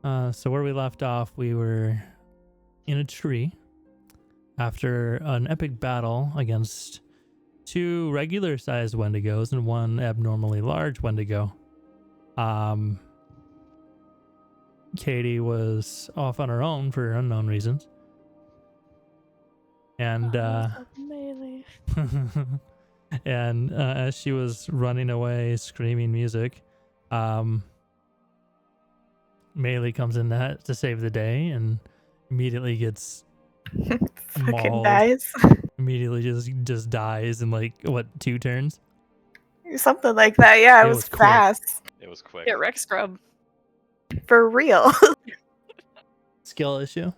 So where we left off, we were in a tree after an epic battle against two regular-sized Wendigos and one abnormally large Wendigo. Katie was off on her own for unknown reasons. And melee. and as she was running away screaming music, Melee comes in to save the day and immediately gets Fucking mauled. dies. Immediately just dies in like what, 2 turns? Something like that. Yeah, it It was was quick. fast. It was quick. Get Rex Scrub. For real. Skill issue.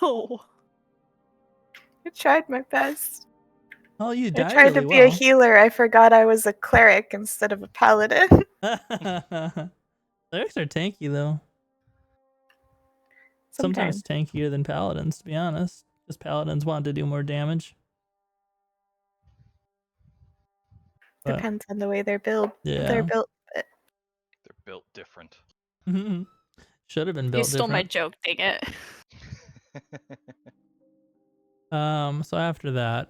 Oh. I tried my best. Oh, you I died tried really to be a well. healer. I forgot I was a cleric instead of a paladin. Clerics are tanky though. Sometimes tankier than paladins, to be honest. Because paladins want to do more damage. But, Depends on the way they're built. yeah. They're built. They're built different. Should have been built You stole my different. joke, dang it. So after that,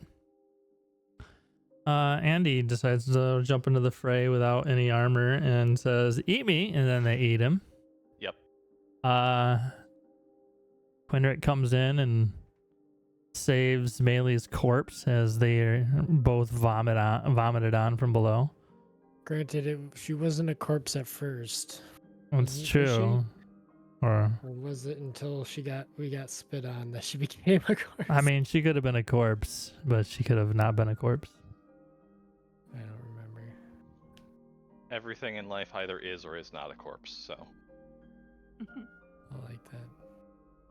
Andy decides to jump into the fray without any armor and says, "Eat me," and then they eat him. Yep. Quinric comes in and saves Melee's corpse as they are both vomited on from below. Granted, she wasn't a corpse at first. It's Was true. Or was it until we got spit on that she became a corpse? I mean, she could have been a corpse, but she could have not been a corpse. I don't remember. Everything in life either is or is not a corpse, so. I like that.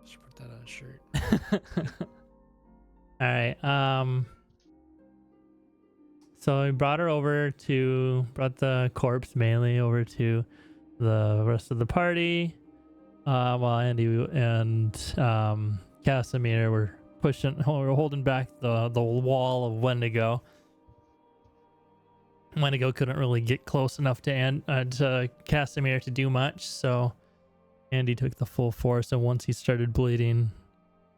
Should put that on a shirt. All right. So we brought the corpse Melee over to the rest of the party. While Andy and Casimir were holding back the wall of Wendigo. Wendigo couldn't really get close enough to Casimir to do much, so Andy took the full force, and once he started bleeding,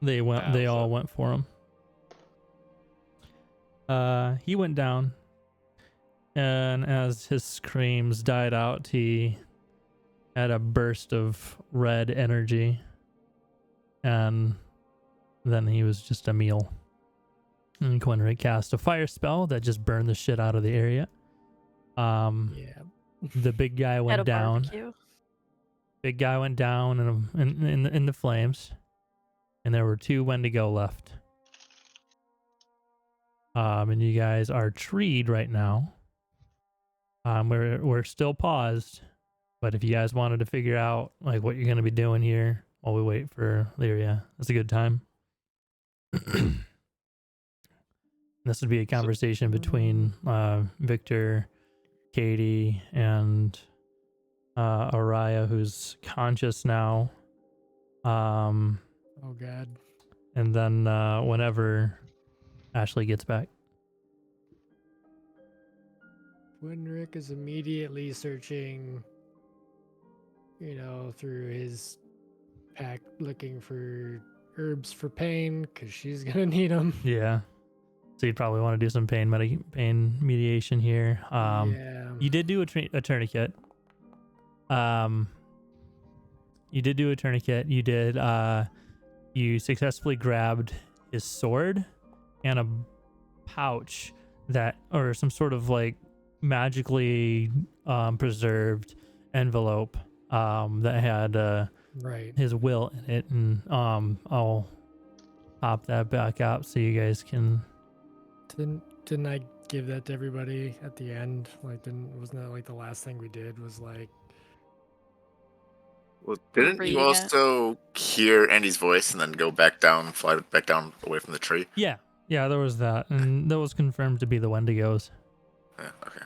they all went for him. He went down, and as his screams died out, he had a burst of red energy, and then he was just a meal. And Quinric cast a fire spell that just burned the shit out of the area. Yeah. The big guy went down. Barbecue. Big guy went down in the flames, and there were 2 Wendigo left. And you guys are treed right now. We're still paused, but if you guys wanted to figure out like what you're gonna be doing here while we wait for Lyria, that's a good time. This would be a conversation between Victor, Katie, and Araya, who's conscious now. Oh God. And then whenever Ashley gets back. Winrick is immediately searching, through his pack looking for herbs for pain, because she's going to need them. Yeah. So you'd probably want to do some pain mediation here. Yeah. You did do a tourniquet. You did do a tourniquet. You did. You successfully grabbed his sword and a pouch or some sort of like magically preserved envelope that had Right. his will in it, and I'll pop that back up so you guys can. Didn't I give that to everybody at the end? Wasn't that like the last thing we did was like? Well, didn't Reading you it. also hear Andy's voice and then go back down, fly back down away from the tree? Yeah, there was that, and that was confirmed to be the Wendigos. Yeah, okay.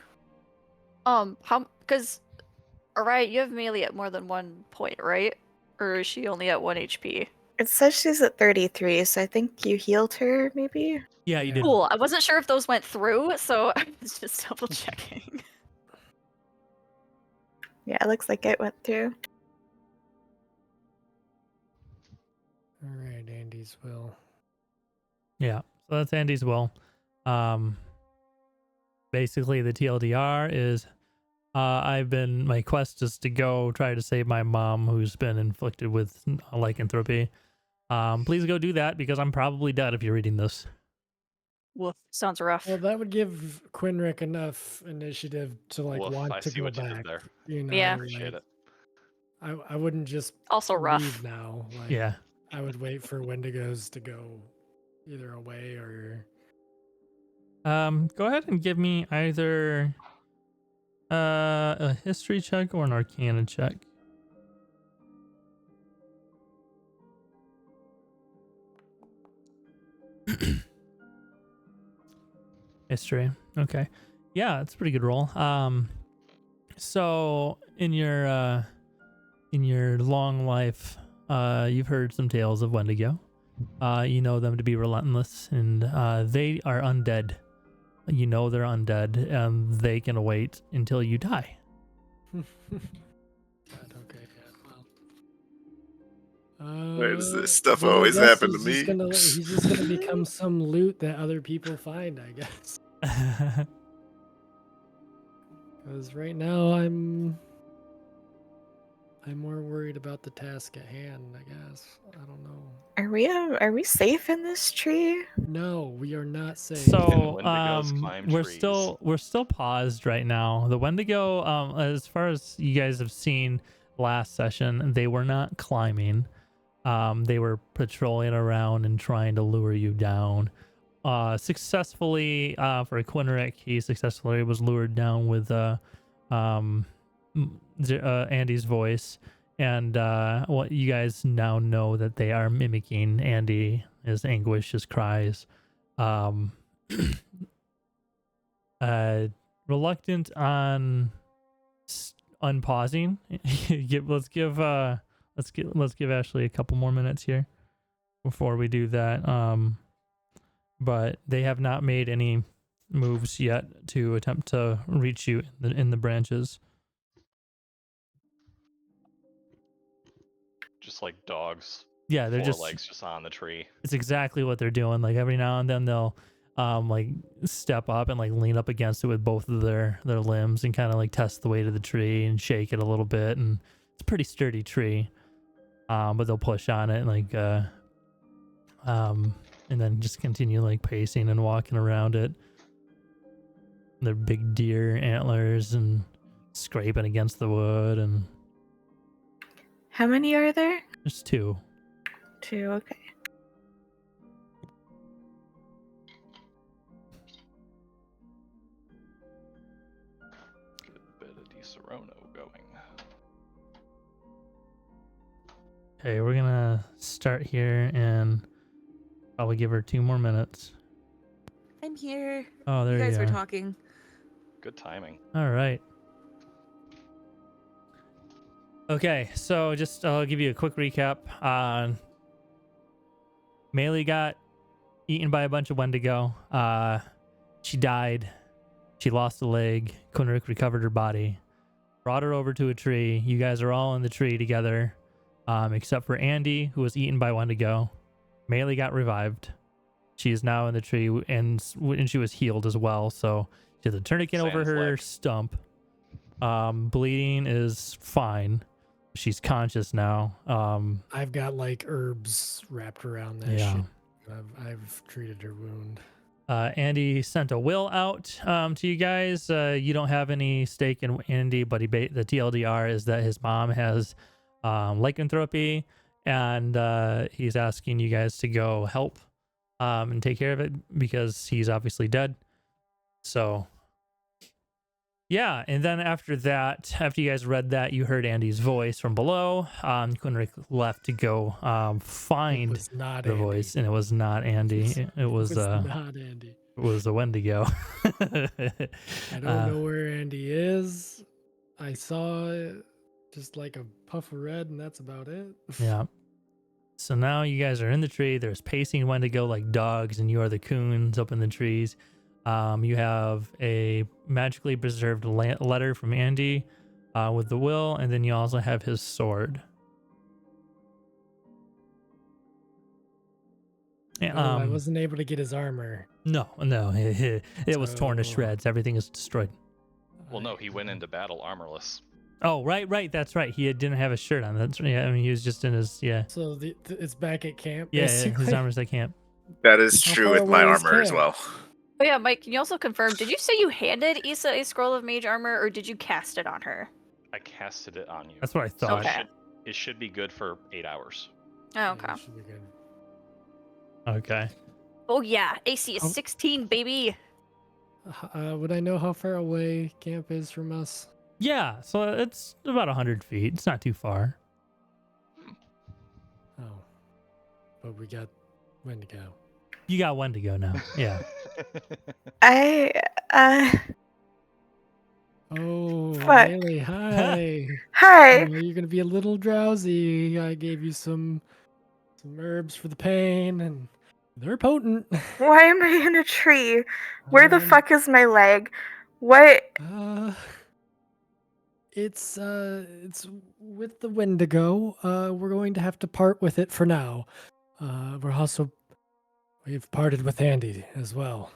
Because, alright, you have melee at more than 1 point, right? Or is she only at 1 HP? It says she's at 33, so I think you healed her, maybe? Yeah, you did. Cool. I wasn't sure if those went through, so I was just double checking. Yeah, it looks like it went through. All right, Andy's will. Yeah, so that's Andy's will. Basically, the TLDR is my quest is to go try to save my mom who's been inflicted with lycanthropy. Please go do that because I'm probably dead if you're reading this. Woof. Sounds rough. Well, that would give Quinrick enough initiative to like Woof, want I to see go what you did back. there. You know, Yeah. Appreciate it. I wouldn't just Also rough. leave now. Like, Yeah. I would wait for Wendigos to go either away or. Go ahead and give me either a history check or an arcana check. History. Okay. Yeah, it's a pretty good roll. So in your long life, you've heard some tales of Wendigo. You know them to be relentless, and they are undead. You know they're undead, and they can wait until you die. God, okay, well. Why does this stuff then I always guess happen to he's just me? he's just gonna become some loot that other people find, I guess. Because right now I'm more worried about the task at hand, I guess. I don't know. Are we safe in this tree? No, we are not safe. So Wendigos climb we're trees. still paused right now. The Wendigo, as far as you guys have seen last session, they were not climbing. They were patrolling around and trying to lure you down. Successfully, for Quinrick, he successfully was lured down with Andy's voice, and what you guys now know that they are mimicking Andy, his anguish, his cries. Reluctant on unpausing. Let's give Ashley a couple more minutes here before we do that. But they have not made any moves yet to attempt to reach you in the branches. Just like dogs. Yeah, they're just Forelegs just on the tree. it's exactly what they're doing. Like every now and then they'll like step up and like lean up against it with both of their limbs and kind of like test the weight of the tree and shake it a little bit. And it's a pretty sturdy tree. But they'll push on it and like and then just continue like pacing and walking around it. Their big deer antlers and scraping against the wood, and How many are there? there's two. 2, okay. Get a bit of Di Serono going. Okay, we're gonna start here and probably give her 2 more minutes. I'm here. Oh, there You you guys are. were talking. Good timing. All right. Okay, so just I'll give you a quick recap. Melee got eaten by a bunch of Wendigo. She died. She lost a leg. Quinrick recovered her body, brought her over to a tree. You guys are all in the tree together, except for Andy, who was eaten by Wendigo. Melee got revived. She is now in the tree, and she was healed as well. So she has a tourniquet over Sans her leg. stump. Bleeding is fine. She's conscious now. I've got like herbs wrapped around that Yeah. shit. I've treated her wound. Andy sent a will out to you guys. You don't have any stake in Andy, but the TLDR is that his mom has lycanthropy, and he's asking you guys to go help and take care of it because he's obviously dead. So, yeah. And then after that, after you guys read that, you heard Andy's voice from below. Quinrick left to go It find was not the Andy. voice, and it was not Andy. It was not Andy. it was a Wendigo. I don't know where Andy is. I saw just like a puff of red, and that's about it. Yeah. So now you guys are in the tree. There's pacing Wendigo like dogs, and you are the coons up in the trees. You have a magically preserved letter from Andy with the will, and then you also have his sword. Yeah, I wasn't able to get his armor. no, it was torn to So- shreds. Everything is destroyed. Well, no, he went into battle armorless. Oh, right, that's right. He didn't have a shirt on. That's right. Yeah, I mean, he was just in his So it's back at camp. yeah, basically? his armor's at camp. That is How true far with my away is armor as camp? well. Oh yeah, Mike, can you also confirm, did you say you handed Issa a scroll of mage armor, or did you cast it on her? I casted it on you. That's what I So thought. Okay. it should be good for 8 hours. Oh, Yeah, okay. that should be good. Okay. Oh yeah, AC is Oh. 16, baby! Would I know how far away camp is from us? Yeah, so it's about 100 feet. It's not too far. Oh, but we got when to go. You got one to go now. Yeah. I Oh, Fuck. Haley, hi. hi. You're gonna be a little drowsy. I gave you some herbs for the pain, and they're potent. Why am I in a tree? Where the Um, fuck is my leg? What? It's with the Wendigo. We're going to have to part with it for now. We've parted with Andy as well,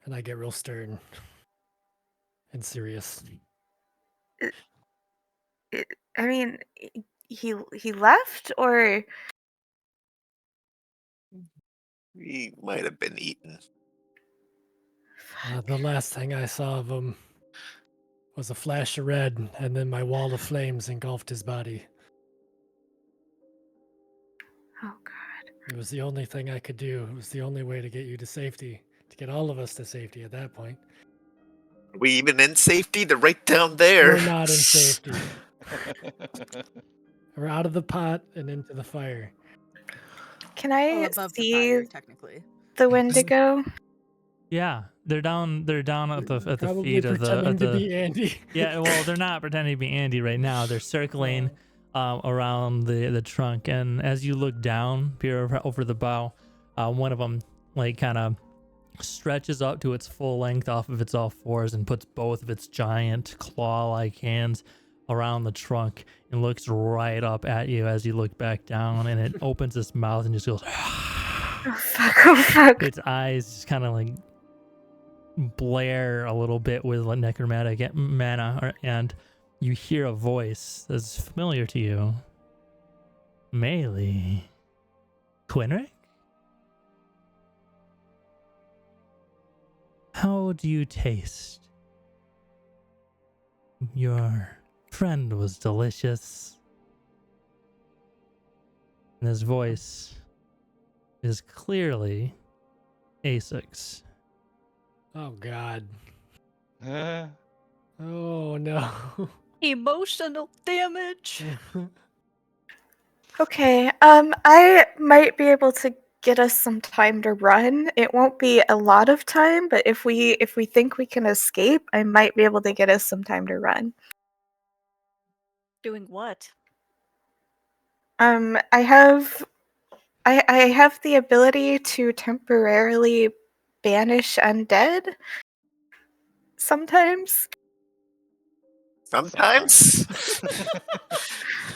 and I get real stern and serious. I mean, he left, or He might have been eaten. The last thing I saw of him was a flash of red, and then my wall of flames engulfed his body. oh god. It was the only thing I could do. It was the only way to get you to safety, to get all of us to safety at that point. We even in safety? They're right down there. We're not in safety. We're out of the pot and into the fire. Can Well, I above the see fire, technically. the Wendigo? Yeah, they're down at the Probably feet of pretending the to be Andy. Yeah, well, they're not pretending to be Andy right now. They're circling around the trunk, and as you look down, peer over the bow, one of them like kind of stretches up to its full length off of its all fours and puts both of its giant claw-like hands around the trunk and looks right up at you as you look back down, and it opens its mouth and just goes. Oh fuck! Oh fuck! Its eyes just kind of like blare a little bit with necromantic mana, and you hear a voice that's familiar to you. Melee. Quinric? How do you taste? Your friend was delicious. And his voice is clearly Asix. Oh God. Eh, Oh no. Emotional damage! Okay. I might be able to get us some time to run. It won't be a lot of time, but if we think we can escape, I might be able to get us some time to run. Doing what? I have the ability to temporarily banish undead sometimes, Sometimes.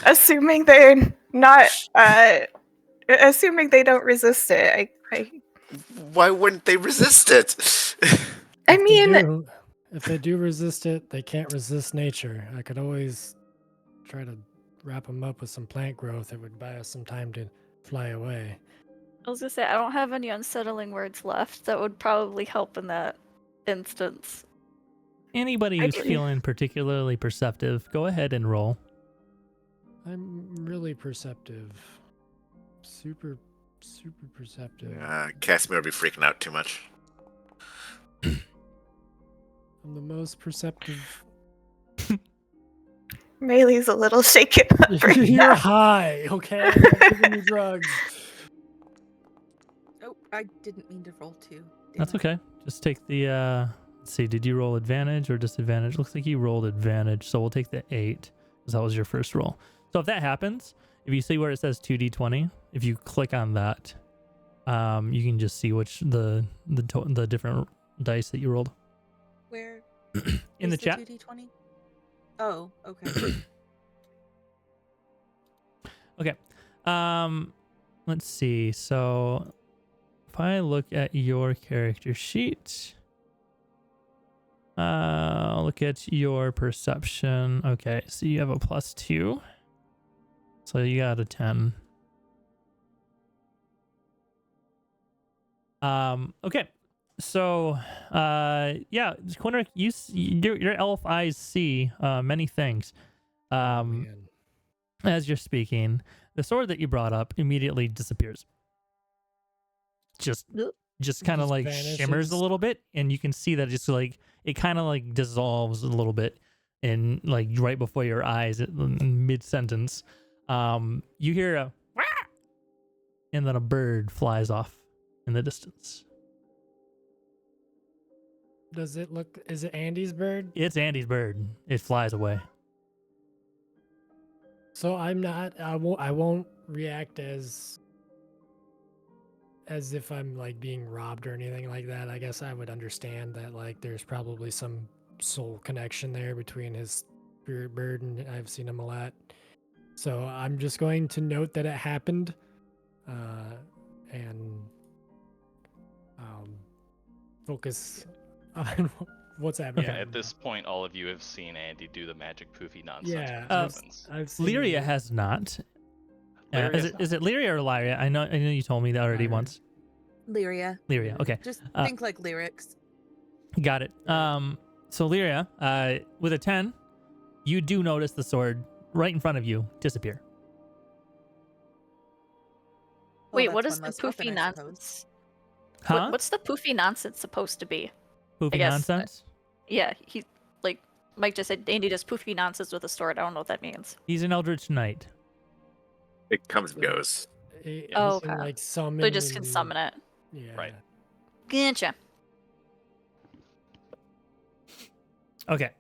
assuming they're not assuming they don't resist it. Why wouldn't they resist it? I If they mean, do- if they do resist it, they can't resist nature. I could always try to wrap them up with some plant growth. It would buy us some time to fly away. I was gonna say, I don't have any unsettling words left. That would probably help in that instance. Anybody I who's do. feeling particularly perceptive, go ahead and roll. I'm really perceptive. Super perceptive. Casimir will be freaking out too much. I'm the most perceptive. Melee's a little shaken up right You're now. high, okay? Don't give me drugs. Oh, I didn't mean to roll two. Damn That's it. okay. Just take the let's see, did you roll advantage or disadvantage? Looks like you rolled advantage, so we'll take the 8 because that was your first roll. So if that happens, if you see where it says 2d20, if you click on that, you can just see which the different dice that you rolled Where in the is chat. 2d20? Oh, okay. Okay. Let's see. So if I look at your character sheet, look at your perception. Okay, so you have a +2. So you got a 10. Okay. So, yeah, Quinric, your elf eyes see many things. Man. As you're speaking, the sword that you brought up immediately disappears. Just kind of Just like shimmers a vanishes. little bit, and you can see that just like it kind of like dissolves a little bit in like right before your eyes in mid-sentence. You hear a "Wah!" and then a bird flies off in the distance. Does it look? Is it Andy's bird? It's Andy's bird. It flies away. So I'm not. I won't react as if I'm like being robbed or anything like that. I guess I would understand that like there's probably some soul connection there between his spirit bird and I've seen him a lot. So I'm just going to note that it happened, and focus on what's happening. Yeah, at this point, all of you have seen Andy do the magic poofy nonsense. Yeah, when it happens. I've seen Lyria it. has not. Lyria Is has it Lyria or Lyria? I know you told me that already Lyria. once. Lyria. Lyria. Okay. Just Uh, think like lyrics. Got it. So Lyria, with a 10, you do notice the sword right in front of you disappear. Well, Wait, that's what is one the less weapon, poofy I suppose. nonsense? Huh? What's the poofy nonsense supposed to be? Poofy guess, nonsense? Yeah, he like Mike just said. Andy does poofy nonsense with a sword. I don't know what that means. He's an Eldritch Knight. It comes and goes. He Oh, can okay. like summon. So he just can and- summon it. Yeah. Right. Gotcha. Okay.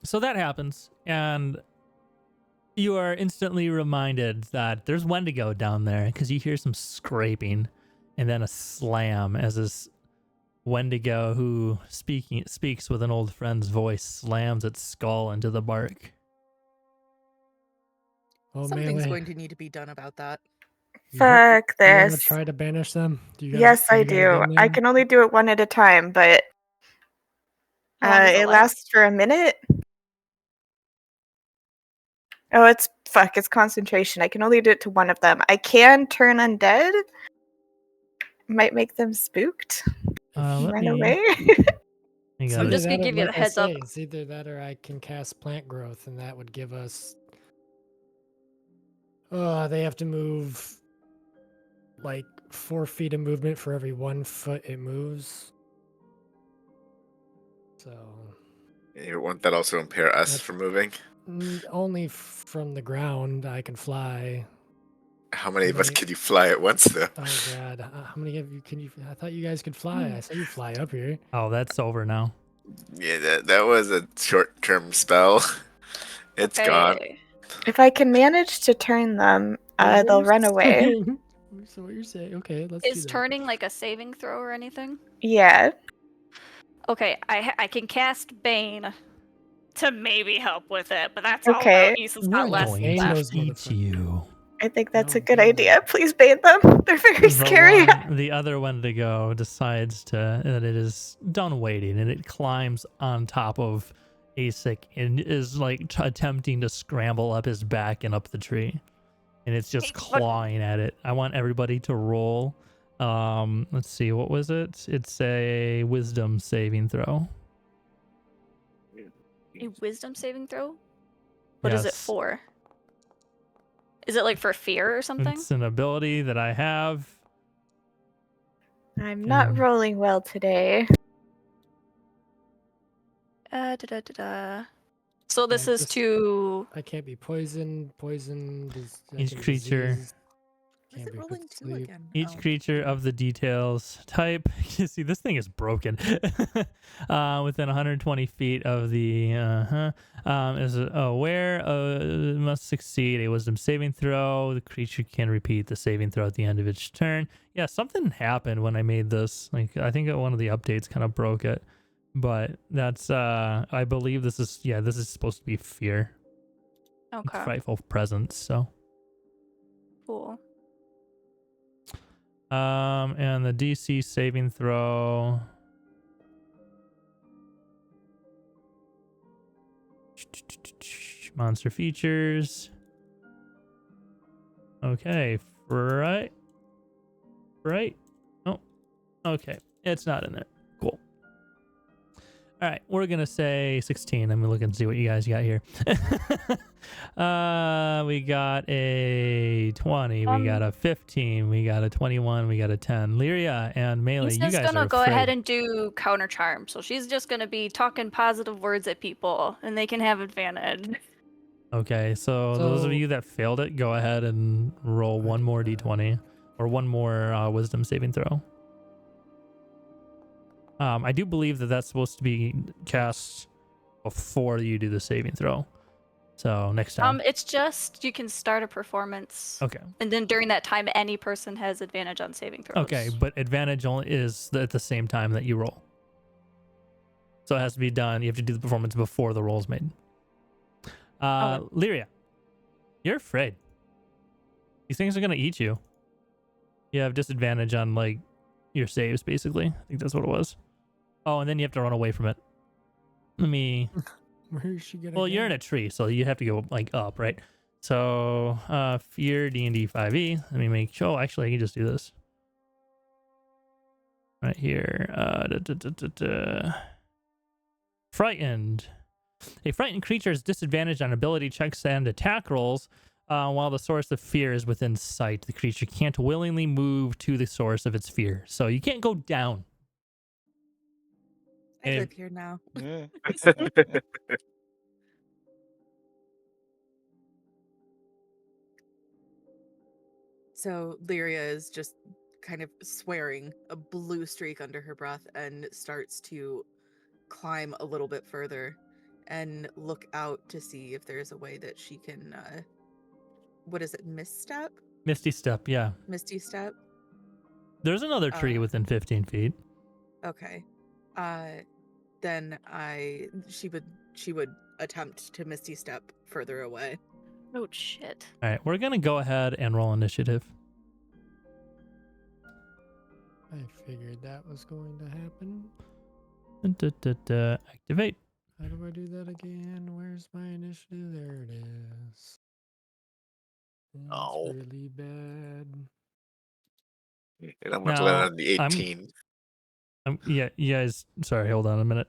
So that happens, and you are instantly reminded that there's Wendigo down there because you hear some scraping and then a slam as this Wendigo who speaks with an old friend's voice slams its skull into the bark. Oh, Something's Melee, going to need to be done about that. Fuck You wanna this. try to banish them? Do you guys, Yes, have I you guys do. been I there? can only do it one at a time, but How long does it lasts for a minute. Oh, it's concentration. I can only do it to one of them. I can turn undead. Might make them spooked. Let Run me. away. I It's got I'm it. just gonna either that or, give you the like I heads up. say, It's either that or I can cast plant growth, and that would give us. They have to move like 4 feet of movement for every 1 foot it moves. So Won't that also impair us That's- from moving? only from the ground I can fly. How many of us Right. could you fly at once, though? Oh God, how many of you can you? I thought you guys could fly. I saw you fly up here. Oh, that's over now. Yeah, that was a short-term spell. It's gone. Okay. If I can manage to turn them, What they'll you're run away. saying. So what you're saying? Okay, let's Is do that. turning like a saving throw or anything? Yeah. Okay, I can cast Bane to maybe help with it, but that's all Okay. about Issa's We're got less going Going Bane to knows left. eat you. I think that's Oh, a good God. idea. Please bathe them. They're very scary. The other Wendigo decides that it is done waiting, and it climbs on top of Asik and is like attempting to scramble up his back and up the tree, and it's just Hey, what- clawing at it. I want everybody to roll. Let's see, what was it? It's a wisdom saving throw. A wisdom saving throw? What is it Yes. for? Is it like for fear or something? It's an ability that I have. I'm not Mm. rolling well today. So this Yeah, is just- to I can't be poisoned. Poisoned is Each creature- Is Can't it be put rolling to 2 sleep. again? Each Oh. creature of the details type. You see, this thing is broken. Within 120 feet of the is aware must succeed a wisdom saving throw. The creature can repeat the saving throw at the end of its turn. Yeah, something happened when I made this. Like I think one of the updates kind of broke it, but that's I believe this is supposed to be fear, okay, frightful presence. So. cool. And the DC saving throw. Monster features. Okay, right. Oh, okay. It's not in there. Cool. All right, we're gonna say 16. I'm gonna look and see what you guys got here. We got a 20. We got a 15. We got a 21. We got a 10. Lyria and Melee, She's you just guys gonna are go afraid. ahead and do counter charm. So she's just gonna be talking positive words at people, and they can have advantage. Okay, so those of So- you that failed it, go ahead and roll one more d20 or one more wisdom saving throw. I do believe that that's supposed to be cast before you do the saving throw. So next time. It's just you can start a performance, Okay. and then during that time, any person has advantage on saving throws. Okay, but advantage only is at the same time that you roll. So it has to be done. You have to do the performance before the roll's made. Lyria, you're afraid. These things are gonna eat you. You have disadvantage on like your saves, basically. I think that's what it was. Oh, and then you have to run away from it. Let me. Where is she gonna Well, you're go? in a tree, so you have to go like up, right? So, fear D&D 5e. Let me make sure. Oh, actually, I can just do this right here. Frightened. A frightened creature is disadvantaged on ability checks and attack rolls while the source of fear is within sight. The creature can't willingly move to the source of its fear, so you can't go down. I And- live here now. Yeah. So Lyria is just kind of swearing a blue streak under her breath and starts to climb a little bit further and look out to see if there's a way that she can what is it, misstep? Misty Step, yeah. Misty step? There's another tree within 15 feet. Okay. Then she would attempt to misty step further away. Oh shit. All right, we're going to go ahead and roll initiative. I figured that was going to happen. Activate. How do I do that again? Where's my initiative? There it is. It's Oh. really bad. And I'm going to Now, let it on the 18. Yeah, you guys. Sorry, hold on a minute.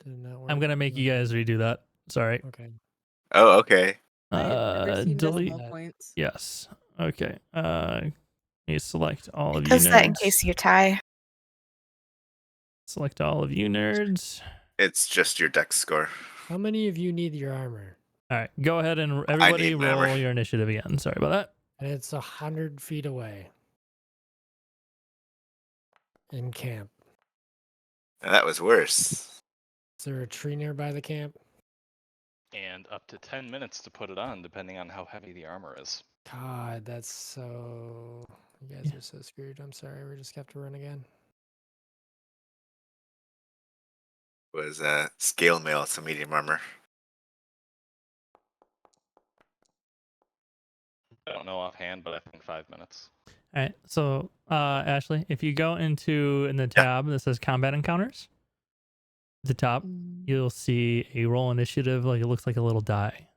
Did not I'm work. going to make you guys redo that. Sorry. Okay. Oh, okay. I've never seen Delete. decimal points. Yes. Okay. You select all It of you does that in nerds. case you tie. Select all of you nerds. It's just your dex score. How many of you need your armor? All right, go ahead and everybody need my roll armor. your initiative again. Sorry about that. And it's 100 feet away. In camp. And that was worse. Is there a tree nearby the camp? And up to 10 minutes to put it on, depending on how heavy the armor is. God, that's so... You guys are so screwed. I'm sorry. We just have to run again. Was scale mail, some medium armor. I don't know offhand, but I think 5 minutes. All right. So, Ashley, if you go in the tab that says combat encounters, at the top, you'll see a roll initiative. Like it looks like a little die,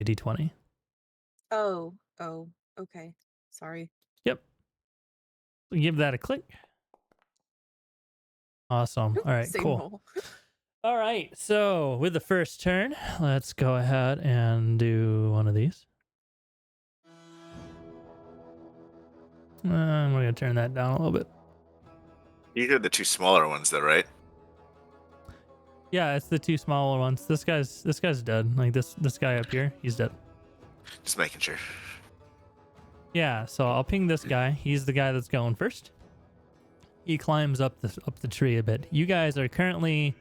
a d20. Oh, okay. Sorry. Yep. Give that a click. Awesome. All right. Same Cool. roll. All right. So with the first turn, let's go ahead and do one of these. I'm going to turn that down a little bit. These are the two smaller ones, though, right? Yeah, it's the two smaller ones. This guy's dead. Like this guy up here, he's dead. Just making sure. Yeah, so I'll ping this guy. He's the guy that's going first. He climbs up the tree a bit. You guys are currently,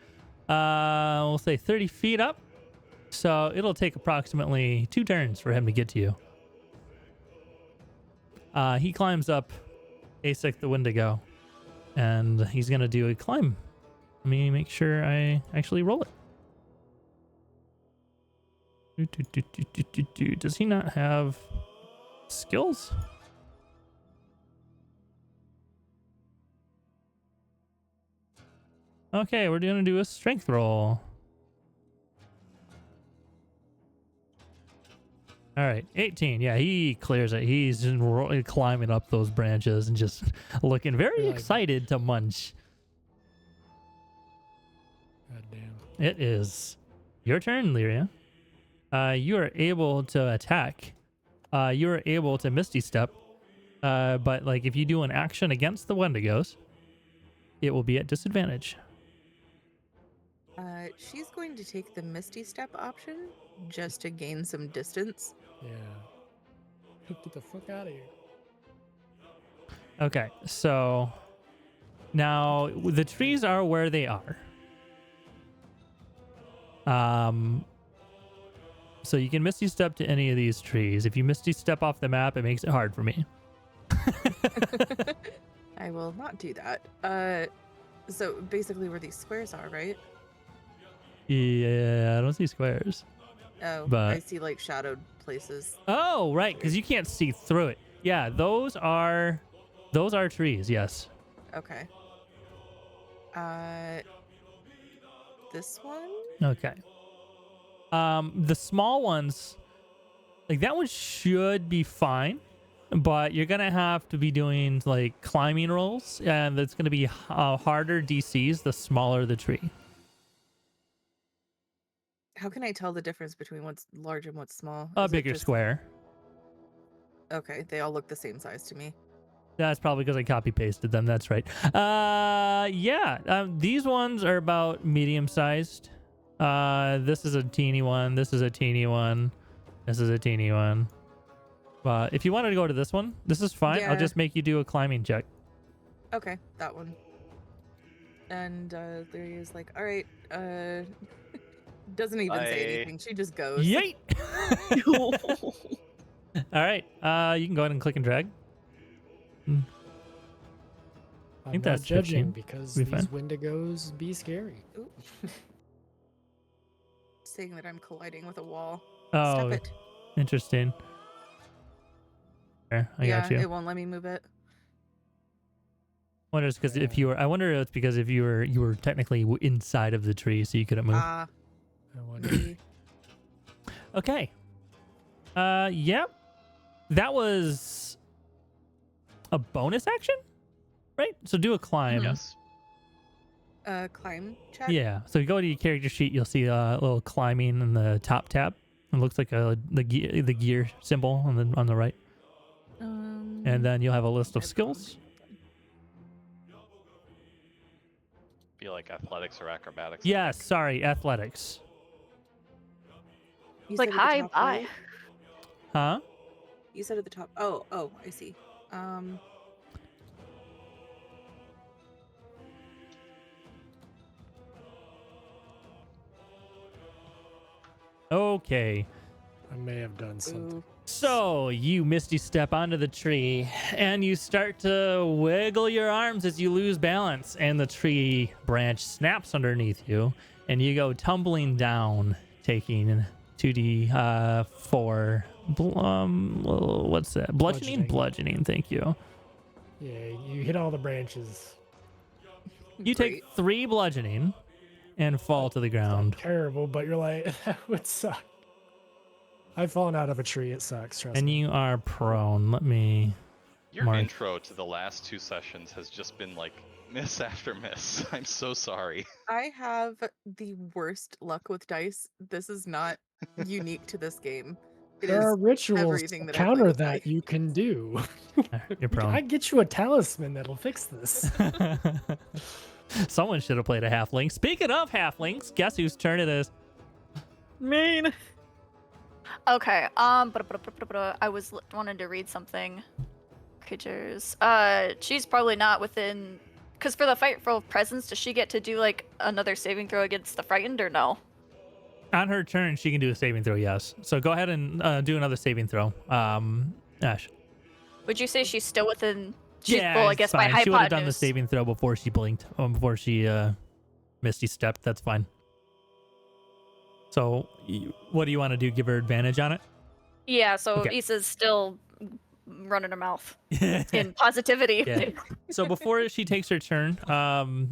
we'll say 30 feet up. So it'll take approximately 2 turns for him to get to you. He climbs up Asik the Wendigo, and he's gonna do a climb. Let me make sure I actually roll it. Does he not have skills? Okay, we're gonna do a strength roll. All right, 18. Yeah, he clears it. He's just climbing up those branches and just looking very You're like- excited to munch. God damn. It is your turn, Lyria. You are able to attack. You are able to Misty Step. But like if you do an action against the Wendigos, it will be at disadvantage. She's going to take the Misty Step option just to gain some distance. Yeah. Get the fuck out of here. Okay, so now the trees are where they are. So you can Misty Step to any of these trees. If you Misty Step off the map, it makes it hard for me. I will not do that. So basically where these squares are, right? Yeah, I don't see squares. Oh, But- I see like shadowed places. Oh, right, because you can't see through it. Yeah, those are trees. Yes. Okay. This one? Okay. The small ones, like that one should be fine, but you're gonna have to be doing like climbing rolls, and it's gonna be harder DCs the smaller the tree. How can I tell the difference between what's large and what's small? A Is it bigger just- square. Okay, they all look the same size to me. That's probably because I copy pasted them. That's right. Yeah. These ones are about medium sized. This is a teeny one. This is a teeny one. This is a teeny one. But if you wanted to go to this one, this is fine. I'll Yeah. just make you do a climbing check. Okay, that one. And Lyria's like, all right, doesn't even say Bye. anything. She just goes. Yeet! All right. You can go ahead and click and drag. I'm think not that's judging 15. because Be these fine. Wendigos be scary. Ooh. Saying that I'm colliding with a wall. Oh, Stop it. interesting. There, I Yeah, got you. it won't let me move it. Wonder it's because if you were. I wonder if it's because if you were technically inside of the tree, so you couldn't move. Ah, I wonder. maybe. Okay. Yep. That was a bonus action, right? So do a climb. Yes. Climb check. Yeah. So you go to your character sheet, you'll see a little climbing in the top tab. It looks like the gear symbol on the right, and then you'll have a list of skills. Be like athletics or acrobatics. Yes. Sorry, athletics. You Like, said at the hi, top, bye. right? Huh? You said at the top. Oh, I see. Okay. I may have done something. Ooh. So you Misty Step onto the tree, and you start to wiggle your arms as you lose balance, and the tree branch snaps underneath you, and you go tumbling down, taking 2d4. What's that? Bludgeoning. Thank you. Yeah, you hit all the branches. You take Great. 3 bludgeoning and fall to the ground. Terrible, but you're like, that would suck. I've fallen out of a tree. It sucks. Trust And me. you are prone. Let me. Your Mark. intro to the last 2 sessions has just been like miss after miss. I'm so sorry. I have the worst luck with dice. This is not unique to this game. It There are is rituals everything to that I play counter with that dice. you can do. You're prone. I get you a talisman that'll fix this. Someone should have played a halfling. Speaking of halflings, guess whose turn it is? Mean. Okay. I was wanted to read something. Creatures. She's probably not within. Because for the fight for presence, does she get to do like another saving throw against the frightened or no? On her turn, she can do a saving throw, yes. So go ahead and do another saving throw. Ash. Would you say she's still within? She's, Yeah, well, I it's guess fine. by She would have done the hypotenuse. saving throw before she blinked, before she Misty stepped. That's fine. So what do you want to do? Give her advantage on it? Yeah, so Okay. Issa's still running her mouth in positivity. Yeah. So before she takes her turn,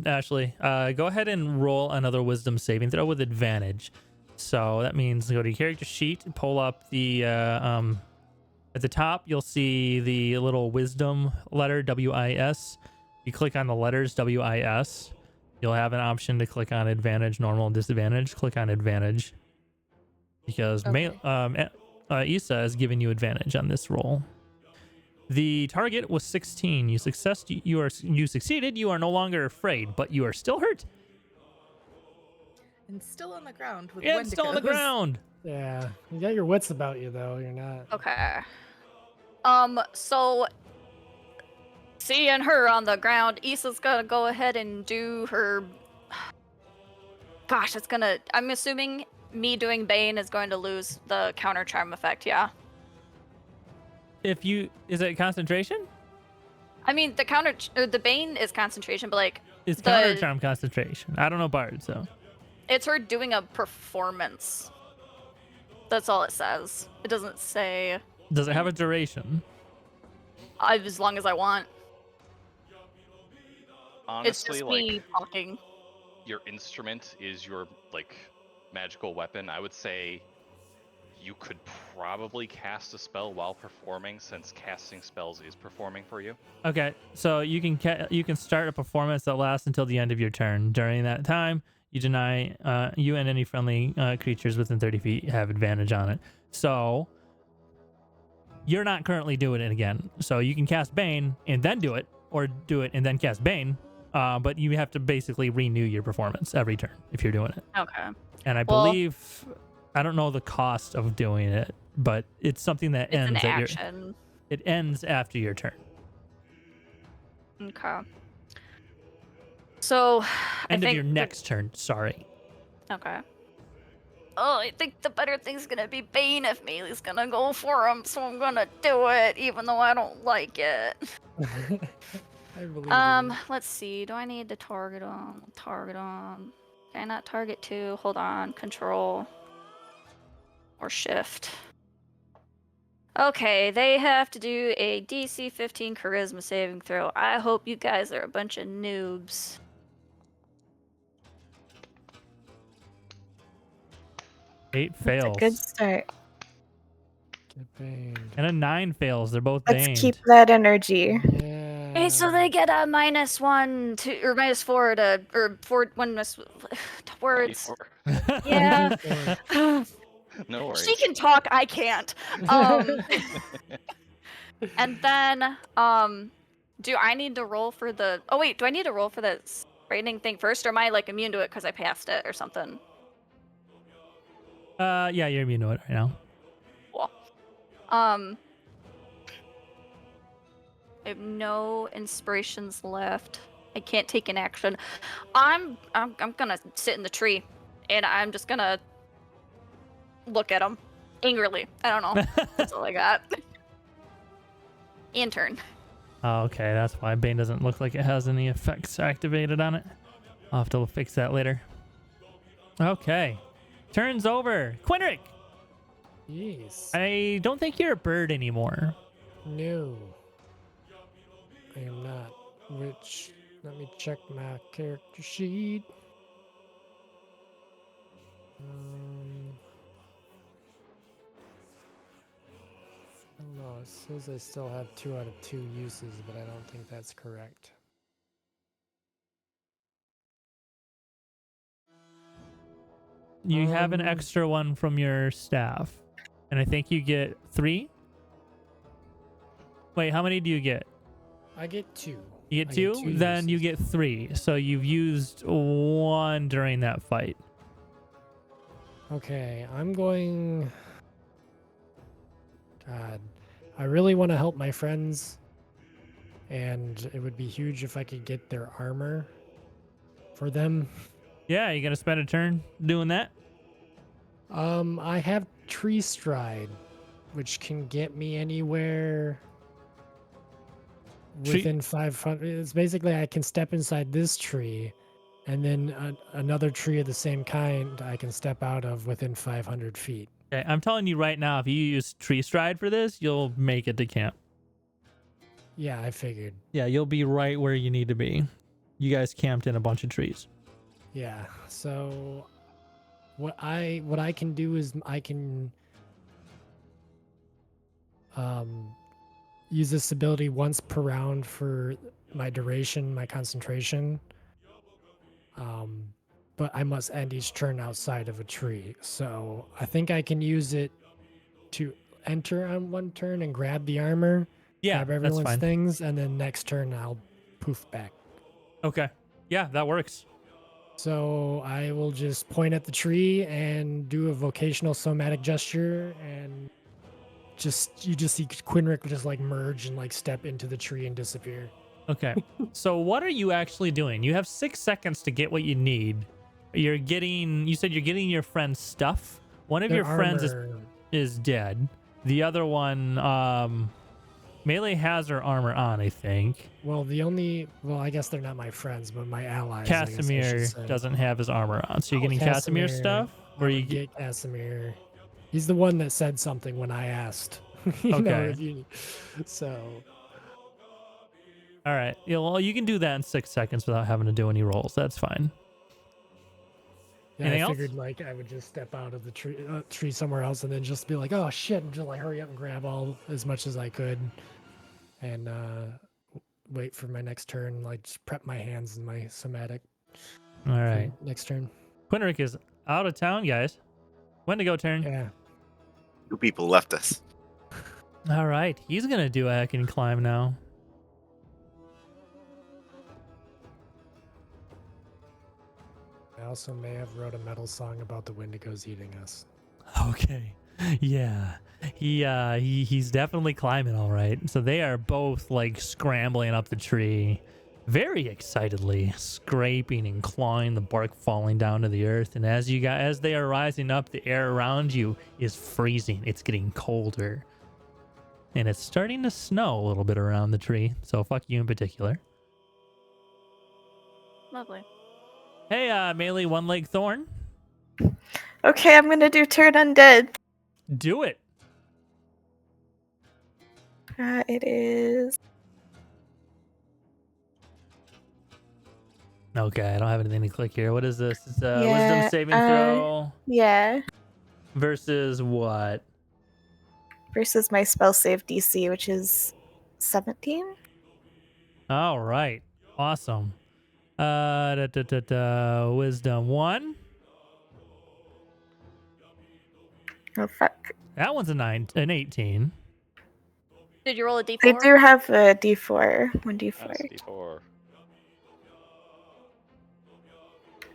Ashley, go ahead and roll another wisdom saving throw with advantage. So that means go to your character sheet, pull up the at the top, you'll see the little wisdom letter, WIS. You click on the letters WIS. You'll have an option to click on advantage, normal, and disadvantage. Click on advantage because Okay. Issa is giving you advantage on this roll. The target was 16. You succeeded. You are no longer afraid, but you are still hurt. And still on the ground with And still on the Wendigos. ground. Yeah, you got your wits about you though. You're not. Okay. So seeing her on the ground, Issa's gonna go ahead and do her. Gosh, I'm assuming me doing Bane is going to lose the counter charm effect. Yeah. Is it concentration? I mean, the Bane is concentration, but like It's the- counter charm concentration. I don't know Bard, so it's her doing a performance. That's all it says. It doesn't say does it have a duration? as long as I want. It's Honestly, just like me talking. your instrument is your like magical weapon. I would say you could probably cast a spell while performing, since casting spells is performing for you. Okay, so you can start a performance that lasts until the end of your turn. During that time, you you and any friendly creatures within 30 feet have advantage on it. So you're not currently doing it again. So you can cast Bane and then do it, or do it and then cast Bane. But you have to basically renew your performance every turn if you're doing it. Okay. And I Well- believe, I don't know the cost of doing it, but it's something that It's an ends action. it ends after your turn. Okay. So End I of think your next turn. Sorry. Okay. Oh, I think the better thing's gonna be Bane if Mealy's gonna go for him, so I'm gonna do it, even though I don't like it. I believe you. Let's see. Do I need to target on? Target on. Can I not target two? Hold on. Control. Or shift. Okay, they have to do a DC 15 charisma saving throw. I hope you guys are a bunch of noobs. 8 That's fails. a good start. Get Bane. And a 9 fails. They're both Let's baned. keep that energy. Yeah. Okay, so they get a -1 to, or -4 to, or 1 words. Yeah. No worries. She can talk, I can't. And then, do I need to roll for the? Oh wait, do I need to roll for the frightening thing first, or am I like immune to it because I passed it or something? Yeah, you're immune to it right now. Cool. I have no inspirations left. I can't take an action. I'm gonna sit in the tree, and I'm just gonna look at him angrily. I don't know. That's all I got. And turn. Oh, okay, that's why Bane doesn't look like it has any effects activated on it. I'll have to fix that later. Okay. Turns over. Quinric! Yes. I don't think you're a bird anymore. No. I am not. Which, let me check my character sheet. I don't know. It says I still have 2 out of 2 uses, but I don't think that's correct. You have an Um, extra one from your staff. And I think you get 3? Wait, how many do you get? I get 2. You get I 2? get 2 Then you uses. get 3. So you've used 1 during that fight. Okay, I'm going. God, I really want to help my friends, and it would be huge if I could get their armor for them. Yeah, you gonna spend a turn doing that? I have Tree Stride, which can get me anywhere Tree- within 500. It's basically I can step inside this tree, and then another tree of the same kind I can step out of within 500 feet. Okay, I'm telling you right now, if you use Tree Stride for this, you'll make it to camp. Yeah, I figured. Yeah, you'll be right where you need to be. You guys camped in a bunch of trees. Yeah. So what I can do is I can use this ability once per round for my duration, my concentration. But I must end each turn outside of a tree. So I think I can use it to enter on one turn and grab the armor, Yeah, grab that's everyone's fine. things, and then next turn I'll poof back. Okay. Yeah, that works. So I will just point at the tree and do a vocational somatic gesture, and you just see Quinrick just like merge and like step into the tree and disappear. Okay. So what are you actually doing? You have 6 seconds to get what you need. You said you're getting your friend's stuff. One of Their your friends armor- is dead. The other one, Melee has her armor on, I think. well, I guess they're not my friends, but my allies. I guess I should Casimir say. doesn't have his armor on. So you're getting Casimir, Casimir's stuff? I Or would you get Casimir. He's the one that said something when I asked. You know, Okay. so All right. Yeah, well, you can do that in 6 seconds without having to do any rolls. That's fine. yeah, Anything I else? figured like I would just step out of the tree somewhere else and then just be like, oh shit, and just like hurry up and grab all as much as I could, and wait for my next turn. Like just prep my hands and my somatic. All for right. next turn. Quinrick is out of town, guys. Wendigo turn. Yeah. 2 people left us. All right. He's going to do a hack and climb now. I also may have wrote a metal song about the Wendigos eating us. Okay. Yeah. He's definitely climbing all right. So they are both like scrambling up the tree very excitedly, scraping and clawing, the bark falling down to the earth. And as they are rising up, the air around you is freezing. It's getting colder. And it's starting to snow a little bit around the tree. So fuck you in particular. Lovely. Hey, Melee One Leg Thorn. Okay, I'm gonna do turn undead. Do it. It is Okay, I don't have anything to click here. What is this? It's wisdom Yeah, saving throw yeah. versus what? Versus my spell save DC, which is 17. All right. Awesome. Wisdom 1. Oh fuck! That one's an 18. Did you roll a d4? I do have a D4, one D4. That's D4.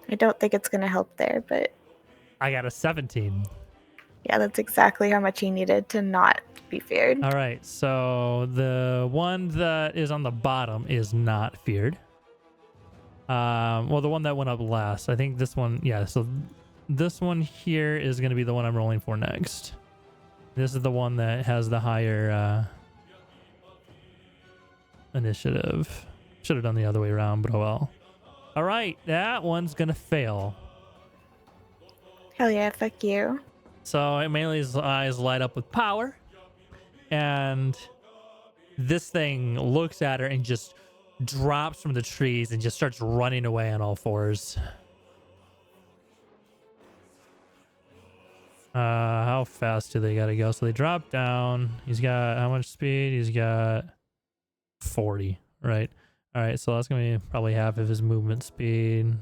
I don't think it's gonna help there, but I got a 17. yeah, that's exactly how much he needed to not be feared. All right. So the one that is on the bottom is not feared. Well, the one that went up last. I think this one, yeah. So this one here is going to be the one I'm rolling for next. This is the one that has the higher initiative. Should have done the other way around, but oh well. All right, that one's going to fail. Hell yeah, fuck you. So Melee's eyes light up with power, and this thing looks at her and just drops from the trees and just starts running away on all fours. How fast do they gotta go? So they drop down. He's got how much speed? He's got 40, right? All right, so that's gonna be probably half of his movement speed.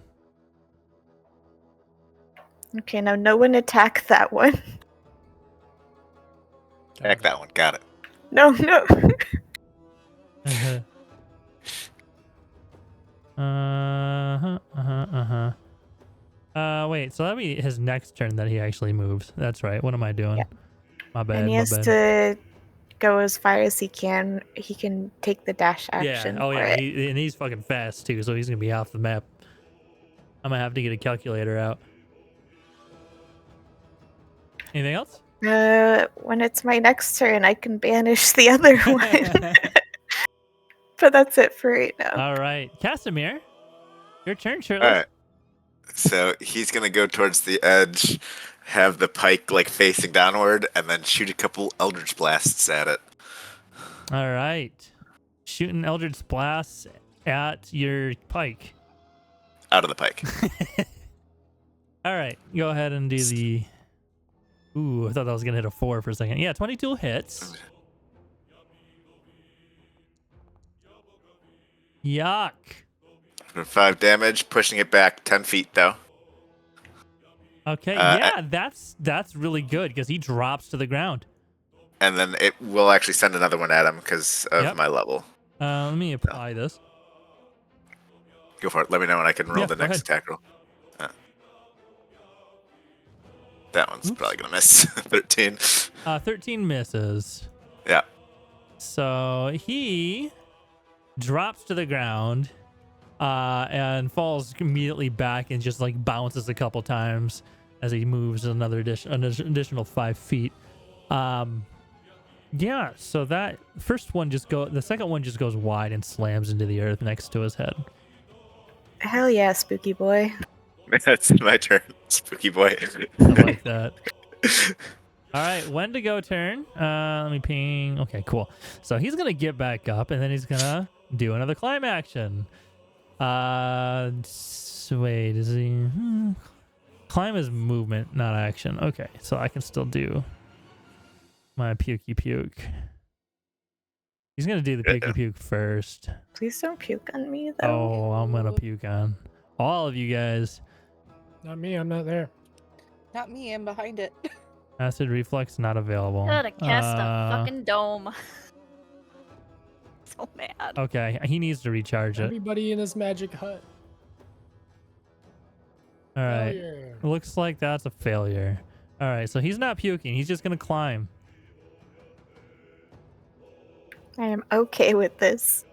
Okay, now no one attack that one. Heck, that one. Got it. No, no. Wait, so that'll be his next turn that he actually moves. That's right. What am I doing? Yeah. My bad. And he my has bad. to go as far as he can. He can take the dash action. Yeah. Oh for yeah. it. And he's fucking fast too, so he's gonna be off the map. I'm gonna have to get a calculator out. Anything else? When it's my next turn, I can banish the other one. But that's it for right now. All right, Casimir, your turn, shirtless. All right. So he's gonna go towards the edge, have the pike like facing downward, and then shoot a couple Eldritch blasts at it. All right. shooting Eldritch Blasts at your pike. Out of the pike. All right, go ahead and do the. Ooh, I thought that was gonna hit a 4 for a second. Yeah, 22 hits. Yuck. For 5 damage, pushing it back 10 feet though. Okay, yeah, that's really good because he drops to the ground. And then it will actually send another one at him because of my level. Let me apply this. Go for it. Let me know when I can roll Yeah, the go next ahead. attack roll. That one's probably gonna miss. 13. 13 misses. Yeah. So he drops to the ground and falls immediately back and just like bounces a couple times as he moves an additional 5 feet. Yeah, so that the second one just goes wide and slams into the earth next to his head. Hell yeah, spooky boy. That's my turn, spooky boy. I like that. All right, Wendigo turn. Let me ping. Okay, cool. So he's gonna get back up and then he's gonna do another climb action. Wait, is he? Climb is movement, not action. Okay, so I can still do my pukey puke. He's gonna do the pukey puke first. Please don't puke on me, though. Oh, I'm gonna puke on all of you guys. Not me. I'm not there. Not me. I'm behind it. Acid reflex not available. Gotta cast a fucking dome. So mad. Okay, he needs to recharge it. Everybody in this magic hut. All right. Failure. Looks like that's a failure. All right, so he's not puking. He's just gonna climb. I am okay with this.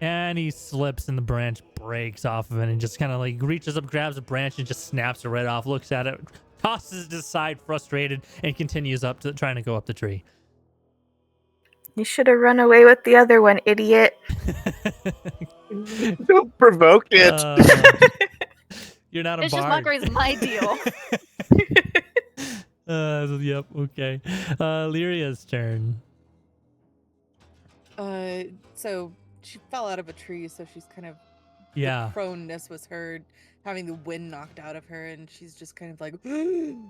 And he slips and the branch breaks off of it and just kind of like reaches up, grabs a branch and just snaps it right off, looks at it, tosses it aside frustrated, and continues up to trying to go up the tree. You should have run away with the other one, idiot. Don't provoke it. You're not a Vicious bard. mockery is my deal. Yep, okay. Lyria's turn. So she fell out of a tree, so she's kind of Yeah. the proneness was heard, having the wind knocked out of her, and she's just kind of like.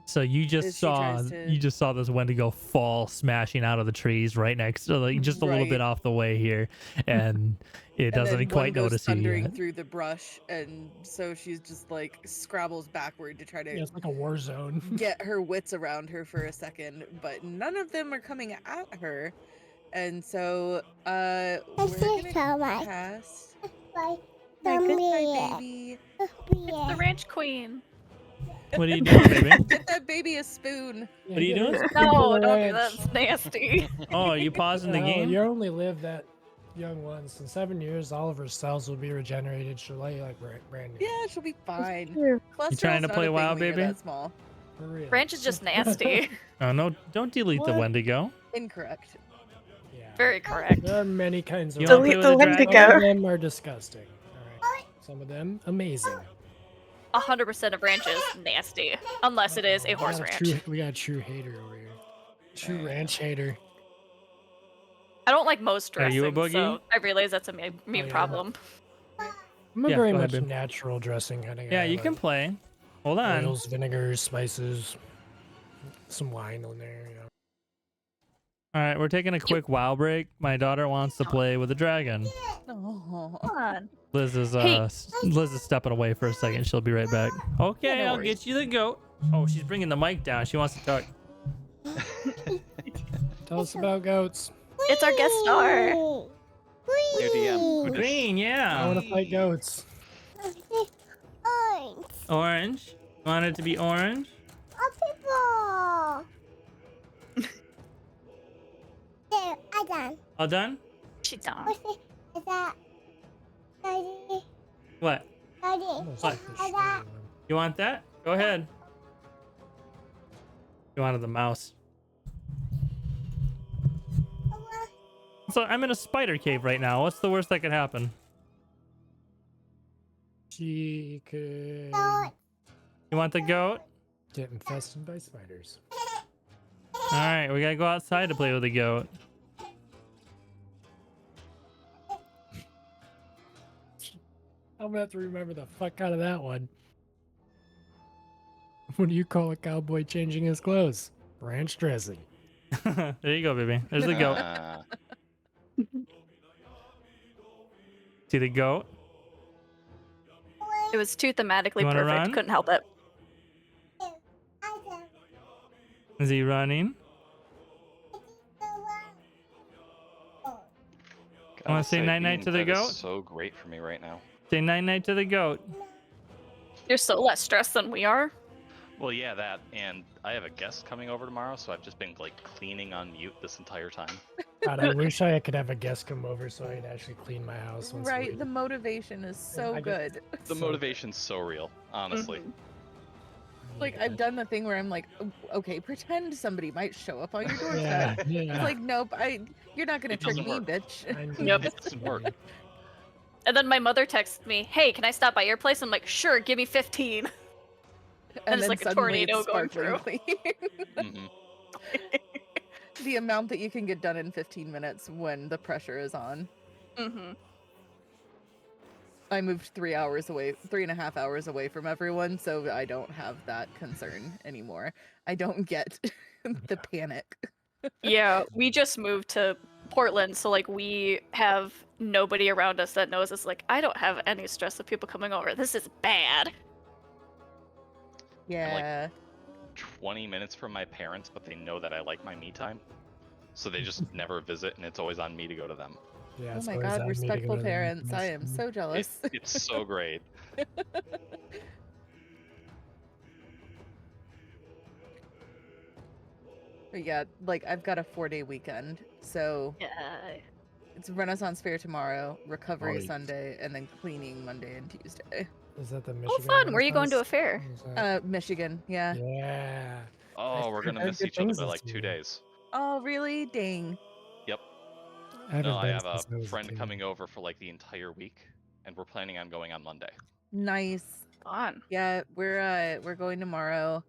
So you just As she saw tries to- you just saw this Wendigo fall smashing out of the trees right next to like just a little bit Right. off the way here, and it And doesn't then quite one goes notice you thundering yet. through the brush, and so she's just like scrabbles backward to try Yeah, to it's like a war zone. get her wits around her for a second, but none of them are coming at her, and so we're gonna cast my goodbye baby. It's the ranch queen. What are you doing, baby? Get that baby a spoon. What are you doing? No, don't do that. It's nasty. Oh, are you pausing the Well, game? you only live that young once. In 7 years, all of her cells will be regenerated. She'll lay like brand new. Yeah, she'll be fine. True. Cholesterol's trying to not play a thing WoW, when you're baby? that small. For real. Ranch is just nasty. Oh no! Don't delete the What? Wendigo. Incorrect. Yeah. Very correct. There are many kinds of. You wanna play Delete with the a dragon? Some of Wendigo. them are disgusting. All right. Some of them amazing. 100% of ranch is nasty. Unless it is a horse ranch. We got a true hater over here. True ranch hater. I don't like most Are you a dressing, boogie? so I realize that's a me yeah. problem. I'm a Yeah, very go ahead, much babe. natural dressing kind of guy. Yeah, you like can play. Hold on. oils, vinegars, spices, some wine on there. You know. All right, we're taking a quick WoW break. My daughter wants to play with a dragon. Oh. Come on. Liz is Hey. Liz is stepping away for a second. She'll be right back. Okay, Yeah, no I'll worries. get you the goat. Oh, she's bringing the mic down. She wants to talk. Tell us about goats. It's our guest star. New DM. Green, I yeah. want to fight goats. Orange. You want it to be orange? All done? She's down. What? Almost like the shitty one. You want that? Go ahead. You wanted the mouse. So I'm in a spider cave right now. What's the worst that could happen? She could You want the goat? get infested by spiders. All right, we gotta go outside to play with the goat. I'm gonna have to remember the fuck out of that one. What do you call a cowboy changing his clothes? Ranch dressing. There you go, baby. There's the goat. See the goat? It was too thematically You wanna perfect. run? Couldn't help it. Is he running? Wanna say night-night to the goat? Is so great for me right now. Say night-night to the goat. You're so less stressed than we are. Well, yeah, that, and I have a guest coming over tomorrow, so I've just been like cleaning on mute this entire time. God, I wish I could have a guest come over so I could actually clean my house once a Right, week. the motivation is so I get- good. The motivation's so real, honestly. Mhm. Like, I've done the thing where I'm like, okay, pretend somebody might show up on your Yeah, doorstep. yeah. It's like, nope, you're not gonna It trick doesn't me, work. bitch. I need Yep. It doesn't work. And then my mother texted me, "Hey, can I stop by your place?" I'm like, "Sure, give me 15." And it's then like a suddenly tornado it's going sparkling through. clean. hmm The amount that you can get done in 15 minutes when the pressure is on. Mm-hmm. I moved 3.5 hours away from everyone, so I don't have that concern anymore. I don't get the panic. Yeah, we just moved to Portland, so like we have nobody around us that knows us. Like, I don't have any stress of people coming over. This is bad. Yeah. 20 minutes from my parents, but they know that I like my me time. So they just never visit, and it's always on me to go to them. Yeah, Oh it's my always god, on me to go respectful to the parents. I am meetings. so jealous. It's so great. But yeah, like I've got a 4-day weekend. So Yeah. it's Renaissance Fair tomorrow, Recovery Right. Sunday, and then cleaning Monday and Tuesday. Is that the Michigan? Oh, fun. Where are you going to a Renaissance? fair? Or is that- Michigan, yeah. Yeah. Oh, we're gonna heard miss good each other things by this like 2 year. days. Oh, really? Dang. Yep. I haven't No, I been have a since I was a friend kid. coming over for like the entire week, and we're planning on going on Monday. Nice. Fun. Yeah, we're going tomorrow.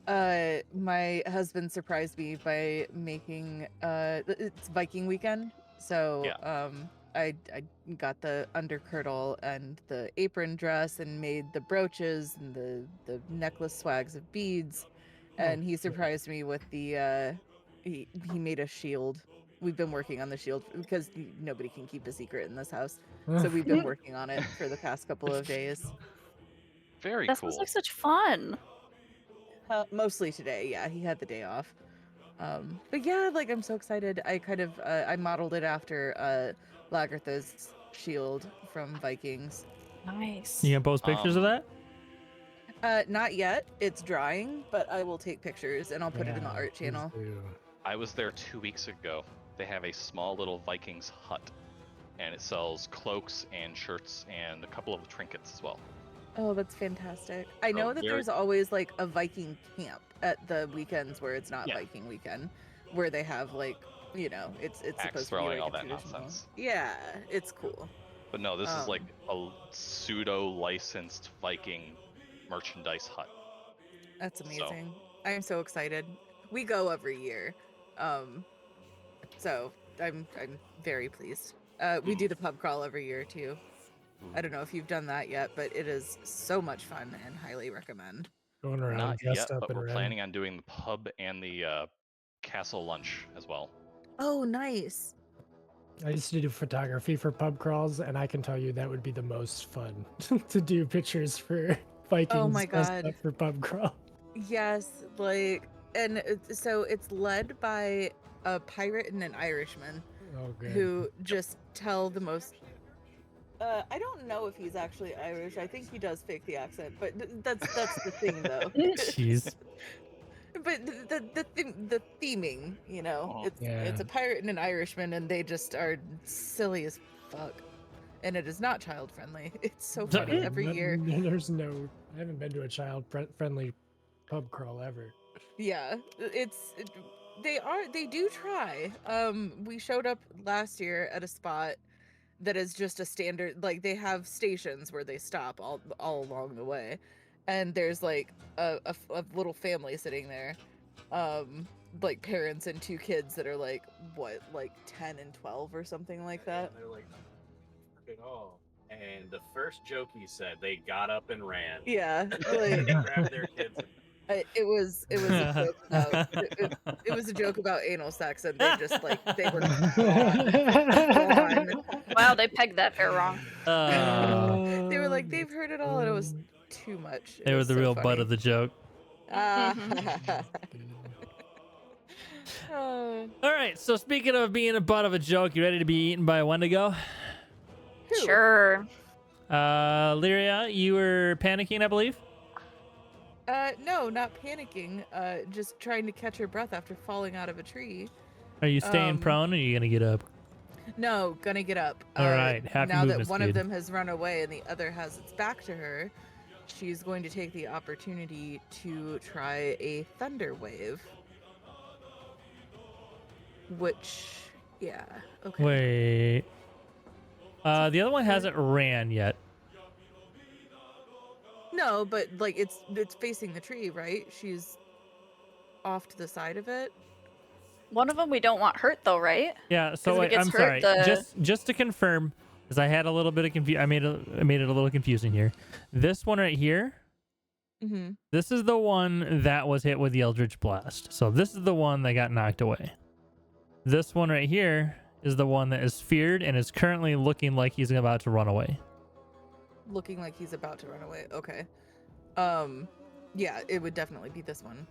My husband surprised me by making it's Viking weekend. So I got the undergirdle and the apron dress and made the brooches and the necklace swags of beads. And he surprised me with the he made a shield. We've been working on the shield because nobody can keep a secret in this house. So we've been working on it for the past couple of days. Very That cool. sounds like such fun. Mostly today, yeah. He had the day off. But yeah, like I'm so excited. I kind of I modeled it after Lagertha's shield from Vikings. Nice. You gonna post pictures of that? Not yet. It's drying, but I will take pictures and I'll put it in the Yeah, art please channel. do. I was there 2 weeks ago. They have a small little Vikings hut, and it sells cloaks and shirts and a couple of trinkets as well. Oh, that's fantastic. I know that very- there's always like a Viking camp at the weekends where it's not Yeah. Viking weekend, where they have like, you know, it's Axe supposed to be throwing, like all a that traditional. nonsense. Yeah, it's cool. But no, this is like Um, a pseudo licensed Viking merchandise hut. That's So- amazing. I'm so excited. We go every year. So I'm very pleased. We do the pub crawl every year too. I don't know if you've done that yet, but it is so much fun and highly recommend. Going around Not dressed yet, up but in we're red. planning on doing the pub and the castle lunch as well. Oh, nice. I used to do photography for pub crawls, and I can tell you that would be the most fun to do pictures for Vikings my dressed God. up for pub crawl. Yes, like, and so it's led by a pirate and an Irishman Oh, good. who just tell the most. I don't know if he's actually Irish. I think he does fake the accent, but that's the thing though. Jeez. But the theming, you know, Uh-huh. it's Yeah. a pirate and an Irishman, and they just are silly as fuck, and it is not child friendly. It's so funny every year. There's no. I haven't been to a child-friendly pub crawl ever. Yeah, they do try. We showed up last year at a spot that is just a standard, like they have stations where they stop all along the way, and there's like a little family sitting there, like parents and 2 kids that are like what, like 10 and 12 or something like that. And they're like, freaking, oh. And the first joke he said, they got up and ran. Yeah, They like grabbed their kids. it was a joke about it was a joke about anal sex, and they just like they were gone. Wow, they pegged that fair wrong. They were like, they've heard it all, and it was too much. It They were was the so real funny. butt of the joke. Ah. All right, so speaking of being a butt of a joke, you ready to be eaten by a Wendigo? Who? Sure. Lyria, you were panicking, I believe? No, not panicking. Just trying to catch her breath after falling out of a tree. Are you staying prone or are you going to get up? No, gonna get up. All right, happy now that movement one speed. of them has run away and the other has its back to her, she's going to take the opportunity to try a thunder wave. Which, yeah, okay. Wait. The other one hasn't ran yet. No, but like it's facing the tree, right? She's off to the side of it. One of them we don't want hurt though, right? Yeah, so if it wait, gets I'm hurt, sorry. Just to confirm, because I had a little bit of confusion. I made it a little confusing here. This one right here, this is the one that was hit with the Eldritch Blast. So this is the one that got knocked away. This one right here is the one that is feared and is currently looking like he's about to run away. Looking like he's about to run away. Okay. Yeah, it would definitely be this one.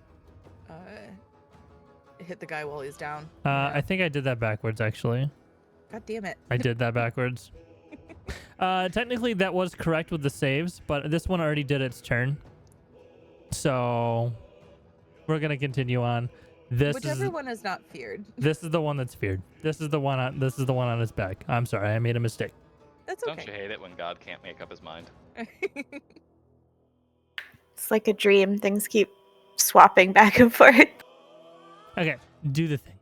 Hit the guy while he's down. I think I did that backwards, actually. God damn it. I did that backwards. Technically, that was correct with the saves, but this one already did its turn. So we're going to continue on. Whichever one is not feared. This is the one that's feared. This is the one on his back. I'm sorry, I made a mistake. That's okay. Don't you hate it when God can't make up his mind? It's like a dream. Things keep swapping back and forth. Okay, do the thing.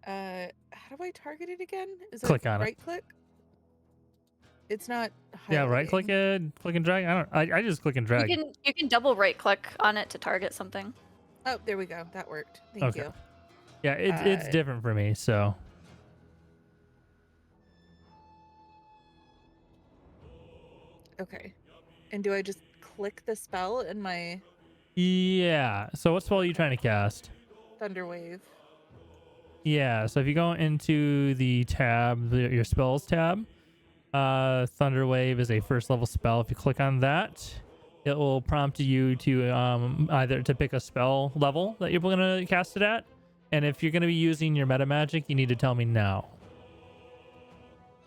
How do I target it again? Is Click it on it. right click? It's not. Yeah, right click it, click and drag. I just click and drag. You can double right click on it to target something. Oh, there we go. That worked. Thank you. Yeah, it's different for me, so. Okay. And do I just click the spell in my Yeah. So what spell are you trying to cast? Thunder Wave? Yeah. So if you go into the tab, your spells tab, Thunder Wave is a first level spell. If you click on that, it will prompt you to either to pick a spell level that you're going to cast it at, and if you're going to be using your meta magic, you need to tell me now.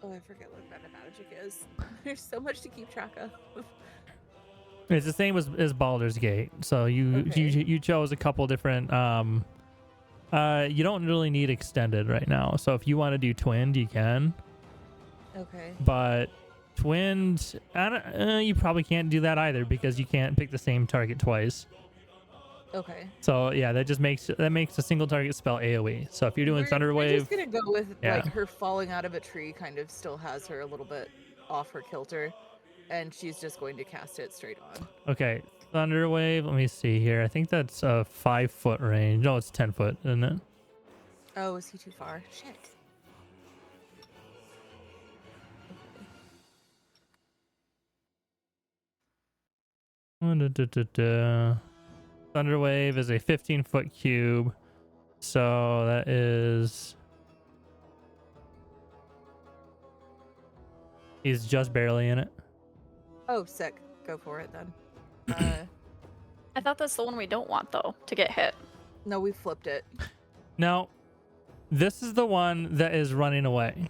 Oh, I forget what meta magic is. There's so much to keep track of. It's the same as Baldur's Gate. So you chose a couple different. You don't really need extended right now. So if you want to do twinned, you can. Okay. But twinned, you probably can't do that either because you can't pick the same target twice. Okay. So yeah, that makes a single target spell AoE. So if you're doing Thunder We're Wave, just gonna go with like her falling out of a tree kind of still has her a little bit off her kilter, and she's just going to cast it straight on. Okay, Thunder Wave. Let me see here. I think that's a 5-foot range. No, it's 10 foot, isn't it? Oh, is he too far? Shit. Thunder Wave is a 15-foot cube, so that is. He's just barely in it. Oh, sick. Go for it then. I thought that's the one we don't want though to get hit. No, we flipped it. No, this is the one that is running away.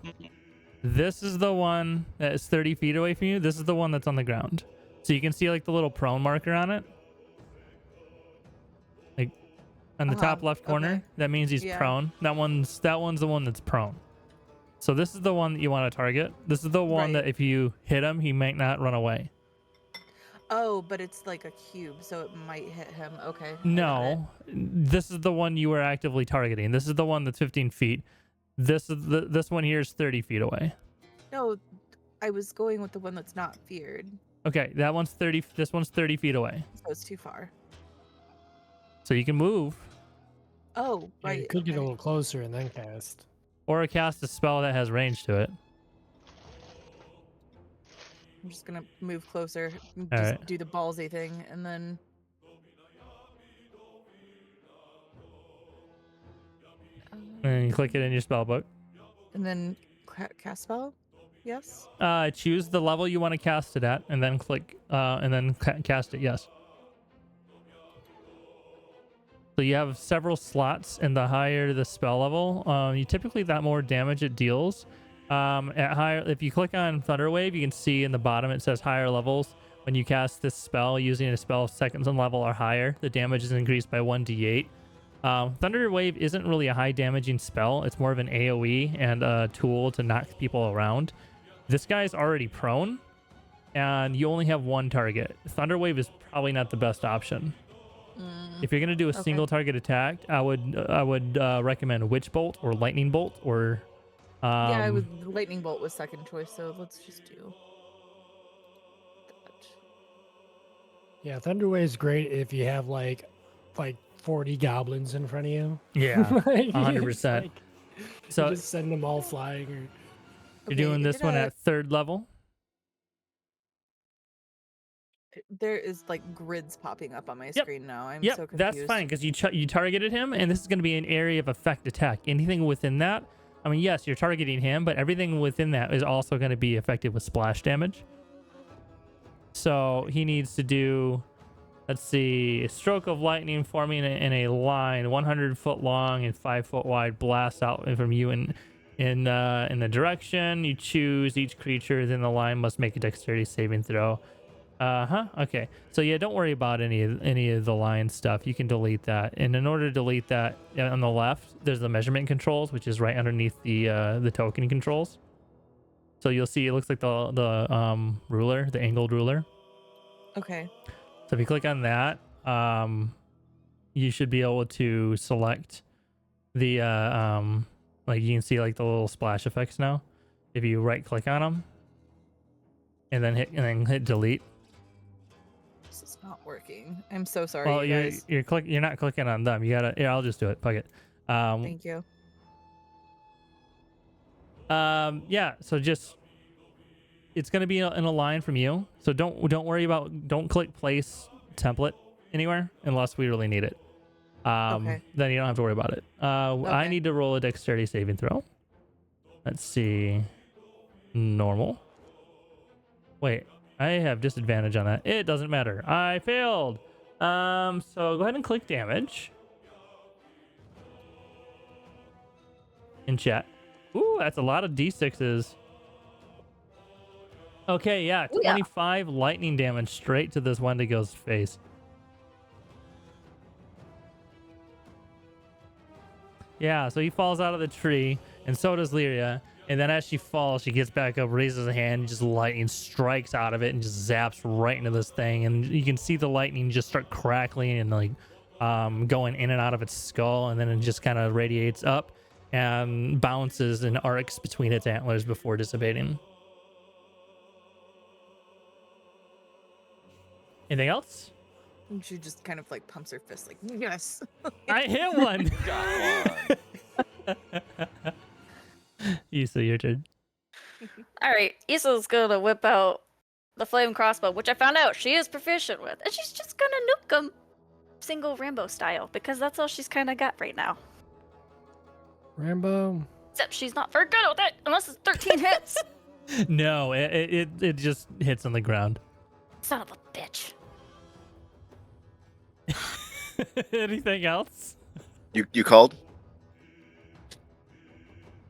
This is the one that is 30 feet away from you. This is the one that's on the ground. So you can see like the little prone marker on it. Like on the top left corner. Okay. That means he's prone. That one's the one that's prone. So this is the one that you want to target. This is the one that if you hit him, he might not run away. Oh, but it's like a cube, so it might hit him. Okay. No, this is the one you were actively targeting. This is the one that's 15 feet. This one here is 30 feet away. No, I was going with the one that's not feared. Okay, that one's 30. This one's 30 feet away. So it's too far. So you can move. Oh, Yeah, right. you could get a little closer and then cast. Or cast a spell that has range to it. I'm just gonna move closer, and All just right. do the ballsy thing, and then And you click it in your spell book. Cast spell. Yes. Choose the level you want to cast it at, and then click, and then cast it. Yes. So you have several slots, and the higher the spell level, you typically that more damage it deals. At higher, if you click on Thunderwave, you can see in the bottom it says higher levels. When you cast this spell using a spell seconds on level or higher, the damage is increased by 1d8. Thunderwave isn't really a high damaging spell. It's more of an AoE and a tool to knock people around. This guy's already prone, and you only have one target. Thunderwave is probably not the best option. If you're gonna do a single target attack, I would recommend Witch Bolt or Lightning Bolt or. Yeah, lightning bolt was second choice, so let's just do that. Yeah, Thunderwave's great if you have like 40 goblins in front of you. Yeah, Like, 100%. like, So you just send them all flying. Or... you're doing this one gonna- at 3rd level. There is like grids popping up on my Yep. screen now. I'm Yep, so confused. that's fine because you targeted him, and this is going to be an area of effect attack. Anything within that, I mean, yes, you're targeting him, but everything within that is also going to be affected with splash damage. So he needs to do, let's see, a stroke of lightning forming in a line 100 foot long and 5 foot wide blasts out from you in the direction you choose. Each creature within the line must make a dexterity saving throw. Okay. So yeah, don't worry about any of the line stuff. You can delete that. And in order to delete that, on the left, there's the measurement controls, which is right underneath the token controls. So you'll see it looks like the ruler, the angled ruler. Okay. So if you click on that, you should be able to select the like you can see like the little splash effects now. If you right click on them and then hit delete. This is not working. I'm so sorry, Well, you guys. you're not clicking on them. You gotta. Yeah, I'll just do it. Fuck it. Thank you. Yeah. So just it's gonna be in a line from you. So don't click place template anywhere unless we really need it. Okay. Then you don't have to worry about it. I Okay. need to roll a dexterity saving throw. Let's see. Normal. Wait, I have disadvantage on that. It doesn't matter. I failed. So go ahead and click damage. In chat. Ooh, that's a lot of D6s. Okay, yeah, Ooh, yeah. 25 lightning damage straight to this Wendigo's face. Yeah, so he falls out of the tree, and so does Lyria. And then as she falls, she gets back up, raises a hand, and just lightning strikes out of it and just zaps right into this thing. And you can see the lightning just start crackling and like going in and out of its skull, and then it just kind of radiates up and bounces and arcs between its antlers before dissipating. Anything else? And she just kind of like pumps her fist like, yes. I hit one. Got one. Issa, your turn. All right, Issa's gonna whip out the flame crossbow, which I found out she is proficient with, and she's just gonna nuke him, single Rambo style, because that's all she's kind of got right now. Rambo. Except she's not very good with it, unless it's 13 hits. No, it just hits on the ground. Son of a bitch. Anything else? You called?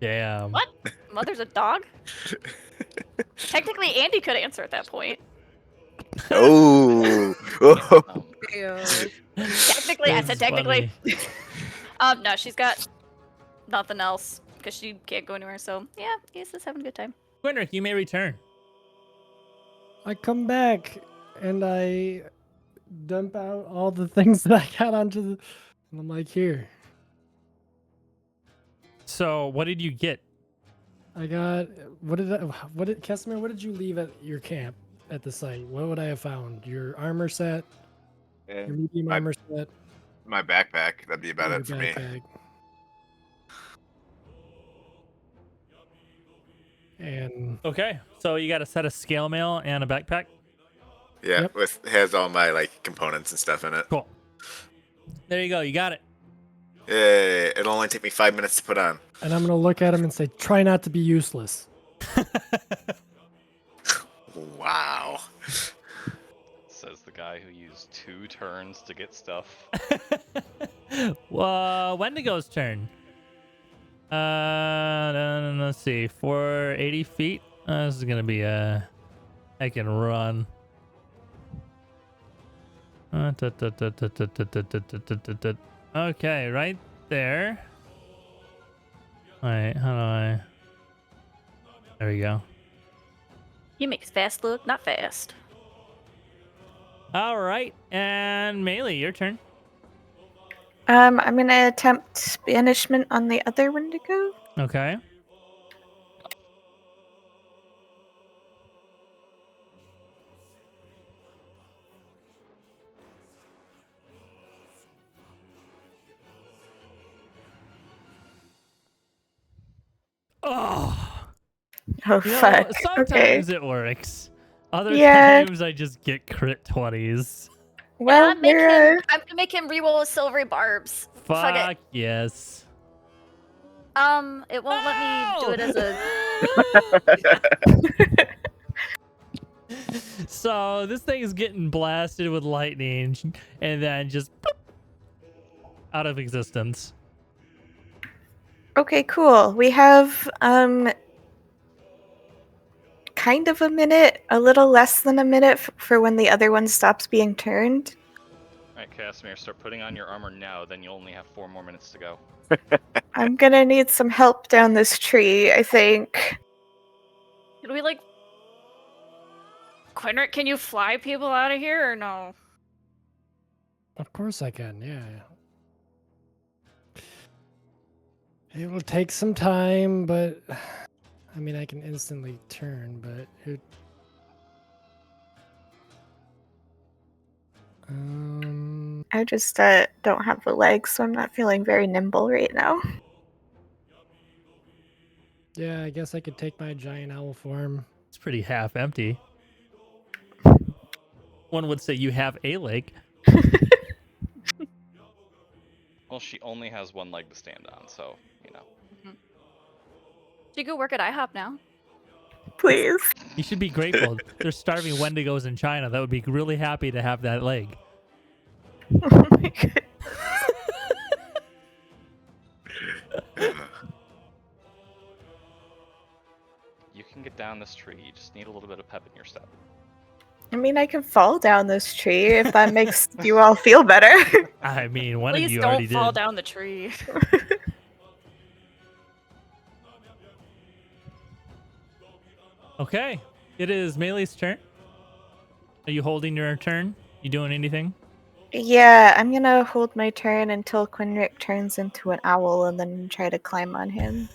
Damn. What? Mother's a dog? Technically, Andy could answer at that point. Oh. Ew. Technically, I said That's technically. funny. No, she's got nothing else because she can't go anywhere. So yeah, Issa's having a good time. Gwendrick, you may return. I come back and I dump out all the things that I got onto the. And I'm like, here. So, what did you get? I got. Casimir, what did you leave at your camp at the site? What would I have found? Your armor set? Your medium my- armor set? My backpack. That'd be about your it for me. backpack. And Okay, so you got a set of scale mail and a backpack. Yeah, Yep. with has all my like components and stuff in it. Cool. There you go. You got it. Yay! It'll only take me 5 minutes to put on. I'm gonna look at him and say, "Try not to be useless." Wow. Says the guy who used 2 turns to get stuff. Well, Wendigo's turn. Let's see. 480 feet. This is gonna be I can run. Okay, right there. Wait, how do I? There we go. He makes fast look not fast. All right, and Melee, your turn. I'm gonna attempt banishment on the other Wendigo. Okay. Oh, Oh you know, fuck. Okay. sometimes it works. Other Yeah. times I just get crit 20s. Well, I'm we're gonna make him reroll his silvery barbs. Fuck Fuck it. yes. It won't let me do it as a. So this thing is getting blasted with lightning and then just boop, out of existence. okay. Cool. We have kind of a minute, a little less than a minute for when the other one stops being turned. Alright, Casimir, start putting on your armor now, then you'll only have 4 more minutes to go. I'm gonna need some help down this tree, I think. Can we like? Quinric, can you fly people out of here or no? Of course I can. Yeah. It will take some time, but I mean, I can instantly turn, but it. I just don't have the legs, so I'm not feeling very nimble right now. Yeah, I guess I could take my giant owl form. It's pretty half empty. One would say you have a leg. Well, she only has 1 leg to stand on, so, you know. She could work at IHOP now. Please. You should be grateful. There's starving Wendigos in China that would be really happy to have that leg. Oh my god. You can get down this tree, you just need a little bit of pep in your step. I mean, I can fall down this tree if that makes you all feel better. I mean, one of Please you don't already fall did. down the tree. Okay, it is Melee's turn. Are you holding your turn? You doing anything? Yeah, I'm gonna hold my turn until Quinric turns into an owl and then try to climb on him.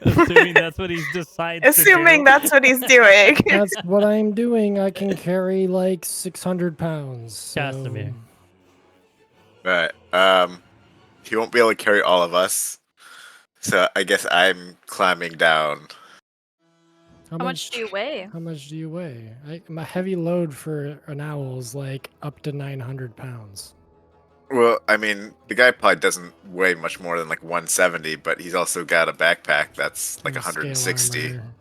Assuming that's what he decides Assuming to do. that's what he's doing. That's what I'm doing. I can carry like 600 pounds. So... Casimir. Right. He won't be able to carry all of us. So I guess I'm climbing down. How much do you weigh? How much do you weigh? My heavy load for an owl is like up to 900 pounds. Well, I mean, the guy probably doesn't weigh much more than like 170, but he's also got a backpack that's like And scale 160. armor.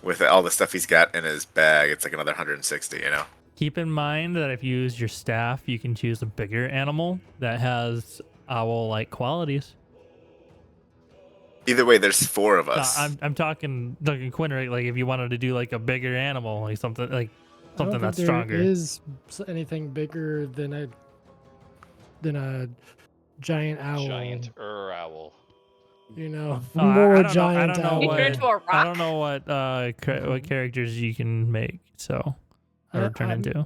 With all the stuff he's got in his bag, it's like another 160, you know? Keep in mind that if you use your staff, you can choose a bigger animal that has owl-like qualities. Either way, there's 4 of us. I'm talking Quinric, like if you wanted to do like a bigger animal, like something I don't think that's there stronger. is anything bigger than a giant owl. Giant owl. You know, Oh, more I don't know. giant I don't know owl. You turn into a rock. I don't know what characters you can make. So or turn into.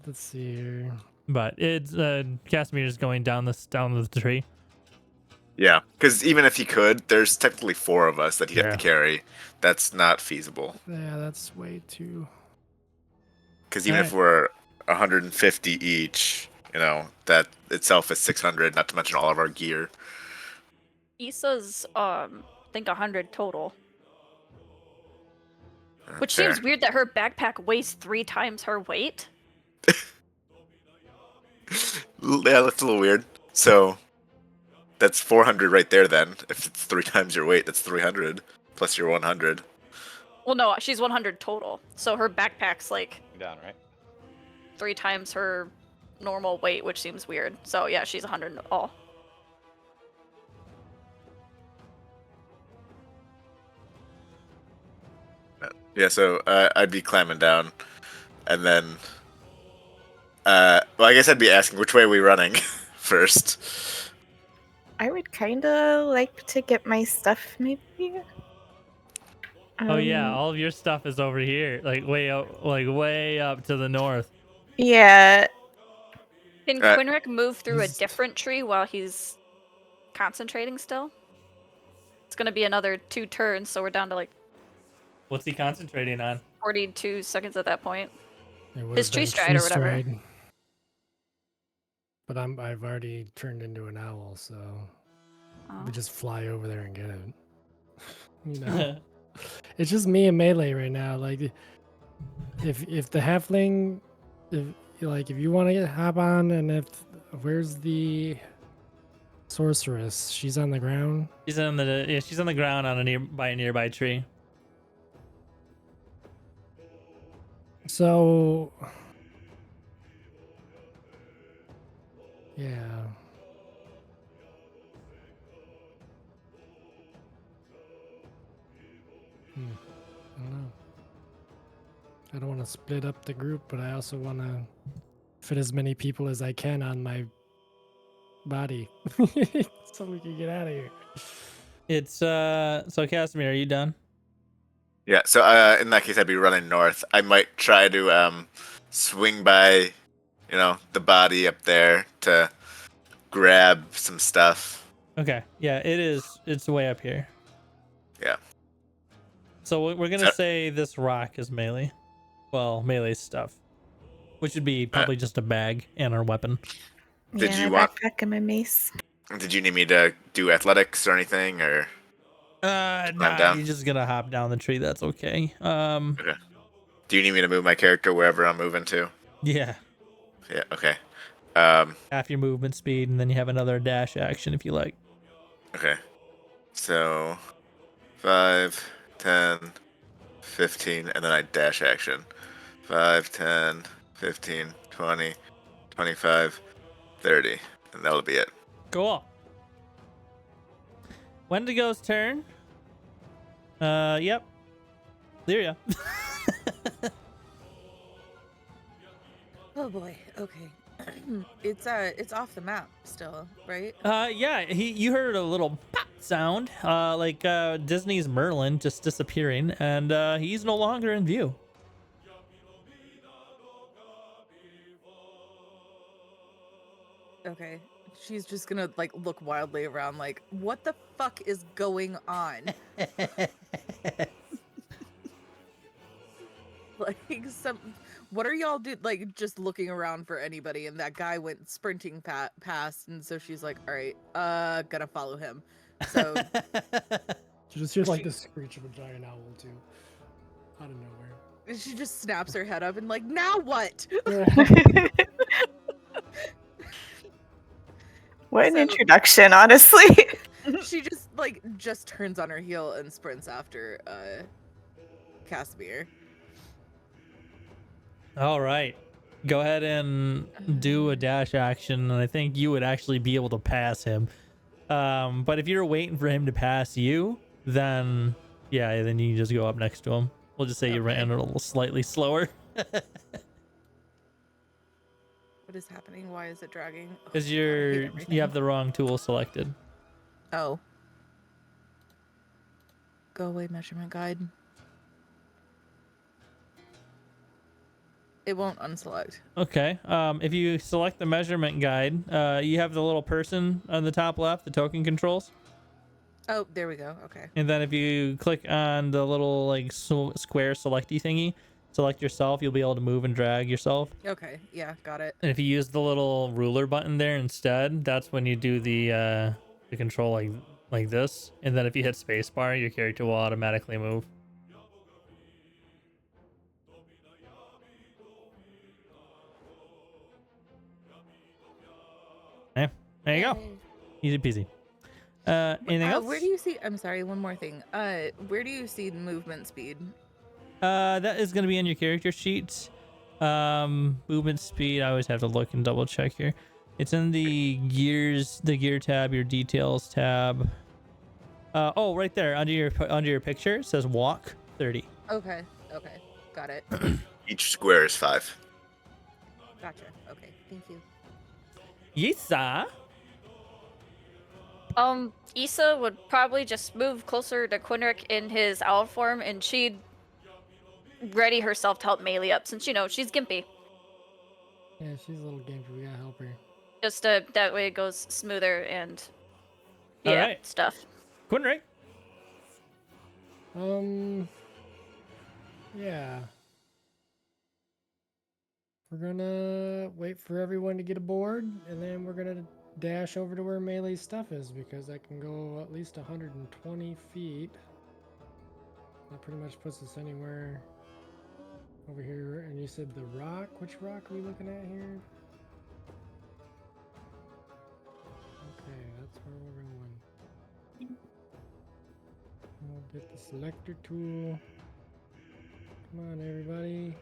Let's see here. But it's Casimir is going down the tree. Yeah, because even if he could, there's technically 4 of us that he'd have Yeah. to carry. That's not feasible. Yeah, that's way too. Because even if we're 150 each, you know, that itself is 600, not to mention all of our gear. Issa's I think 100 total. Which Fair. seems weird that her backpack weighs 3 times her weight. Yeah, that's a little weird. So that's 400 right there. Then, if it's 3 times your weight, that's 300 plus your 100. Well, no, she's 100 total. So her backpack's like Down, right? 3 times her normal weight, which seems weird. So yeah, she's 100 in all. Yeah, so I'd be climbing down, and then, well, I guess I'd be asking which way are we running first. I would kind of like to get my stuff, maybe. Oh yeah, Um, all of your stuff is over here, like way up to the north. Yeah. Can Uh, Quinrick move through a He's- different tree while he's concentrating still? It's gonna be another 2 turns, so we're down to like What's he concentrating on? 42 seconds at that point. It would His have tree been stride or whatever. stride. But I've already turned into an owl, so Oh. we just fly over there and get it. You know, it's just me and melee right now. Like, if the halfling, if you want to hop on, and where's the sorceress? She's on the ground. She's on the ground on a nearby tree. So, yeah. I don't know. I don't want to split up the group, but I also want to fit as many people as I can on my body so we can get out of here. It's so Casimir, are you done? Yeah, so in that case, I'd be running north. I might try to swing by, the body up there to grab some stuff. Okay. Yeah, it's way up here. Yeah. So we're gonna say this rock is melee. Well, melee stuff. Which would be probably just a bag and our weapon. Did Yeah, you my want- backpack and my mace. Did you need me to do athletics or anything, or? Nah, down. you're just gonna hop down the tree, that's okay. Do you need me to move my character wherever I'm moving to? Yeah. Yeah, okay. Half your movement speed, and then you have another dash action if you like. Okay. So 5, 10, 15, and then I dash action. 5, 10, 15, 20, 25, 30. And that'll be it. Cool. Wendigo's turn. Yep. Lyria. Oh boy. Okay. It's off the map still, right? Yeah, you heard a little pop sound, like Disney's Merlin just disappearing, and he's no longer in view. Okay. She's just gonna like look wildly around like, what the fuck is going on? Like what are y'all like just looking around for anybody, and that guy went sprinting past, and so she's like, all right, gonna follow him. So You just hear like the screech of a giant owl too, out of nowhere. she just snaps her head up and like, now what? What an So- introduction, honestly. She just turns on her heel and sprints after Casimir. All right. Go ahead and do a dash action, and I think you would actually be able to pass him. But if you're waiting for him to pass you, then then you just go up next to him. We'll just say you ran a little slightly slower. What is happening? Why is it dragging? Oh, Because God, I hate you everything. have the wrong tool selected. Oh. Go away, measurement guide. It won't unselect. Okay. If you select the measurement guide, you have the little person on the top left, the token controls. Oh, there we go. Okay. And then if you click on the little like square selecty thingy, select yourself, you'll be able to move and drag yourself. Okay. Yeah, got it. And if you use the little ruler button there instead, that's when you do the control like like this, and then if you hit spacebar, your character will automatically move. Yeah, there you go. Easy peasy. Anything else? Where do you see? I'm sorry, one more thing. Where do you see movement speed? That is going to be on your character sheet. Movement speed. I always have to look and double check here. It's in the gear tab, your details tab. Oh, right there under your picture, it says walk 30. Okay, got it. Each square is 5. Gotcha. Okay, thank you. Yisa. Issa would probably just move closer to Quinric in his owl form, and she'd ready herself to help Melee up, since, you know, she's gimpy. Yeah, she's a little gamer. We gotta help her. Just that way it goes smoother and All yeah, right. stuff. Quinric. Yeah. We're gonna wait for everyone to get aboard, and then we're gonna dash over to where Melee's stuff is, because that can go at least 120 feet. That pretty much puts us anywhere over here. And you said the rock? Which rock are we looking at here? Okay, that's where we're going. We'll get the selector tool. Come on, everybody.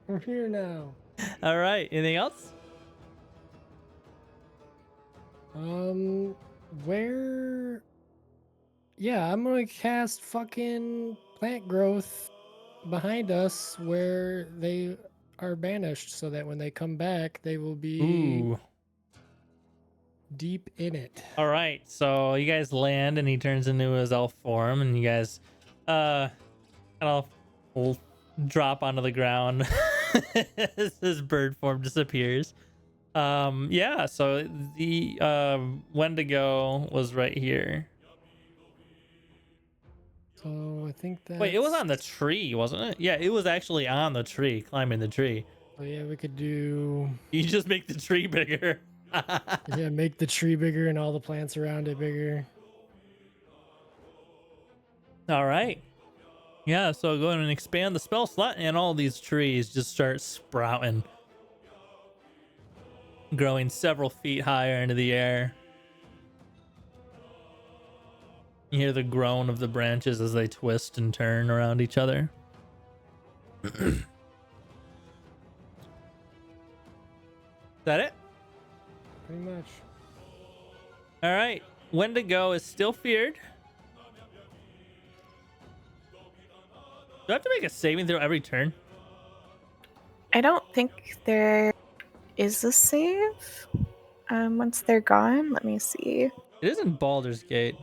We're here now. All right. Anything else? Where? Yeah, I'm gonna cast fucking plant growth behind us where they are banished, so that when they come back, they will be Ooh. deep in it. All right. So you guys land, and he turns into his elf form, and you guys, kind of will drop onto the ground as his bird form disappears. Yeah. So the Wendigo was right here. So I think that. Wait, it was on the tree, wasn't it? Yeah, it was actually on the tree, climbing the tree. Oh yeah, we could do. You just make the tree bigger. Yeah, make the tree bigger and all the plants around it bigger. All right. Yeah, so go ahead and expand the spell slot, and all these trees just start sprouting, growing several feet higher into the air. You hear the groan of the branches as they twist and turn around each other. Is that it? Pretty much. All right. Wendigo is still feared. Do I have to make a saving throw every turn? I don't think there is a save. Once they're gone, let me see. It is in Baldur's Gate.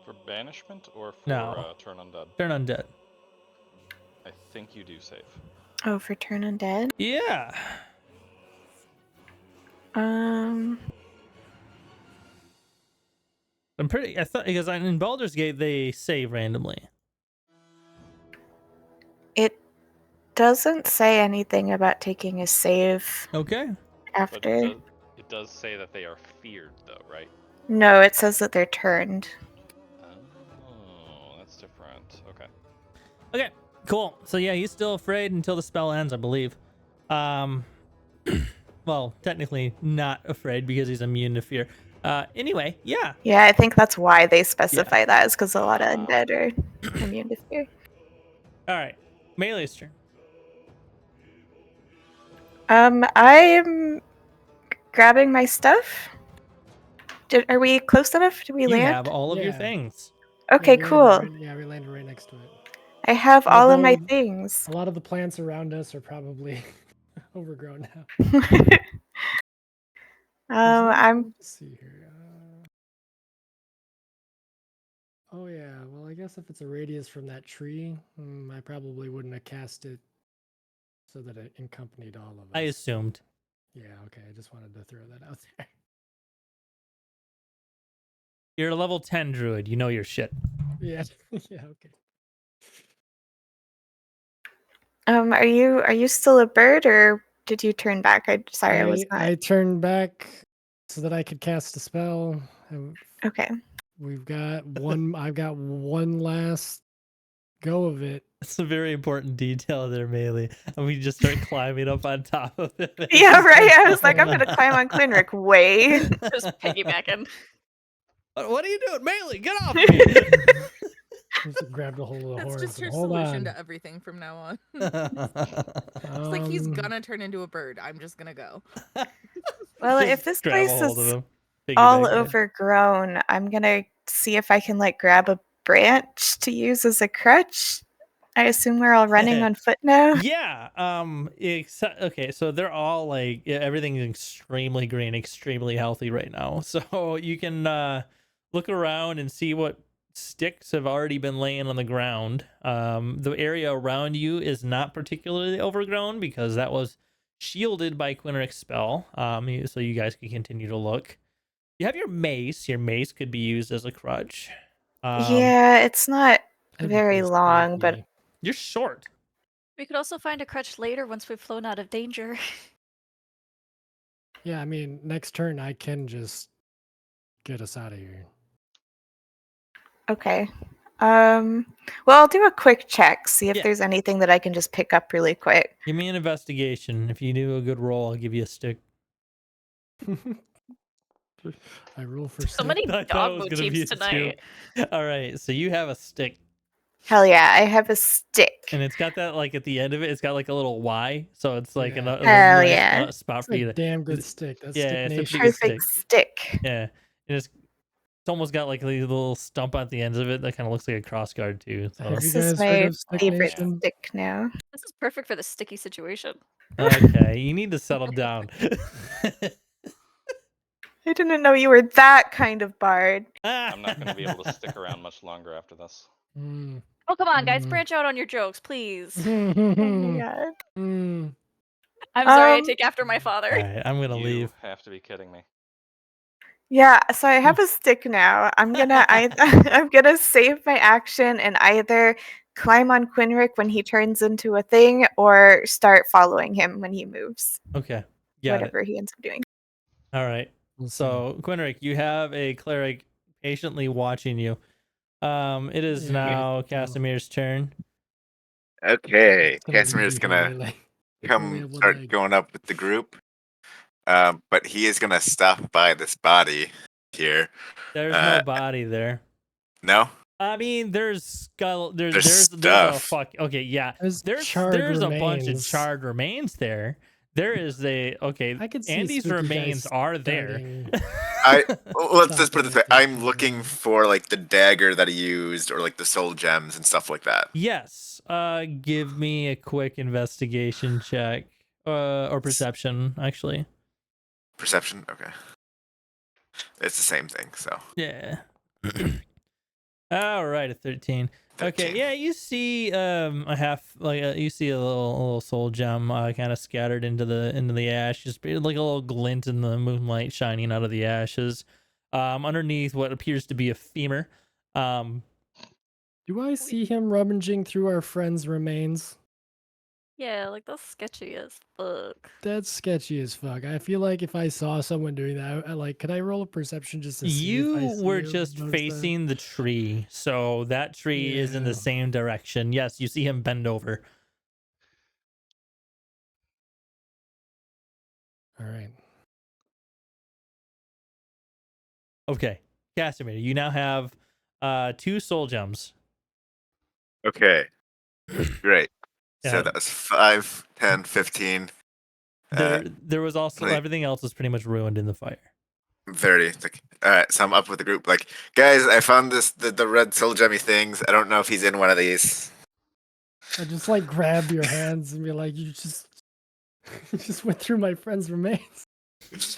For banishment or for No. turn undead? Turn undead. I think you do save. Oh, for turn undead. Yeah. Um, I thought, because in Baldur's Gate they save randomly. it doesn't say anything about taking a save Okay. But after. it does say that they are feared, though, right? No, it says that they're turned. Oh, that's different. Okay. Okay. Cool. So yeah, he's still afraid until the spell ends, I believe. Well, technically not afraid because he's immune to fear. Anyway, yeah. Yeah, I think that's why they specify that, is because a lot of undead are immune to fear. All right. Melee's turn. I'm grabbing my stuff. Are we close enough? Did we You land? have all of your Yeah. things. Okay, we cool. landed right- yeah, we landed right next to it. I have all of my Although- things. A lot of the plants around us are probably overgrown now. I'm Let's see here. Oh yeah. Well, I guess if it's a radius from that tree, I probably wouldn't have cast it so that it accompanied all of us. I assumed. Yeah. Okay. I just wanted to throw that out there. You're a level 10 druid. You know your shit. Yeah. Yeah. Okay. are you still a bird, or did you turn back? Sorry, I was not. I turned back so that I could cast a spell. Okay. We've got one. I've got one last go of it. It's a very important detail there, Melee. And we just start climbing up on top of it. Yeah, right. I was like, I'm gonna climb on Quinrick. Wait. Just piggybacking. What are you doing, Melee? Get off me! Just grabbed a hold of the That's horns. just her and hold solution on. to everything from now on. It's like he's gonna turn into a bird. I'm just gonna go. Well, Just if this grab a place hold of is him, all piggyback it. overgrown, I'm gonna see if I can like grab a branch to use as a crutch. I assume we're all running on foot now. Yeah. Okay. So they're all like everything's extremely green, extremely healthy right now. So you can look around and see what sticks have already been laying on the ground. The area around you is not particularly overgrown because that was shielded by Quinrick's spell. So you guys can continue to look. You have your mace. Your mace could be used as a crutch. Yeah, it's not That'd be very pretty long, but sneaky. You're short. We could also find a crutch later once we've flown out of danger. Yeah, I mean, next turn I can just get us out of here. okay. Well, I'll do a quick check, see if Yeah. there's anything that I can just pick up really quick. Give me an investigation. If you do a good roll, I'll give you a stick. I roll for So many I thought dog it was gonna be motifs a tonight. two. All right, so you have a stick, Hell yeah, I have a stick. and it's got that like at the end of it, it's got like a little Y, so it's like Yeah. a Hell nice yeah. spot It's for you a to. damn good stick. That's Yeah, Stick it's a Nation. pretty good Perfect stick. stick. Yeah, and it's almost got like a little stump at the ends of it that kind of looks like a cross guard too. So Have you This is guys heard my of Stick favorite Nation? stick now. This is perfect for the sticky situation. okay, you need to settle down. I didn't know you were that kind of bard. I'm not going to be able to stick around much longer after this. Mm. Oh, come on, guys. Mm. Branch out on your jokes, please. Oh my god. Mm. I'm sorry, I Um, take after my father. All right, I'm gonna You leave. have to be kidding me. Yeah, so I have a stick now. I'm gonna I'm gonna save my action and either climb on Quinrick when he turns into a thing or start following him when he moves. Okay, got it. Whatever he ends up doing. All right. We'll see. So Quinrick, you have a cleric patiently watching you. It is Yeah. now Casimir's turn. Okay, It's gonna leave Casimir's you gonna here, Lele. Only come have one start leg. going up with the group. But he is gonna stop by this body here. There's no body there. No? I mean, there's skull. There's There's a stuff. fuck. Okay, yeah. There's charred a bunch of remains. charred remains there. There is a okay. I could see Andy's spooky remains guys are there. Let's just put it this way. Stopping I'm looking for like the dagger that he used or like the soul gems and stuff like that. Yes. Give me a quick investigation check. Or perception, actually. Perception? Okay. It's the same thing, so. Yeah. All right, a 13. 13. Okay, yeah, you see you see a little soul gem kind of scattered into the ashes, like a little glint in the moonlight shining out of the ashes. Underneath what appears to be a femur. Do I see him rummaging through our friend's remains? Yeah, like that's sketchy as fuck. That's sketchy as fuck. I feel like if I saw someone doing that, could I roll a perception just to see if I You see were him just notice that? facing the tree, so that tree is in the Yeah. same direction. Yes, you see him bend over. All right. Okay, Casimir, you now have 2 soul gems. Okay. Great. So Yeah. that was 5, 10, 15, There was also like- everything else was pretty much ruined in the fire. 30. Like, all right, so I'm up with the group. Like, guys, I found the red soul gemmy things. I don't know if he's in one of these. I just like grab your hands and be like, you just went through my friend's remains.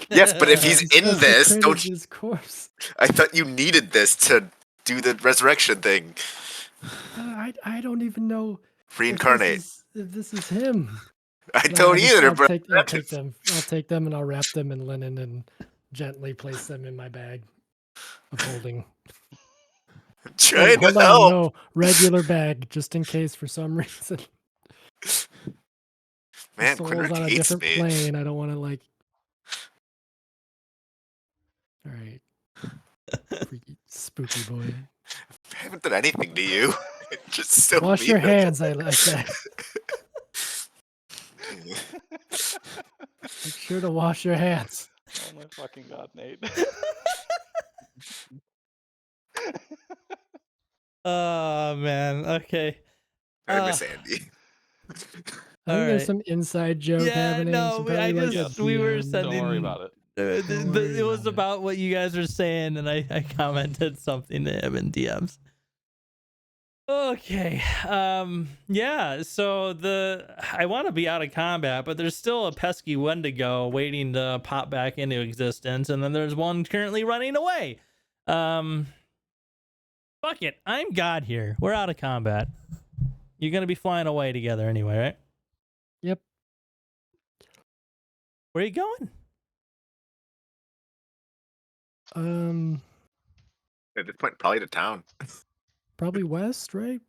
Yes, but if he's in this, Desecrated don't you, his corpse. I thought you needed this to do the resurrection thing. I don't even know Reincarnate. if this is him. I No, don't either, I'll but take them. I'll take them and I'll wrap them in linen and gently place them in my bag of holding. trying Hold to on, help. no, regular bag, just in case for some reason. Man, soul's Quinric on a hates different me. plane. I don't want to like. All right, freaky spooky boy. I haven't done anything to you. Just so Wash your hands. I said. Make sure to wash your hands. Oh my fucking god, Nate. Oh man. Okay. I Uh, miss Andy. I All think there's right. some inside joke Yeah, happening. no, So I probably like just a we were DM. sending. Don't worry about it. Don't worry It was about it. about what you guys were saying, and I commented something to him in DMs. Okay. Yeah. So I want to be out of combat, but there's still a pesky Wendigo waiting to pop back into existence, and then there's one currently running away. Fuck it. I'm God here. We're out of combat. You're gonna be flying away together anyway, right? Yep. Where are you going? At this point, probably to town. Probably west, right?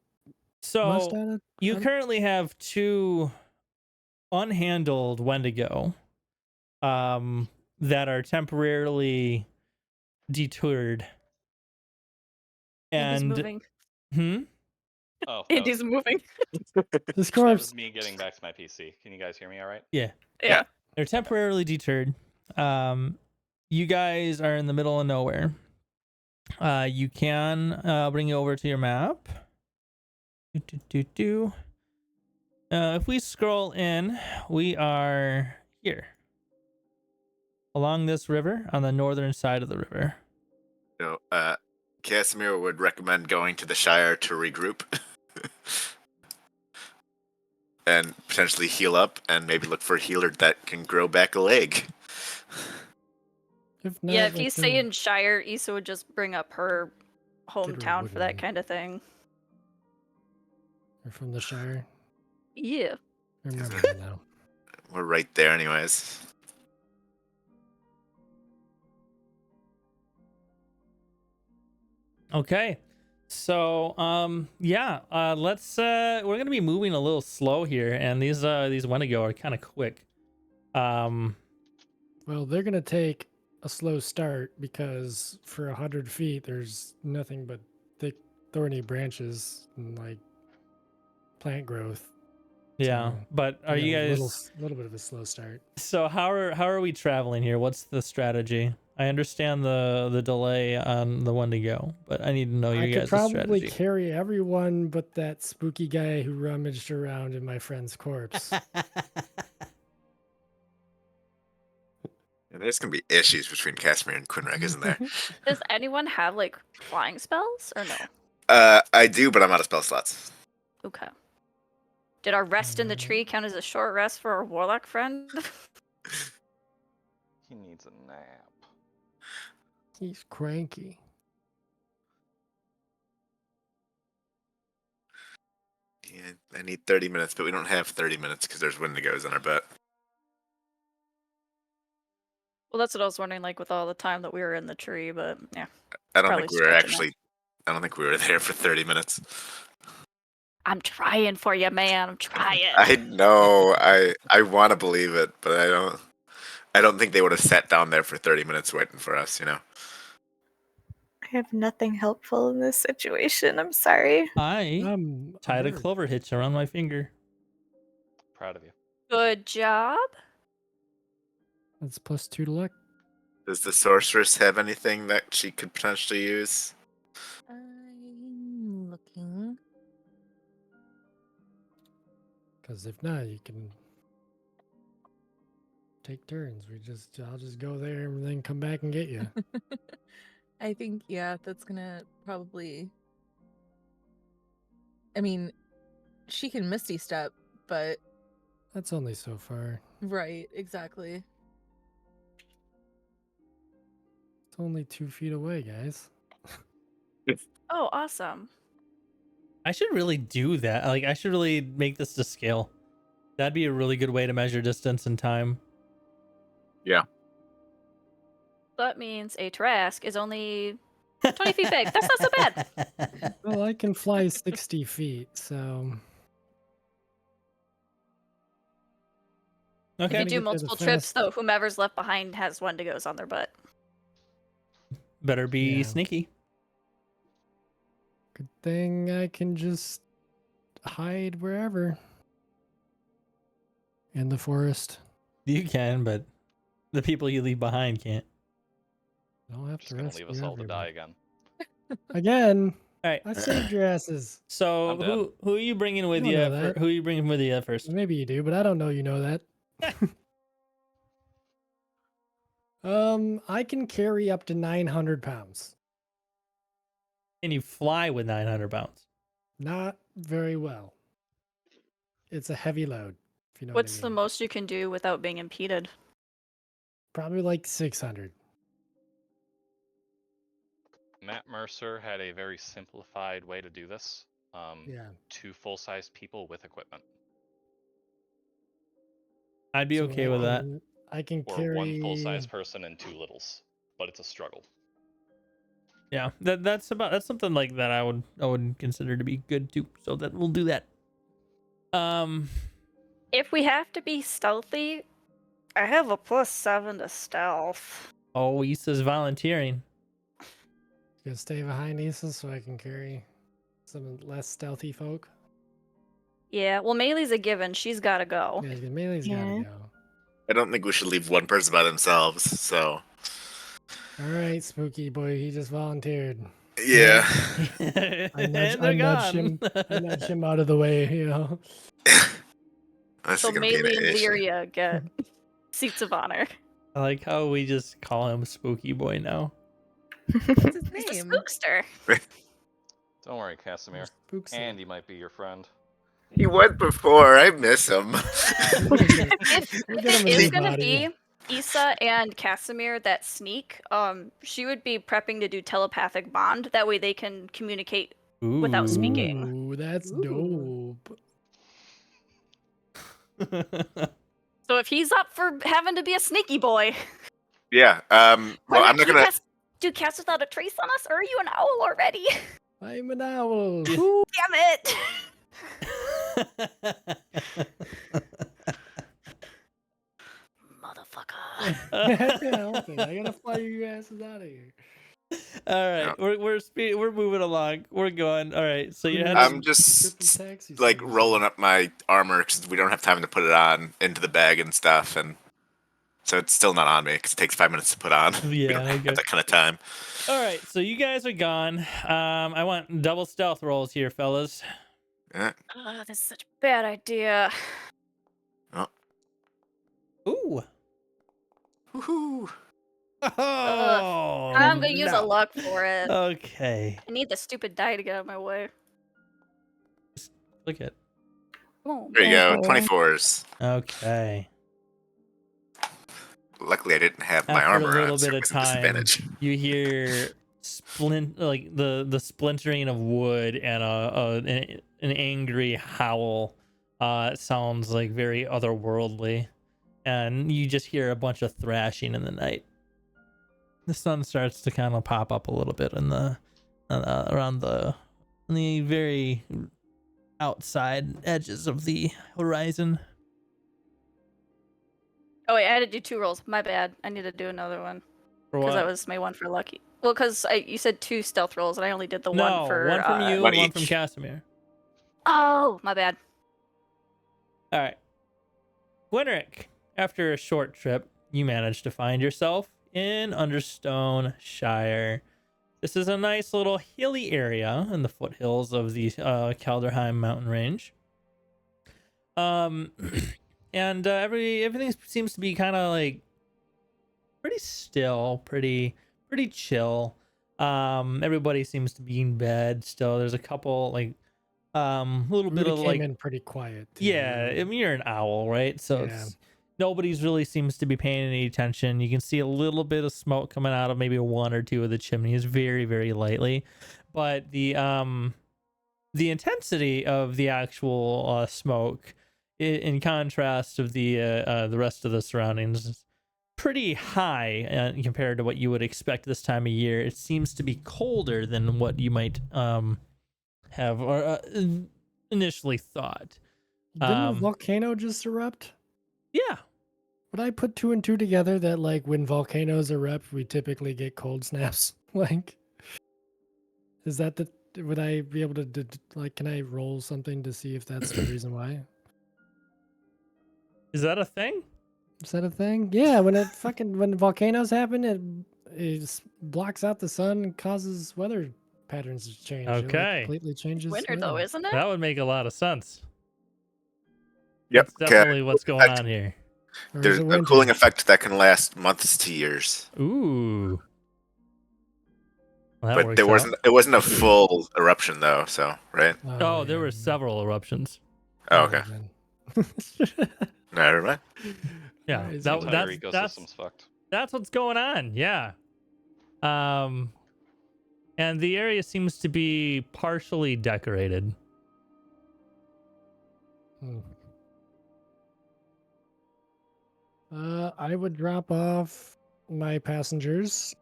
So West out of you out of- currently have 2 unhandled Wendigo that are temporarily deterred. Andy's And moving. Oh, Andy's moving. This that corpse. was me getting back to my PC. Can you guys hear me all right? yeah, Yeah. they're temporarily deterred. You guys are in the middle of nowhere. You can bring you over to your map. If we scroll in, we are here along this river on the northern side of the river. No, Casimir would recommend going to the Shire to regroup. And potentially heal up and maybe look for a healer that can grow back a leg. If not, Yeah, if like you stay in Shire, Issa would just bring up her hometown for that wooden. kind of thing. You're from the Shire. Yeah. I remember that now. We're right there anyways. Okay. So yeah, let's we're gonna be moving a little slow here, and these Wendigo are kind of quick. Well, they're gonna take a slow start because for 100 feet there's nothing but thick, thorny branches and like plant growth. Yeah, So, but are you a guys little bit of a slow start? so how are we traveling here? What's the strategy? I understand the delay on the Wendigo, but I need to know I your could guys' probably strategy. carry everyone but that spooky guy who rummaged around in my friend's corpse. Yeah, there's gonna be issues between Casimir and Quinrec, isn't there? Does anyone have like flying spells or no? I do, but I'm out of spell slots. Okay. Did our rest in the tree count as a short rest for our warlock friend? He needs a nap. He's cranky. Yeah, I need 30 minutes, but we don't have 30 minutes because there's Wendigos on our butt. Well, that's what I was wondering, like with all the time that we were in the tree, but yeah. I don't Probably think we were stretching it. actually. I don't think we were there for 30 minutes. I'm trying for you, man. I'm trying. I know. I want to believe it, but I don't. I don't think they would have sat down there for 30 minutes waiting for us. You know. I have nothing helpful in this situation. I'm sorry. I tied a bird. clover hitch around my finger. Proud of you. Good job. That's +2 to luck. Does the sorceress have anything that she could potentially use? I'm looking. Because if not, you can take turns. I'll just go there and then come back and get you. I think, yeah, that's gonna probably. I mean, she can Misty Step, but. That's only so far. Right, exactly. It's only 2 feet away, guys. Oh, awesome. I should really do that. Like, I should really make this to scale. That'd be a really good way to measure distance and time. That means a Trask is only 20 feet big. That's not so bad. Well, I can fly 60 feet, so If Okay. you Gonna do get there the multiple trips, fast- though, whomever's left behind has one to goes on their butt. Better be Yeah. sneaky. Good thing I can just hide wherever. In the forest. You can, but the people you leave behind can't. Don't have Just to gonna rescue leave us all to die everyone. again. Again. All right. I saved your asses. So I'm dead. who are you bringing with don't you? know that. Who are you bringing with you first? Maybe you do, but I don't know you know that. I can carry up to 900 pounds. Can you fly with 900 pounds? Not very well. It's a heavy load, if you know What's what I the mean. most you can do without being impeded? Probably like 600. Matt Mercer had a very simplified way to do this. Yeah. 2 full-sized people with equipment, I'd be So okay with that. I can or carry 1 full-size person and 2 littles, but it's a struggle. Yeah, that's something like that I would consider to be good too. So that we'll do that. If we have to be stealthy, I have a +7 to stealth. Oh, Issa's volunteering. Gonna stay behind Issa so I can carry some less stealthy folk. Yeah, well, Melee's a given. She's got to go. Yeah, the melee's Yeah. gotta go. I don't think we should leave one person by themselves. So All right, Spooky Boy, he just volunteered. yeah, I And nudged they're him. gone. I nudged him out of the way, you know. this So is gonna be an Melee and issue. Lyria get seats of honor. I like how we just call him Spooky Boy now. What's his He's the name? spookster. Don't worry, Casimir. Spooks. Andy might be your friend. He was before. I miss him. If We'll get him a it's new gonna body. be Issa and Casimir that sneak, she would be prepping to do telepathic bond. That way they can communicate without speaking. Ooh, that's Ooh. dope. So if he's up for having to be a sneaky boy, Yeah. Well, I'm not gonna. do cast without a trace on us, or are you an owl already? I'm an owl. Damn it! Motherfucker. I gotta fly your asses out of here. All right, Yeah. we're moving along. We're going. All right, so you're I'm heading. I'm just Triple taxi like service. rolling up my armor because we don't have time to put it on into the bag and stuff, and so it's still not on me because it takes 5 minutes to put on. We Yeah, don't I have get- that kind of time. All right, so you guys are gone. I want double stealth rolls here, fellas. Yeah. This is such a bad idea. Ooh. Woohoo! Oh, I'm gonna use a no. luck for it. Okay. I need the stupid die to get out of my way. Look at. Oh, There you go. Okay. 24s. Okay. Luckily, I didn't have my After armor a little on, so bit it of was a time, disadvantage. you hear like the splintering of wood and an angry howl. It sounds like very otherworldly, and you just hear a bunch of thrashing in the night. The sun starts to kind of pop up a little bit in the around the very outside edges of the horizon. Oh wait, I had to do 2 rolls. My bad. I need to do another one For because what? that was my one for lucky. Well, because you said 2 stealth rolls and I only did the no, one for one from you One and one from each. Casimir. Oh, my bad. All right. Gwynrick, after a short trip, you manage to find yourself in Understone Shire. This is a nice little hilly area in the foothills of the Kaldrheim mountain range. And everything seems to be kind of like pretty still, pretty chill. Everybody seems to be in bed still. There's a couple like little bit Rudy of came like in pretty quiet. Too, yeah, I mean, you're an owl, right? So Yeah. nobody's really seems to be paying any attention. You can see a little bit of smoke coming out of maybe 1 or 2 of the chimneys, very, very lightly. But the intensity of the actual smoke, in contrast of the rest of the surroundings, is pretty high compared to what you would expect this time of year. It seems to be colder than what you might have or initially thought. Didn't the volcano just erupt? Yeah, would I put 2 and 2 together that like when volcanoes erupt, we typically get cold snaps? Like, is that the? Would I be able to like? Can I roll something to see if that's the reason why? Is that a thing? Is that a thing? Yeah, when volcanoes happen, it blocks out the sun and causes weather patterns to change. It like Okay. completely changes. Winter though, weather. isn't it? That would make a lot of sense. Yep. That's definitely what's going on here. Or is There's it a winter? cooling effect that can last months to years. Ooh. Well, that But works there out. wasn't. It wasn't a full eruption though. So right. Oh, there yeah, were several eruptions. Oh, okay. then. Never mind. Yeah, Crazy. The entire that's ecosystem's fucked. that's what's going on. Yeah. And the area seems to be partially decorated. Hmm. I would drop off my passengers,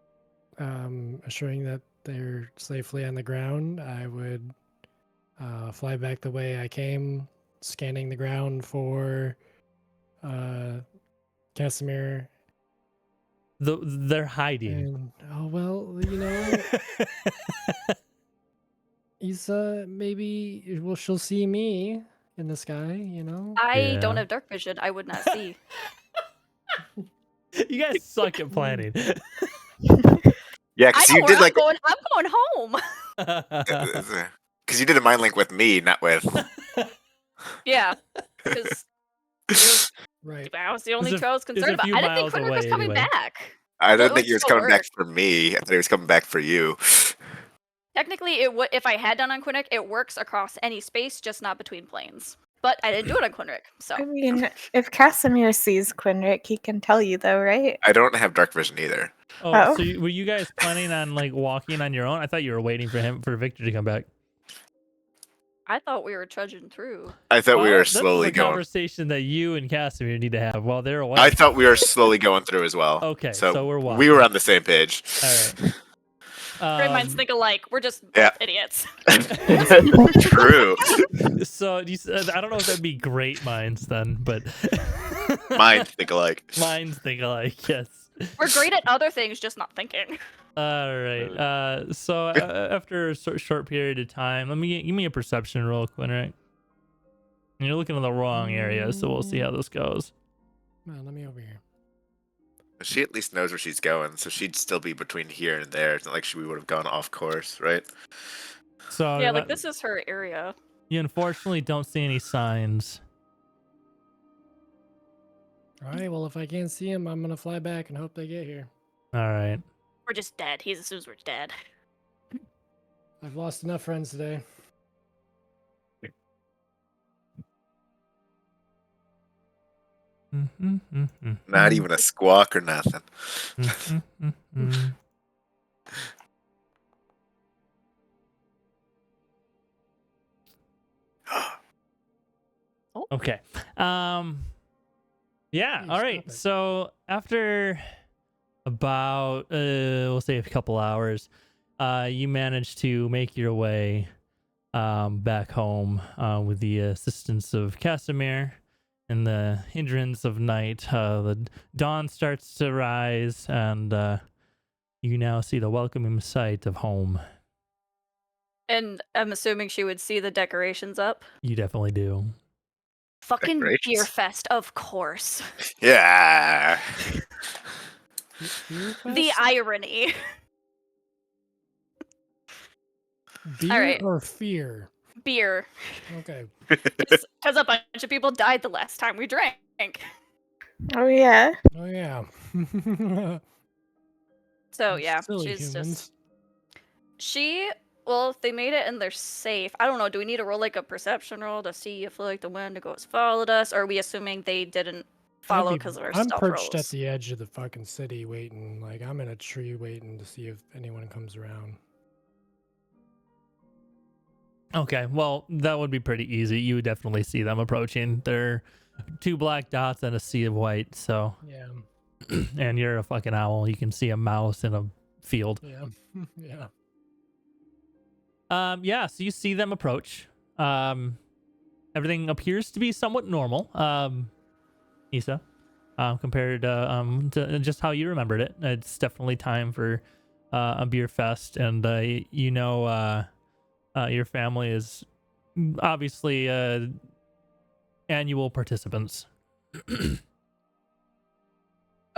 assuring that they're safely on the ground. I would fly back the way I came, scanning the ground for Casimir. They're hiding. And oh well, he's maybe she'll see me in the sky. I don't Yeah. have dark vision. I would not see. You guys suck at planning. Yeah, I because know you where did I'm like going. I'm going home. because you did a mind link with me, not with. Yeah, because Right. I was the only It's a- two I was it's a concerned about. few I didn't think miles Quinrick was away coming anyway. back. I don't It think would he was still coming back work. for me. I thought he was coming back for you. Technically, it would if I had done on Quinrick, it works across any space, just not between planes. But I didn't do it on Quinrick, so I mean, if Casimir sees Quinrick, he can tell you, though, right? I don't have dark vision either. Oh, Oh. so were you guys planning on like walking on your own? I thought you were waiting for Victor to come back. I thought we were trudging through. I thought we Well, were this slowly is a going. conversation that you and Casimir need to have while they're away. I thought we were slowly going through as well. Okay, so so we're we were walking. on the same page. All right. Brain minds think alike. We're just yeah. both idiots. True. So I don't know if that'd be great minds then, but Minds think alike. minds think alike. Yes. We're great at other things, just not thinking. All right. So after a short period of time, give me a perception roll, Quinrick. And you're looking in the wrong area, so we'll see how this goes. Well, let me over here. She at least knows where she's going, so she'd still be between here and there. It's not like we would have gone off course, right? So Yeah, like this is her area. you unfortunately don't see any signs. All right. Well, if I can't see him, I'm gonna fly back and hope they get here. All right. We're just dead. He assumes we're dead. I've lost enough friends today. Not even a squawk or nothing. Okay. Yeah. Hey, All right. stop it. So after about we'll say a couple hours, you manage to make your way back home with the assistance of Casimir and the hindrance of night. The dawn starts to rise, and you now see the welcoming sight of home. And I'm assuming she would see the decorations up. You definitely do. Fucking beer Decorations? fest, of course. Yeah. Beer The fest? irony. Beer Alright. or fear? Beer. Okay. Because a bunch of people died the last time we drank. Oh, yeah. Oh yeah. So yeah, Silly she's humans. just well, if they made it and they're safe, I don't know, do we need to roll like a perception roll to see if like the Wendigos followed us, or are we assuming they didn't follow because of our I'm stealth perched rolls? at the edge of the fucking city waiting. Like I'm in a tree waiting to see if anyone comes around. Okay, well, that would be pretty easy. You would definitely see them approaching. They're 2 black dots and a sea of white, so. Yeah. And you're a fucking owl. You can see a mouse in a field. Yeah. Yeah. Yeah, so you see them approach. Everything appears to be somewhat normal. Isa? compared to just how you remembered it. It's definitely time for a beer fest, and your family is obviously annual participants.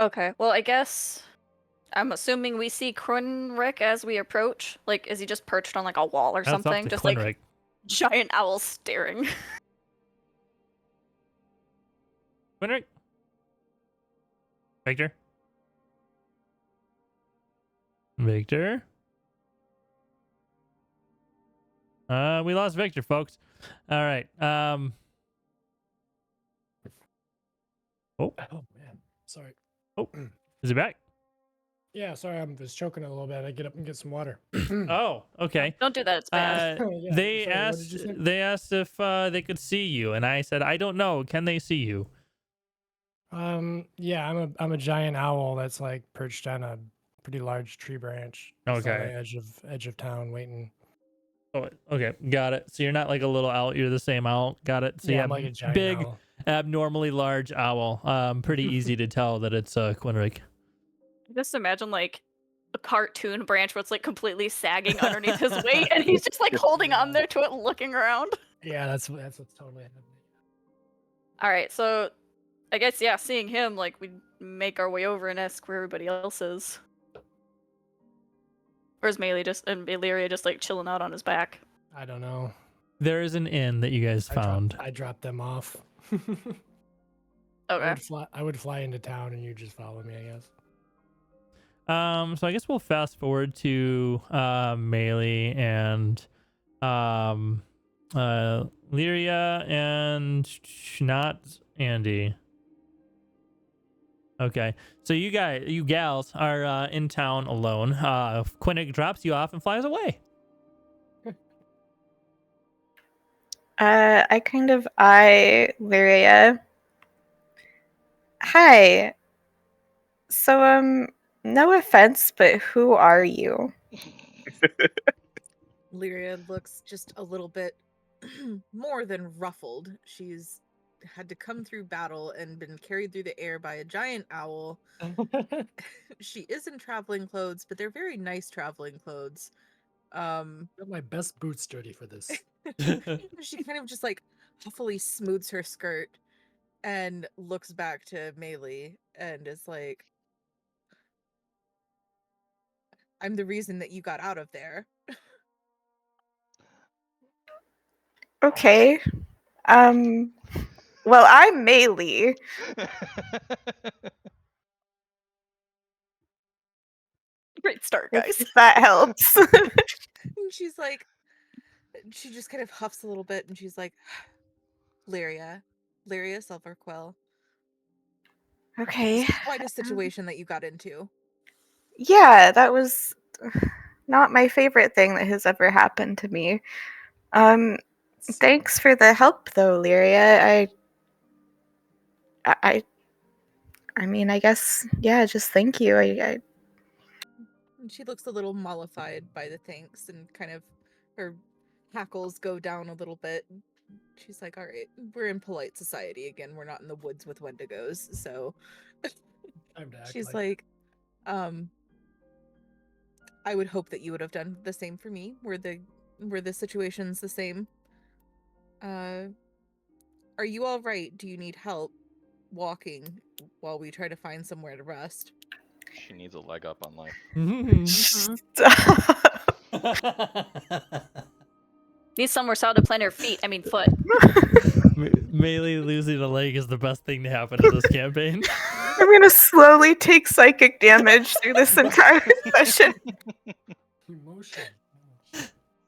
Okay, well, I guess I'm assuming we see Quinrick as we approach. Like, is he just perched on like a wall or That's up something? to Just Quinrick. like giant owl staring. Quinrick? Victor? Victor? We lost Victor, folks. All right. Oh man, sorry. Oh, is he back? Yeah, sorry, I'm just choking a little bit. I get up and get some water. Oh, okay. Don't do that, it's bad. Yeah, They sorry, what asked. did you say? They asked if they could see you, and I said, I don't know. Can they see you? Yeah, I'm a giant owl that's like perched on a pretty large tree branch. Just on Okay. the edge of town, waiting. Oh, okay, got it. So you're not like a little owl. You're the same owl. Got it. So Yeah, you I'm have like a giant big, owl. abnormally large owl. Pretty easy to tell that it's Quinrick. Just imagine like a cartoon branch where it's like completely sagging underneath his weight, and he's just like holding on there to it, looking around. Yeah, that's what's totally happening. All right, so I guess seeing him, like we make our way over and ask where everybody else is. Or is Valyria just like chilling out on his back? I don't know. There is an inn that you guys found. I dropped them off. Okay. I would fly into town and you just follow me, I guess. So I guess we'll fast forward to Melee and Lyria and not Andy. Okay, so you gals are in town alone. Quinnick drops you off and flies away. I kind of eye Lyria. Hi. So, no offense, but who are you? Lyria looks just a little bit more than ruffled. She's had to come through battle and been carried through the air by a giant owl. She is in traveling clothes, but they're very nice traveling clothes. Got my best boots dirty for this. She kind of just like huffily smooths her skirt and looks back to Melee and is like, I'm the reason that you got out of there. Okay. Well, I'm Melee. Great start, guys. If that helps. And she's like, she just kind of huffs a little bit and she's like, Lyria Silverquill. Okay. It's quite a situation that you got into. Yeah, that was not my favorite thing that has ever happened to me. Thanks for the help, though, Lyria. I mean, I guess, yeah, just thank you. And she looks a little mollified by the thanks and kind of her hackles go down a little bit. She's like, all right, we're in polite society again. We're not in the woods with Wendigos. So she's like, I would hope that you would have done the same for me. Were the situations the same? Are you all right? Do you need help walking while we try to find somewhere to rest? She needs a leg up on life. Needs somewhere solid to plant her feet. I mean, foot. Melee losing a leg is the best thing to happen in this campaign. I'm gonna slowly take psychic damage through this entire session. Emotion.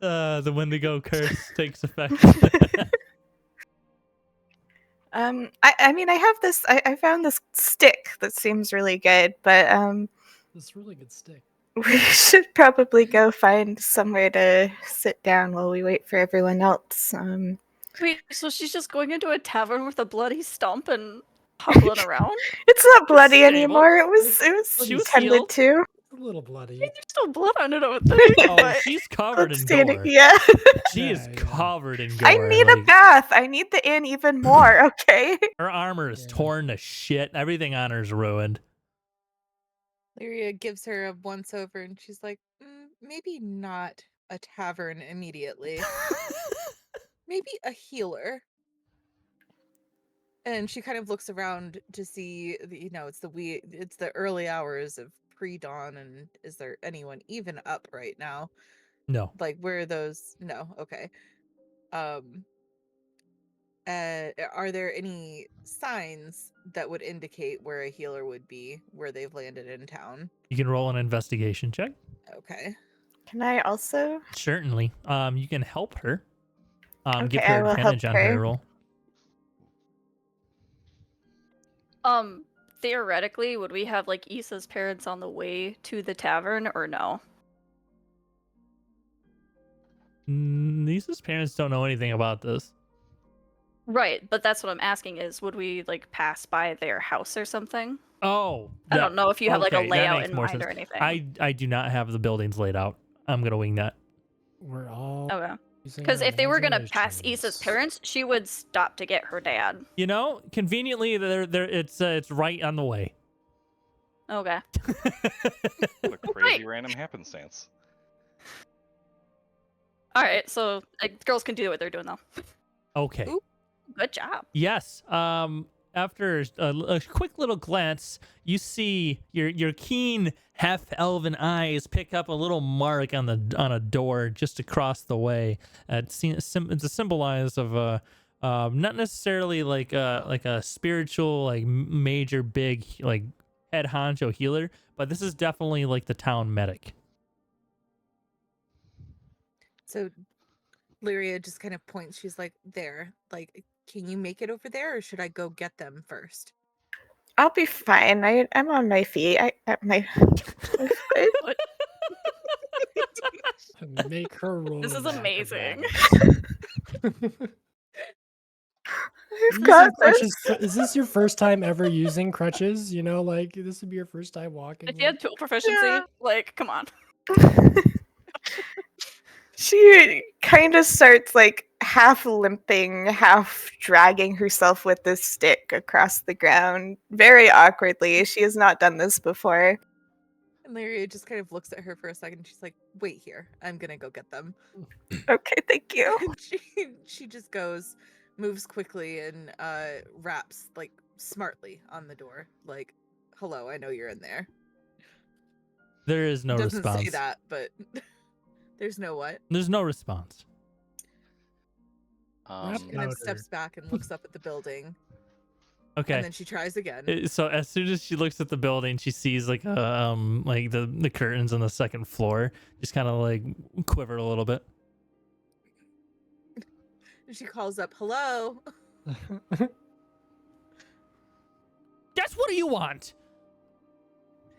The Wendigo curse takes effect. I mean, I have this. I found this stick that seems really good, but This really good stick. we should probably go find somewhere to sit down while we wait for everyone else. Wait, so she's just going into a tavern with a bloody stump and hobbling around? It's not bloody stable. anymore. It was She was tended healed. to. A little bloody. There's still blood on it, I would think. Oh, but- she's covered in Outstanding. gore. Yeah. She is Yeah. covered in gore. I need a like, bath. I need the inn even more. Okay. her armor is Yeah. torn to shit. Everything on her is ruined. Lyria gives her a once over and she's like, maybe not a tavern immediately. Maybe a healer. And she kind of looks around to see, it's the early hours of pre-dawn, and is there anyone even up right now? No. Like, where are those? No, okay. Are there any signs that would indicate where a healer would be, where they've landed in town? You can roll an investigation check. Okay. Can I also? Certainly. You can help her. Give Okay, her I will help advantage on her her. roll. Theoretically, would we have like Issa's parents on the way to the tavern or no? Lisa's parents don't know anything about this. Right, but that's what I'm asking is would we like pass by their house or something? Oh, I don't know if you have like a okay, that layout makes in more mind sense. or anything. I do not have the buildings laid out. I'm gonna wing that. We're all Okay. using Because our if they were gonna pass Issa's imaginations. parents, she would stop to get her dad. You know, conveniently, it's right on the way. Okay. What a crazy random happenstance. All right, so like, girls can do what they're doing though. Okay. Ooh. Good job. Yes. After a quick little glance, you see your keen half-elven eyes pick up a little mark on a door just across the way. It's a symbolize of not necessarily like a spiritual like major big like head honcho healer, but this is definitely like the town medic. So Lyria just kind of points. She's like, there. Like, can you make it over there, or should I go get them first? I'll be fine. I'm on my feet. my foot. Make her roll. This is an amazing. acrobatics. I've got this. Is this your first time ever using crutches? You know, like this would be your first time walking. If you had tool proficiency, Yeah. like, come on. She kind of starts like half limping, half dragging herself with this stick across the ground, very awkwardly. She has not done this before. And Lyria just kind of looks at her for a second. And she's like, wait here. I'm going to go get them. Okay, thank you. And she just goes, moves quickly, and raps like smartly on the door. Like, hello, I know you're in there. There is no Doesn't response. say that, but there's no what. There's no response. And then Louder. steps back and looks up at the building. Okay. And then she tries again. So as soon as she looks at the building, she sees like the curtains on the second floor just kind of like quiver a little bit. And she calls up, hello. Guess what do you want?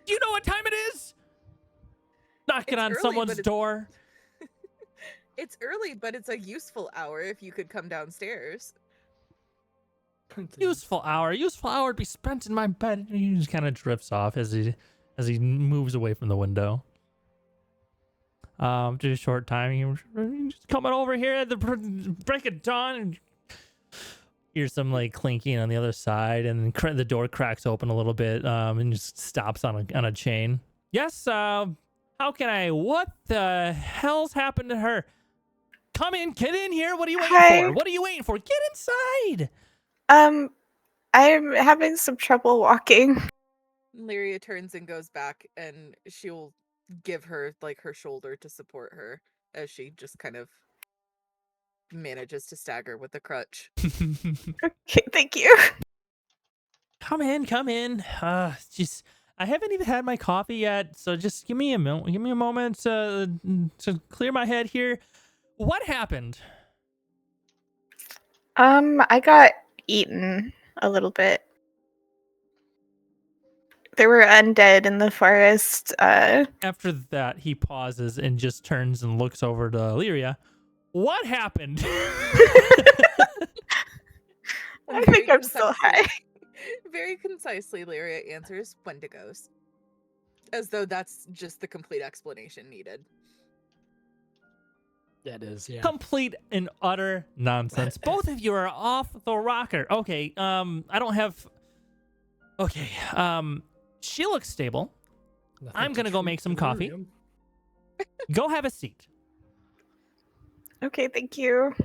Do you know what time it is? Knocking It's on early, someone's but it's- door. It's early, but it's a useful hour if you could come downstairs. Useful hour to be spent in my bed. He just kind of drifts off as he moves away from the window. Just a short time, he's just coming over here at the break of dawn. And here's some like clinking on the other side, and then the door cracks open a little bit, and just stops on a chain. Yes, how can I? What the hell's happened to her? Come in, get in here. What are you waiting Hi. for? What are you waiting for? Get inside. I'm having some trouble walking. Lyria turns and goes back, and she'll give her like her shoulder to support her as she just kind of manages to stagger with the crutch. Okay, thank you. Come in. Just I haven't even had my coffee yet, so just give me a moment to clear my head here. What happened? I got eaten a little bit. There were undead in the forest. After that, he pauses and just turns and looks over to Lyria. What happened? I think I'm still high. Very concisely, Lyria answers, Wendigos. As though that's just the complete explanation needed. That is, yeah. Complete and utter nonsense. Both of you are off the rocker. Okay, I don't have. Okay, she looks stable. Nothing I'm to gonna go treat make some coffee. delirium. Go have a seat. Okay, thank you.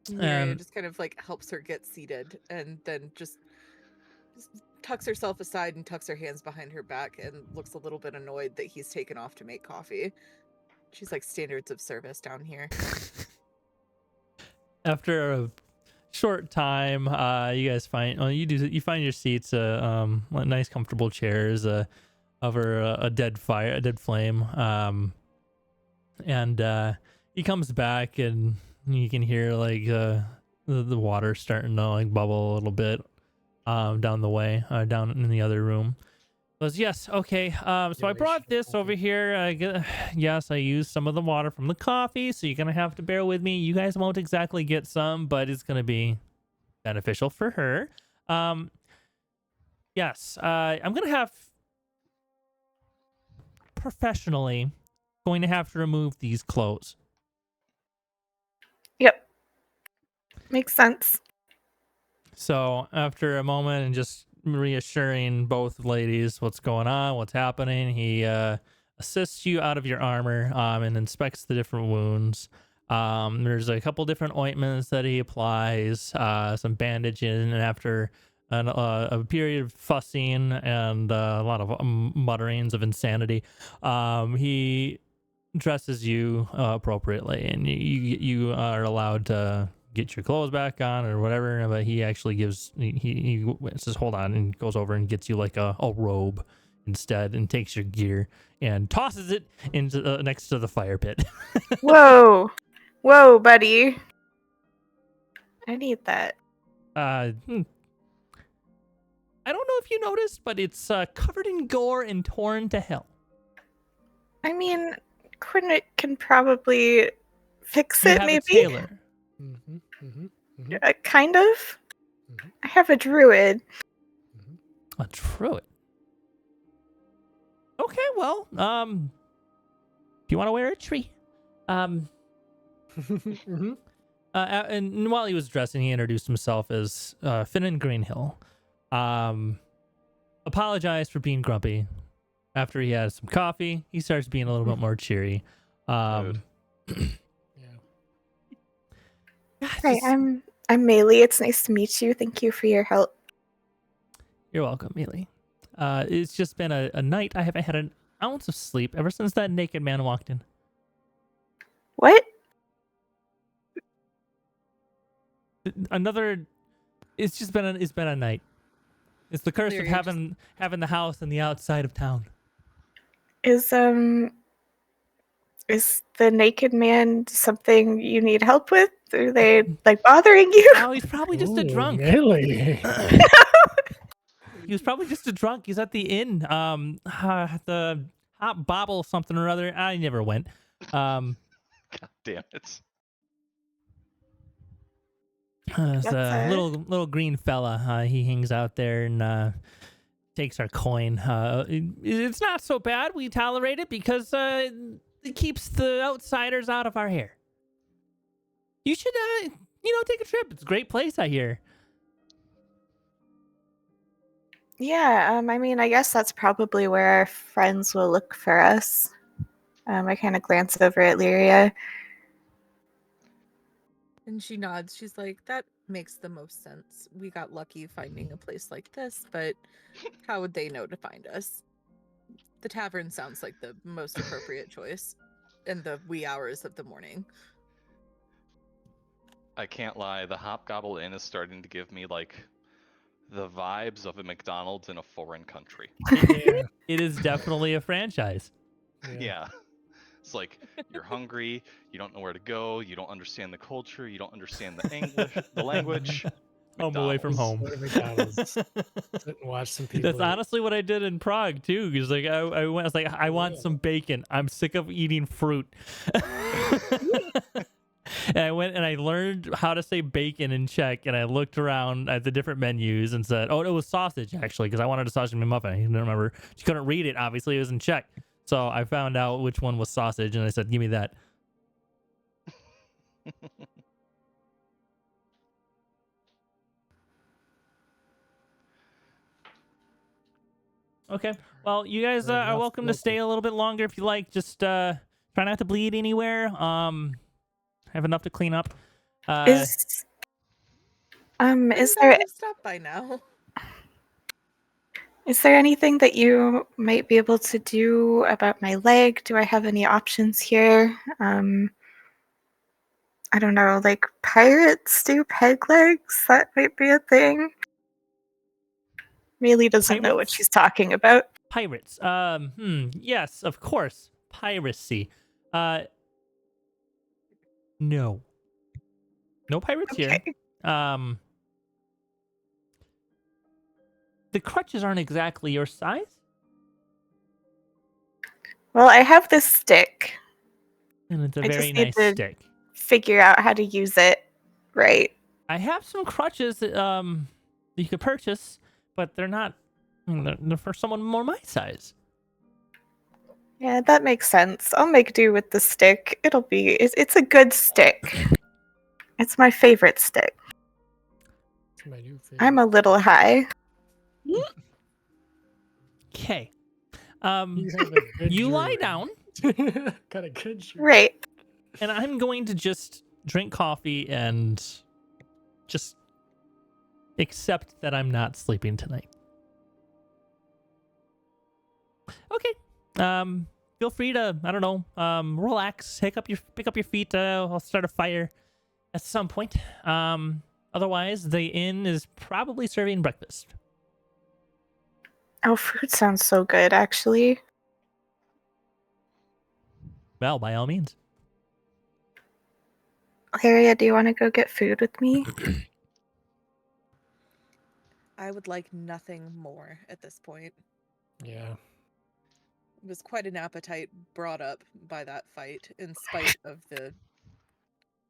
Miria Um, just kind of like helps her get seated and then just tucks herself aside and tucks her hands behind her back and looks a little bit annoyed that he's taken off to make coffee. She's like standards of service down here. After a short time, you guys find you find your seats, nice comfortable chairs, over a dead flame, and he comes back and you can hear like the water starting to like bubble a little bit, down the way, down in the other room. Goes, yes, okay. So I Elation brought this coffee. over here. Yes, I used some of the water from the coffee, so you're gonna have to bear with me. You guys won't exactly get some, but it's gonna be beneficial for her. Yes, I'm gonna have professionally going to have to remove these clothes. Yep. Makes sense. So after a moment and just reassuring both ladies what's going on, what's happening, he assists you out of your armor, and inspects the different wounds. There's a couple different ointments that he applies, some bandaging, and after a period of fussing and a lot of mutterings of insanity, he dresses you appropriately, and you are allowed to get your clothes back on or whatever, but he actually gives he says hold on and goes over and gets you like a robe instead and takes your gear and tosses it into next to the fire pit. Whoa. Whoa, buddy. I need that. I don't know if you noticed, but it's covered in gore and torn to hell. I mean, Quinn can probably fix You it, have maybe? a tailor. Mm-hmm, mm-hmm, mm-hmm, Kind of. Mhm. I have a druid. mm-hmm. A druid. Okay, well, do you want to wear a tree? Mm-hmm. And while he was dressing, he introduced himself as Finnan Greenhill. Apologized for being grumpy. After he had some coffee, he starts being a little bit more cheery. Yeah. Hi, I'm Maylee. It's nice to meet you. Thank you for your help. You're welcome, Mealy. It's just been a night. I haven't had an ounce of sleep ever since that naked man walked in. What? It's just been it's been a night. It's the curse of Lyria having the house on the outside of town. Is the naked man something you need help with? Are they like bothering you? Oh, he's probably just a Ooh, drunk. Melee. He was probably just a drunk. He's at the inn. The hot bobble something or other. I never went. God damn it. There's a That's little green fella. He hangs out there and takes our coin. It's not so bad. We tolerate it because it keeps the outsiders out of our hair. You should, take a trip. It's a great place, I hear. Yeah, I mean, I guess that's probably where our friends will look for us. I kind of glance over at Lyria. And she nods. She's like, that makes the most sense. We got lucky finding a place like this, but how would they know to find us? The tavern sounds like the most appropriate choice in the wee hours of the morning. I can't lie, the Hobgobble Inn is starting to give me like the vibes of a McDonald's in a foreign country. Yeah. It is definitely a franchise. Yeah. It's like you're hungry, you don't know where to go, you don't understand the culture, you don't understand the language. Home away from home. Go to McDonald's. Sit and watch some people. That's eat. honestly what I did in Prague too. Because like I went, I was like, I want Yeah. some bacon. I'm sick of eating fruit. And I went and I learned how to say bacon in Czech, and I looked around at the different menus and said, "Oh, it was sausage actually," because I wanted a sausage McMuffin. I didn't remember. She couldn't read it. Obviously, it was in Czech, so I found out which one was sausage, and I said, "Give me that." Okay. Well, you guys Very are welcome to local. stay a little bit longer if you like. Just try not to bleed anywhere. Have enough to clean up. Is Wouldn't that have stopped by now? is there anything that you might be able to do about my leg? Do I have any options here? I don't know, like pirates do peg legs? That might be a thing. Mealy doesn't know what Pirates? she's talking about. Pirates. Yes, of course. Piracy. No. No pirates here. Okay. The crutches aren't exactly your size. Well, I have this stick. And it's a I very just need nice to stick. figure out how to use it right. I have some crutches that you could purchase, but they're not they're for someone more my size. Yeah, that makes sense. I'll make do with the stick. It's a good stick. It's my favorite stick. It's my new favorite. I'm a little high. Okay. You have a good You lie druid. down, Got a good druid. Right. and I'm going to just drink coffee and just accept that I'm not sleeping tonight. Okay. Feel free to, I don't know, relax, pick up your feet. I'll start a fire at some point. Otherwise, the inn is probably serving breakfast. Oh, food sounds so good, actually. Well, by all means. Laria, do you want to go get food with me? I would like nothing more at this point. Yeah. It was quite an appetite brought up by that fight, in spite of the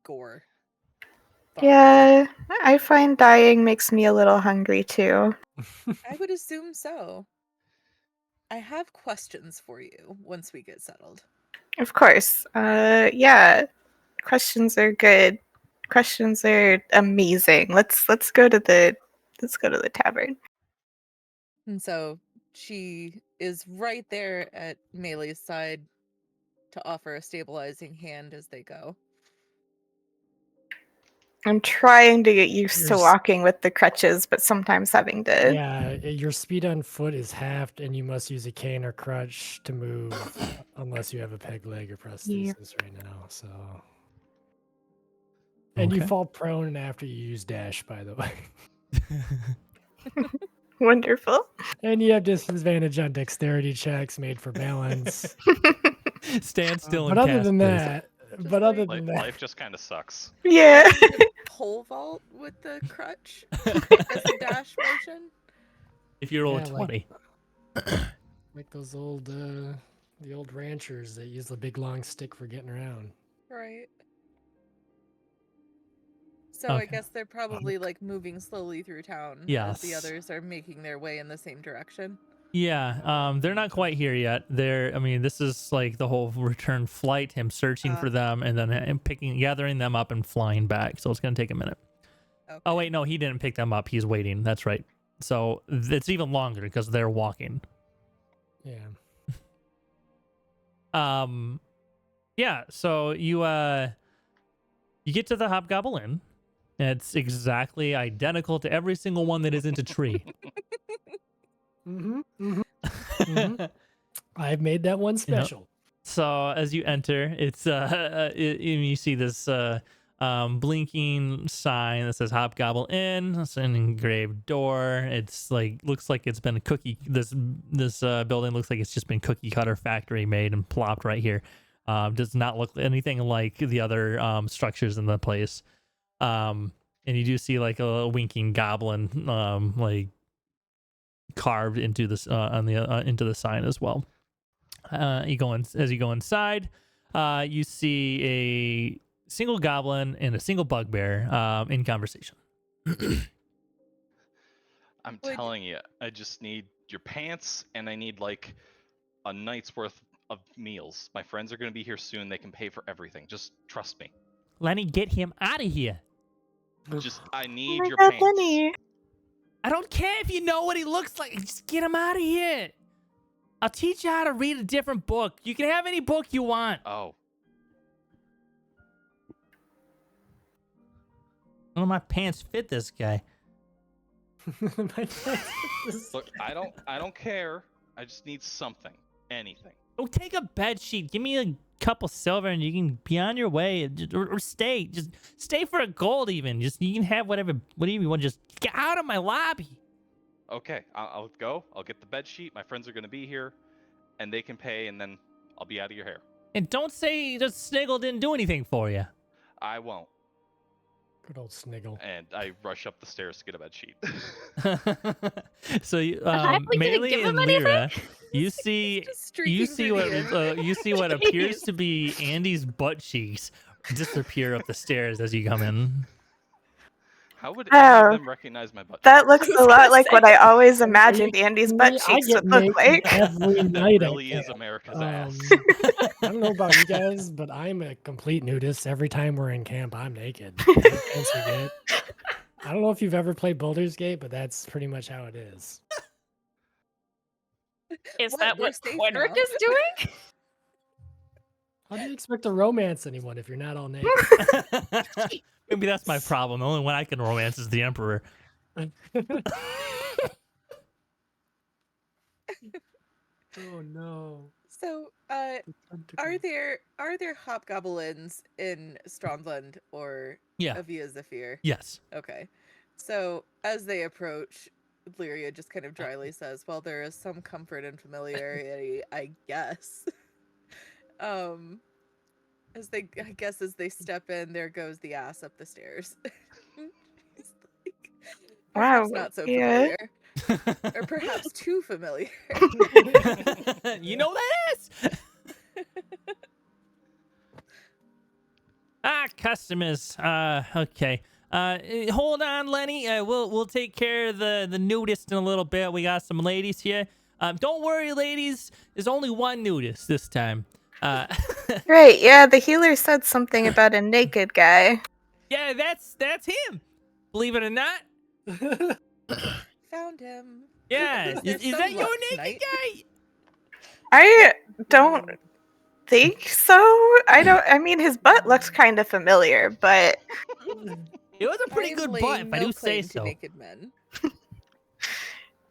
gore. Yeah, I find dying makes me a little hungry too. I would assume so. I have questions for you once we get settled. Of course. Yeah. Questions are good. Questions are amazing. Let's go to the tavern. And so she is right there at Melee's side to offer a stabilizing hand as they go. I'm trying to get used to Yours- walking with the crutches, but sometimes having to. Yeah, your speed on foot is halved, and you must use a cane or crutch to move, unless you have a peg leg or prosthesis right now. So, and you Okay. fall prone after you use dash, by the way. Wonderful. And you have disadvantage on dexterity checks made for balance. Stand still But and other cast, than please. that, Just but other like- than that, Life just kind of sucks. Yeah. Pole vault with the crutch as a dash motion. If you roll a Yeah, like- 20. like those old, the old ranchers that use the big long stick for getting around. Right. So I Okay. guess they're probably like moving slowly through town as the Yes. others are making their way in the same direction. Yeah, they're not quite here yet. This is like the whole return flight, him searching for them, and then him gathering them up and flying back. So it's gonna take a minute. Okay. Oh wait, no, he didn't pick them up. He's waiting. That's right. So it's even longer because they're walking. Yeah. Yeah. So you get to the Hobgobble Inn. It's exactly identical to every single one that isn't a tree. I've made that one special. So as you enter, it's you see this blinking sign that says Hobgobble Inn. It's an engraved door. It's like looks like it's been a cookie. This building looks like it's just been cookie cutter factory made and plopped right here. Does not look anything like the other structures in the place. And you do see like a winking goblin like carved into this into the sign as well. As you go inside, you see a single goblin and a single bugbear in conversation. I'm Would- telling you, I just need your pants, and I need like a night's worth of meals. My friends are gonna be here soon. They can pay for everything. Just trust me. Lenny, get him out of here. Just I Oh need my your God, pants. Lenny. I don't care if you know what he looks like. Just get him out of here. I'll teach you how to read a different book. You can have any book you want. Oh, Oh, my pants fit this guy. look, I don't care. I just need something, anything. Oh, take a bed sheet. Give me a couple silver, and you can be on your way, or stay. Just stay for a gold, even. Just you can have whatever you want. Just get out of my lobby. Okay, I'll go. I'll get the bed sheet. My friends are gonna be here, and they can pay, and then I'll be out of your hair. And don't say that Sniggle didn't do anything for you. I won't. Good old Sniggle. And I rush up the stairs to get a bed sheet. So heck? We didn't Melee give him and Lyra, you Just see streaking through the air. you see what appears to be Andy's butt cheeks disappear up the stairs as you come in. How would any Oh, of them recognize my butt? That cheeks? looks a lot like what I always imagined Andy's butt I cheeks get would look naked like. every That night. at really is camp. America's ass. I don't know about you guys, but I'm a complete nudist. Every time we're in camp, I'm naked. No chance to get. I don't know if you've ever played Baldur's Gate, but that's pretty much how it is. Is What, that we're what safe Quenric now? is doing? How do you expect to romance anyone if you're not all naked? Maybe that's my problem. The only one I can romance is the Emperor. Oh no. So, are there hobgoblins in Strondland or Yeah. Avia Zephyr? Yes. Okay. So as they approach, Lyria just kind of dryly says, "Well, there is some comfort and familiarity, I guess." As they step in, there goes the ass up the stairs. He's like, Wow, perhaps not so yeah. familiar, or perhaps too familiar. You know that is. Customers. Okay. Hold on, Lenny. We'll take care of the nudist in a little bit. We got some ladies here. Don't worry, ladies. There's only one nudist this time. Right, yeah, the healer said something about a naked guy. Yeah, that's him. Believe it or not. Found him. Yeah. there Is some that your luck naked tonight? guy? I don't think so. I mean, his butt looks kind of familiar, but It was a pretty I'm good butt, laying if I no do say claim to so. naked men.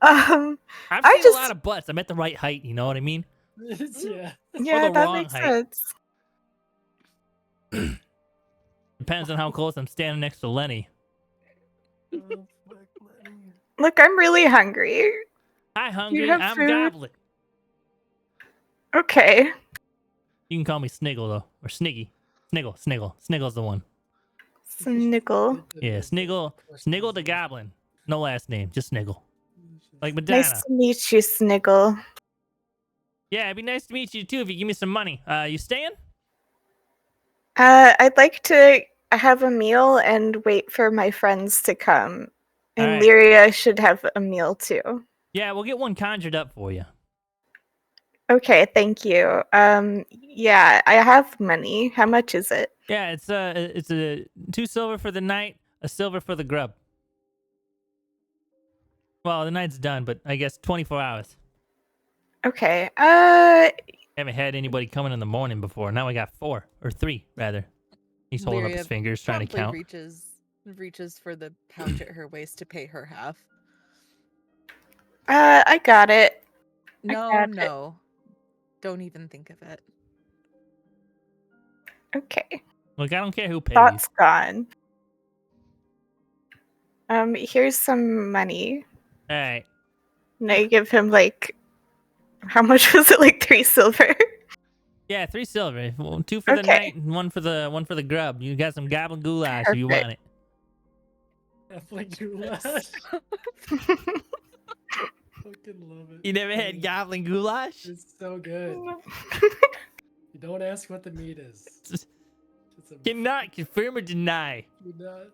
um, I've I seen just- a lot of butts. I'm at the right height. You know what I mean? Yeah. yeah, the that wrong makes height. sense. Depends on how close I'm standing next to Lenny. Oh, fuck, Lenny. Look, I'm really hungry. Hi, hungry. have I'm food? Goblin. Okay. You can call me Sniggle though, or Sniggy. Sniggle. Sniggle's the one. Sniggle. Yeah, Sniggle the Goblin. No last name, just Sniggle. Like Madonna. Nice to meet you, Sniggle. Yeah, it'd be nice to meet you too if you give me some money. You staying? I'd like to have a meal and wait for my friends to come. And Alright. Lyria should have a meal too. Yeah, we'll get one conjured up for you. Okay, thank you. Yeah, I have money. How much is it? Yeah, it's a 2 silver for the night, a silver for the grub. Well, the night's done, but I guess 24 hours. Okay. Haven't had anybody coming in the morning before. Now we got 4 or 3 rather. He's holding up his Lyria fingers trying to promptly count. reaches for the pouch at her waist to pay her half. I got it. No, got it. no. Don't even think of it. Okay. Look, I don't care who pays. Thought's gone. Here's some money. All right. And I give him like, how much was it? Like 3 silver. Yeah, 3 silver. 2 for the Okay. night and one for the grub. You got some goblin goulash if you want it. Definitely goulash. Fucking love it. You never had goblin goulash? It's so good. You don't ask what the meat is. Just Cannot confirm or deny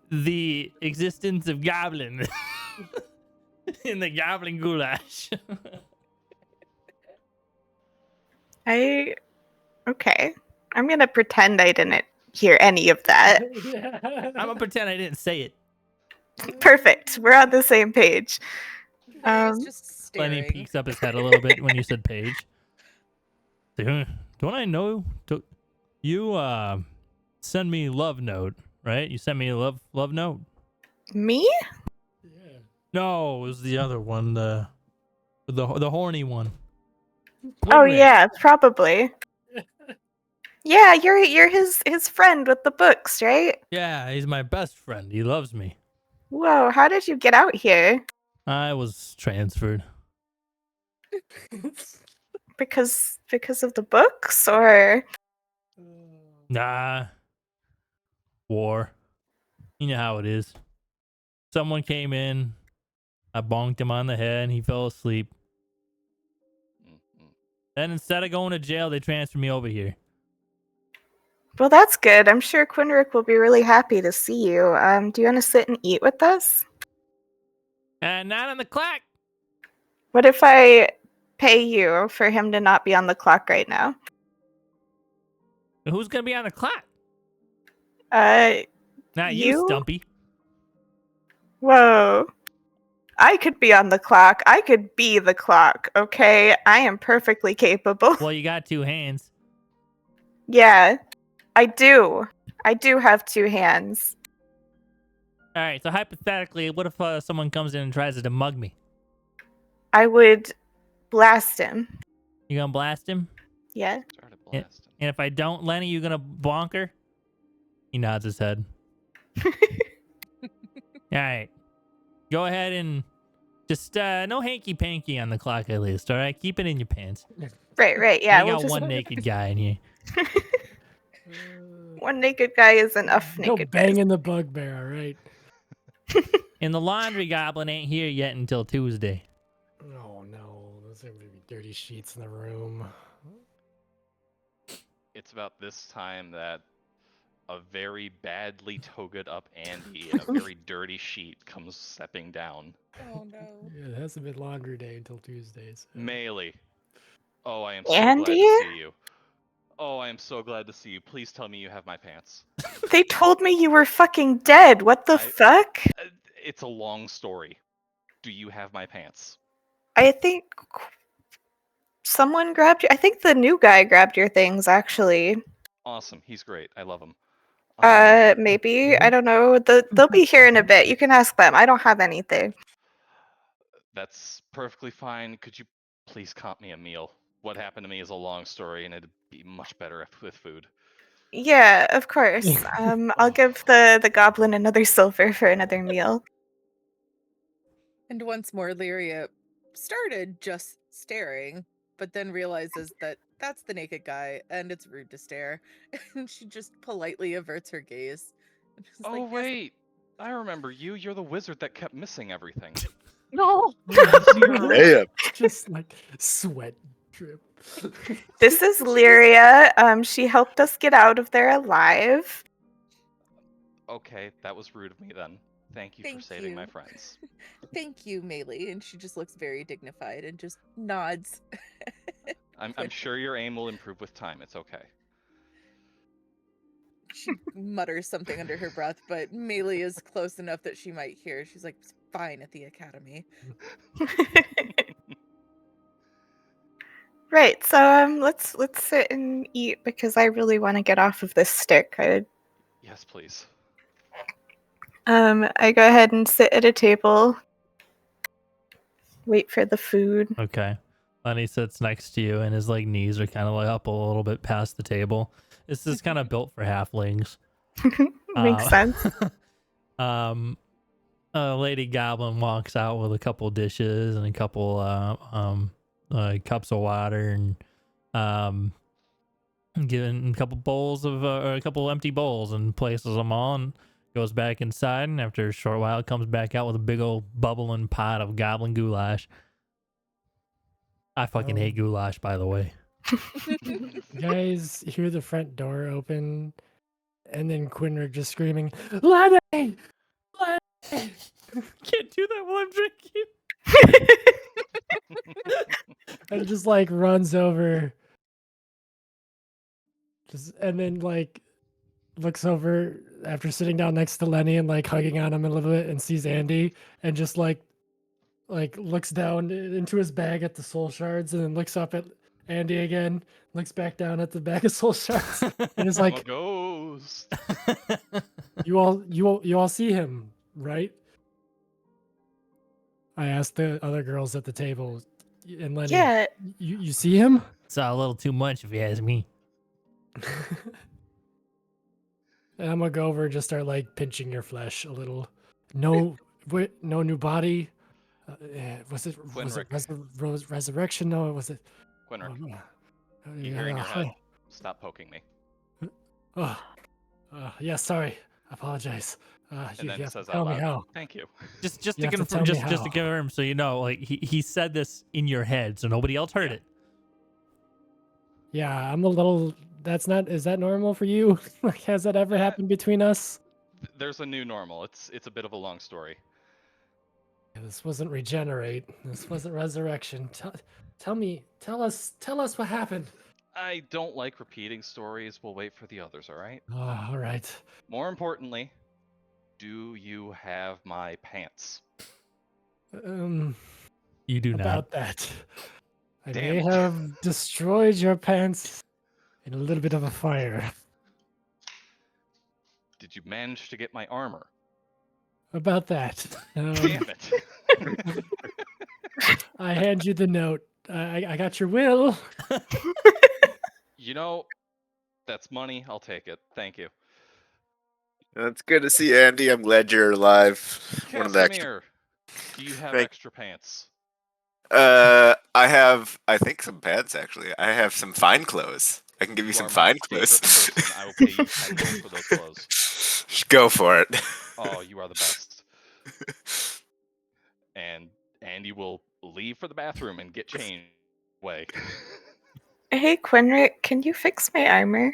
the existence of goblin in the goblin goulash. Okay. I'm gonna pretend I didn't hear any of that. I'm gonna pretend I didn't say it. Perfect. We're on the same page. He's just Lenny staring. peeks up his head a little bit when you said Paige. Don't I know? You send me love note, right? You sent me a love note. Me? Yeah. No, it was the other one, the horny one. Oh Wiglet. yeah, probably. Yeah, you're his friend with the books, right? Yeah, he's my best friend. He loves me. Whoa, how did you get out here? I was transferred. Because of the books or Nah. War. You know how it is. Someone came in, I bonked him on the head, and he fell asleep. Mm-mm. Then instead of going to jail, they transferred me over here. well, that's good. I'm sure Quinrick will be really happy to see you. Do you want to sit and eat with us? And not on the clock. What if I pay you for him to not be on the clock right now? Who's gonna be on the clock? Not you, You? Stumpy. Whoa. I could be on the clock. I could be the clock, okay? I am perfectly capable. Well, you got 2 hands. Yeah, I do. I do have 2 hands. All right, so hypothetically, what if someone comes in and tries to mug me? I would blast him. You gonna blast him? Yeah. Started Yeah. blasting. And if I don't, Lenny, you gonna bonk her? He nods his head. All right. Go ahead and just no hanky panky on the clock at least. All right, keep it in your pants. Right. Yeah, we we'll got just one naked guy in here. one naked guy is enough Go naked guys. banging the bugbear, all right? And the laundry goblin ain't here yet until Tuesday. Oh no, there's gonna be dirty sheets in the room. It's about this time that a very badly togaed up Andy in a very dirty sheet comes stepping down. Oh no. Yeah, it hasn't been laundry day until Tuesdays. Melee. Oh, I am so Andy? glad to see you. Oh, I am so glad to see you. Please tell me you have my pants. They told me you were fucking dead. What the fuck? It's a long story. Do you have my pants? I think someone grabbed you. I think the new guy grabbed your things, actually. Awesome. He's great. I love him. Maybe. I don't know. They'll be here in a bit. You can ask them. I don't have anything. That's perfectly fine. Could you please comp me a meal? What happened to me is a long story, and it'd be much better with food. Yeah, of course. I'll give the goblin another silver for another meal. And once more, Lyria started just staring, but then realizes that that's the naked guy and it's rude to stare. And she just politely averts her gaze. And she's Oh, like, "Yes, wait. I remember you. You're the wizard that kept missing everything. no. Damn. Just like sweat drip. This is Lyria. She helped us get out of there alive. Okay, that was rude of me then. Thank you for Thank saving my you. friends. Thank you, Melee." And she just looks very dignified and just nods. I'm sure your aim will improve with time. It's okay. She mutters something under her breath, but Melee is close enough that she might hear. She's like, "It's fine at the academy." Right. So let's sit and eat because I really want to get off of this stick. Yes, please. I go ahead and sit at a table. Wait for the food. Okay. Lenny sits next to you, and his knees are kind of up a little bit past the table. This is kind of built for halflings. Makes sense. A lady goblin walks out with a couple dishes and a couple cups of water and giving a couple bowls of or a couple empty bowls and places them all and goes back inside, and after a short while comes back out with a big old bubbling pot of goblin goulash. I fucking hate goulash, by the way. You guys hear the front door open, and then Quinric just screaming, Lenny! Lenny! Can't do that while I'm drinking. And just like runs over. And then like looks over after sitting down next to Lenny and like hugging on him a little bit and sees Andy and just like looks down into his bag at the soul shards and then looks up at Andy again, looks back down at the bag of soul shards and is I'm a like, ghost. you all see him, right? I asked the other girls at the table, and Lenny, Yeah. you see him? It's a little too much if you ask me. And I'm gonna go over and just start like pinching your flesh a little. No, no new body. Was it resurrection? No, was it? Quinric, Oh, you hear in your head, stop poking me. Oh, yeah, sorry. I apologize. And You then have to says tell out me loud, how. thank you. Just You to have to confirm, tell me just to how. confirm, so you know, like he said this in your head, so nobody else heard it. Yeah, I'm a little. That's not. Is that normal for you? Like, has that ever happened between us? There's a new normal. It's a bit of a long story. Yeah, this wasn't regenerate. This wasn't resurrection. Tell us what happened. I don't like repeating stories. We'll wait for the others, all right? Oh, all right. More importantly, do you have my pants? You do not. About that. I Damn may it. have destroyed your pants in a little bit of a fire. Did you manage to get my armor? About that. Damn it. I hand you the note. I got your will. You know, that's money. I'll take it. Thank you. It's good to see you, Andy. I'm glad you're alive. One of the extra. Casimir, do you have Thank- extra pants? I have, I think, some pants actually. I have some fine clothes. I can give you You some are my fine favorite clothes. person. I will pay you 10 gold for those clothes. Go for it. Oh, you are the best. And Andy will leave for the bathroom and get changed. Way. Hey, Quinric, can you fix my armor?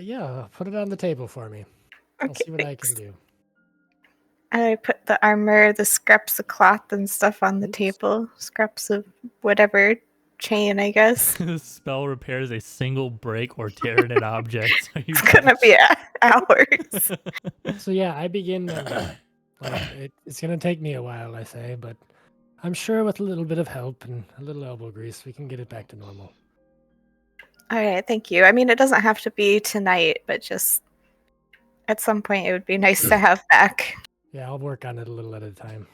Yeah, put it on the table for me. I'll Okay, see what thanks. I can do. I put the armor, the scraps of cloth and stuff on the Oops. table. Scraps of whatever chain, I guess. This spell repairs a single break or tear in an object. So you It's gonna be hours. So yeah, I begin mending. Like, it's gonna take me a while, I say, but I'm sure with a little bit of help and a little elbow grease, we can get it back to normal. All right, thank you. I mean, it doesn't have to be tonight, but just at some point, it would be nice to have back. Yeah, I'll work on it a little at a time.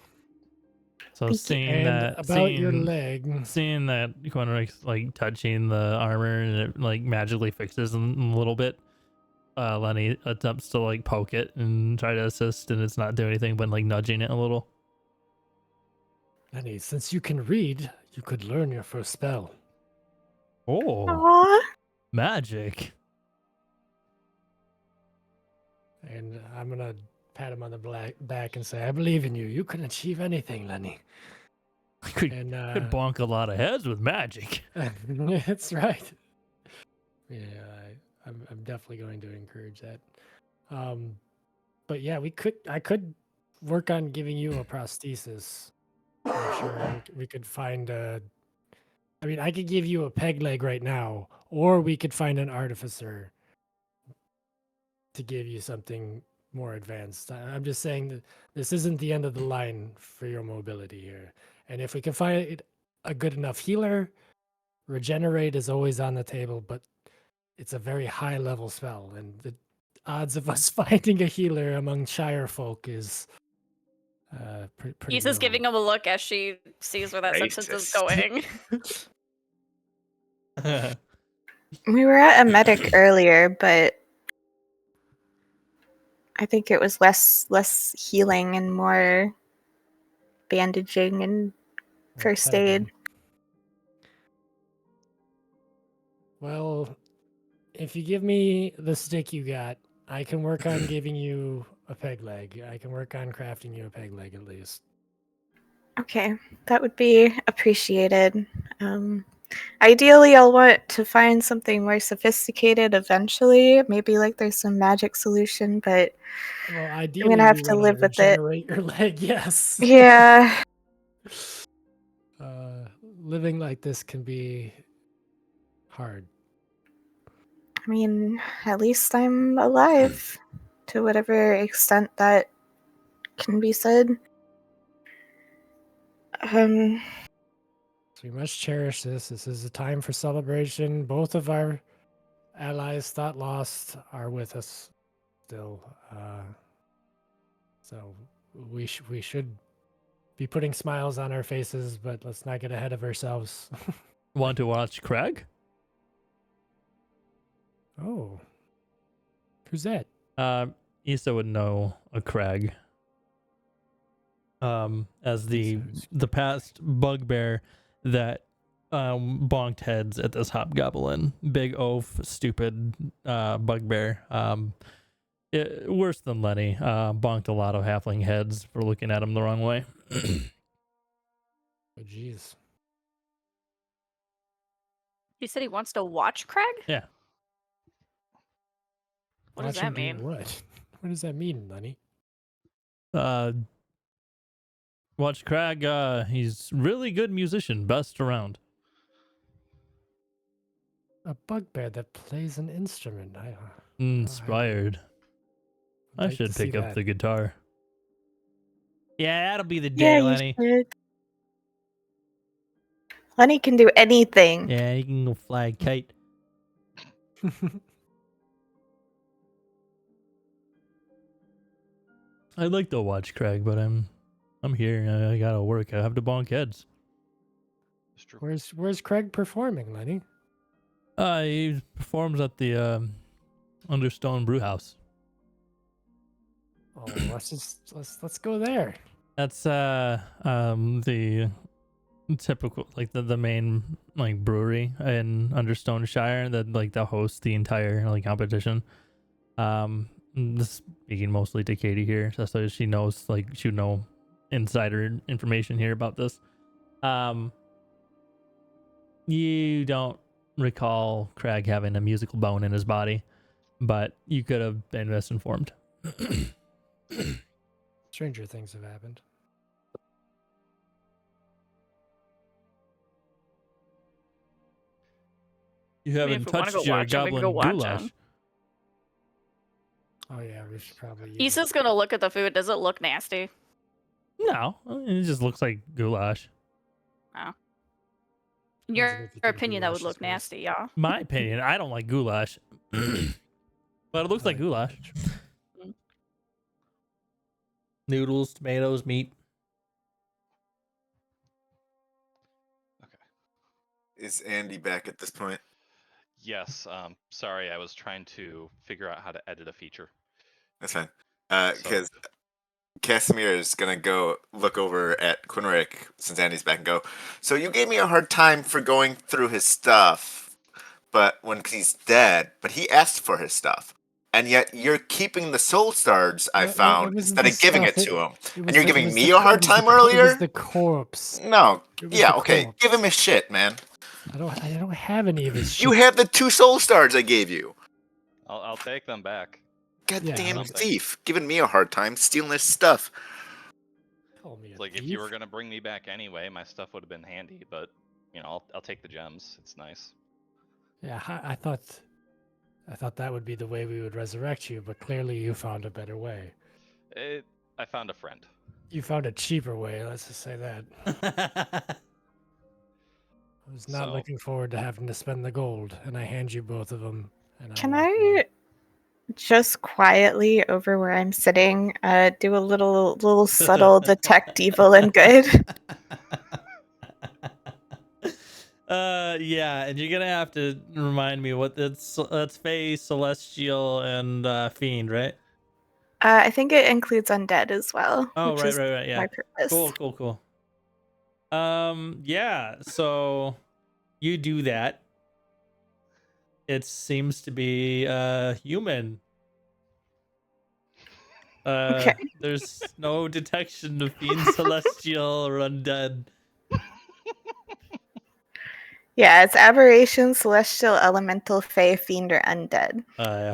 So Thank you. seeing And that, about your seeing, leg, seeing that Quinric's like touching the armor and it like magically fixes in a little bit, Lenny attempts to like poke it and try to assist, and it's not doing anything but like nudging it a little. Lenny, since you can read, you could learn your first spell. Oh, Aww. magic! And I'm gonna pat him on the back and say, I believe in you. You can achieve anything, Lenny. I could And bonk a lot of heads with magic. that's right. Yeah, I'm definitely going to encourage that. But yeah, I could work on giving you a prosthesis. I'm sure we could find I mean, I could give you a peg leg right now, or we could find an artificer to give you something more advanced. I'm just saying that this isn't the end of the line for your mobility here. And if we can find a good enough healer, regenerate is always on the table, but it's a very high level spell, and the odds of us finding a healer among Shire folk is pretty Isa's low. giving him a look as she sees where that sentence is Racist. going. We were at a medic earlier, but I think it was less healing and more bandaging and first aid. Well, if you give me the stick you got, I can work on giving you a peg leg. I can work on crafting you a peg leg at least. Okay, that would be appreciated. Ideally, I'll want to find something more sophisticated eventually. Maybe like there's some magic solution, but Well, I'm ideally, gonna have we to want to live with it. regenerate your leg. Yes. Yeah. Living like this can be hard. I mean, at least I'm alive to whatever extent that can be said. So we must cherish this. This is a time for celebration. Both of our allies, thought lost, are with us still. So we should be putting smiles on our faces, but let's not get ahead of ourselves. Want to watch Craig? Oh, who's that? Issa would know a Craig. As the past bugbear that bonked heads at this hobgoblin. Big oaf, stupid bugbear. Worse than Lenny. Bonked a lot of halfling heads for looking at him the wrong way. Oh, jeez. He said he wants to watch Craig? Yeah. What does Watch that him do mean? what? What does that mean, Lenny? Watch Craig. He's really good musician, best around. A bugbear that plays an instrument. Inspired. I like to should see pick up that. the guitar. Yeah, that'll be the Yeah, day, you Lenny. should. Lenny can do anything. Yeah, you can go fly a kite. I'd like to watch Craig, but I'm here. I gotta work. I have to bonk heads. It's true. Where's Craig performing, Lenny? He performs at the Understone Brewhouse. Oh, let's go there. That's the typical, like the main like brewery in Understone Shire that hosts the entire like competition. Speaking mostly to Katie here, so she knows, like, she would know insider information here about this. You don't recall Craig having a musical bone in his body, but you could have been misinformed. Stranger things have happened. You I mean, haven't if we want to touched go your watch him, we can goblin go watch goulash. him. Oh yeah, we should probably. use Issa's gonna look at the food. Does it look nasty? No, it just looks like goulash. In Depends your on if you think opinion, that goulash would is look gross. nasty, yeah. My opinion, I don't like goulash, but it looks I like goulash. goulash. Noodles, tomatoes, meat. Is Andy back at this point? Yes. Sorry, I was trying to figure out how to edit a feature. That's fine. So- Because Casimir is gonna go look over at Quinrick since Andy's back and go. So you gave me a hard time for going through his stuff, but cause he's dead, but he asked for his stuff, and yet you're keeping the soul stars I It found wasn't instead the of giving stuff, it to him. it And was you're the- it giving was me the a co- hard it was time the co- It earlier? was the corpse. No. It was Yeah, the okay. corpse. Give him his shit, man. I don't have any of his shit. You have the 2 soul stars I gave you. I'll take them back. Goddamn Yeah, thief. Giving me a hard time stealing his stuff. Call me a Like, if you were thief. gonna bring me back anyway, my stuff would have been handy. But I'll take the gems. It's nice. Yeah, I thought that would be the way we would resurrect you, but clearly you found a better way. I found a friend. You found a cheaper way. Let's just say that. I was not So- looking forward to having to spend the gold, and I hand you both of them. And Can walk away. I just quietly over where I'm sitting do a little subtle detect evil and good? Yeah, and you're gonna have to remind me what that's Fae, Celestial, and Fiend, right? I think it includes undead as well. Oh, which right, is right, yeah. my purpose. Cool. Yeah, so you do that. It seems to be human. Okay. There's no detection of Fiend, Celestial, or undead. Yeah, it's aberration, celestial, elemental, fae, fiend, or undead.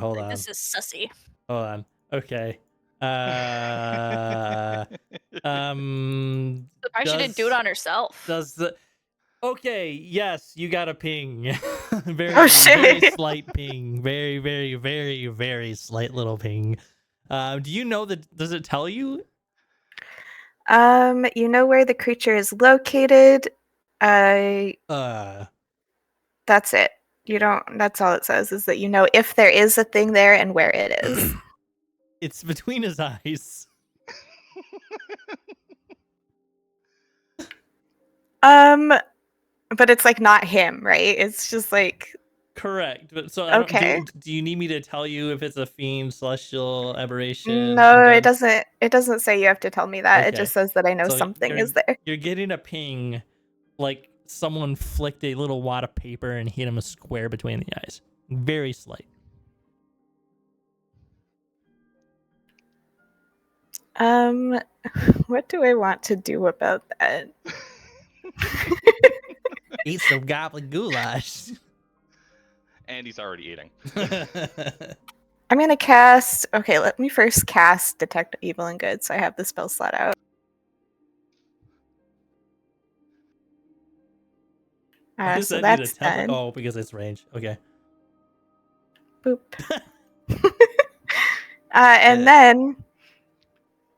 Hold Like, on. this is sussy. Hold on. Okay. Surprised she didn't do it on herself. Does the Okay, yes, you got a ping. very, Oh, very shit. slight ping. Very, very, very, very slight little ping. Do you know that? Does it tell you? You know where the creature is located. That's it. You don't. That's all it says is that you know if there is a thing there and where it is. It's between his eyes. But it's like not him, right? It's just like Correct. But so I don't. okay. Do you need me to tell you if it's a fiend, celestial, aberration? No, it undead? doesn't. It doesn't say you have to tell me that. It Okay. just says that I know So something is there. You're getting a ping, like someone flicked a little wad of paper and hit him a square between the eyes. Very slight. What do I want to do about that? Eat some goblin goulash. And he's already eating. I'm gonna cast. Okay, let me first cast Detect Evil and Good, so I have the spell slot out. Why does So that need a that's template? done. Oh, because it's range. Okay. Boop. And then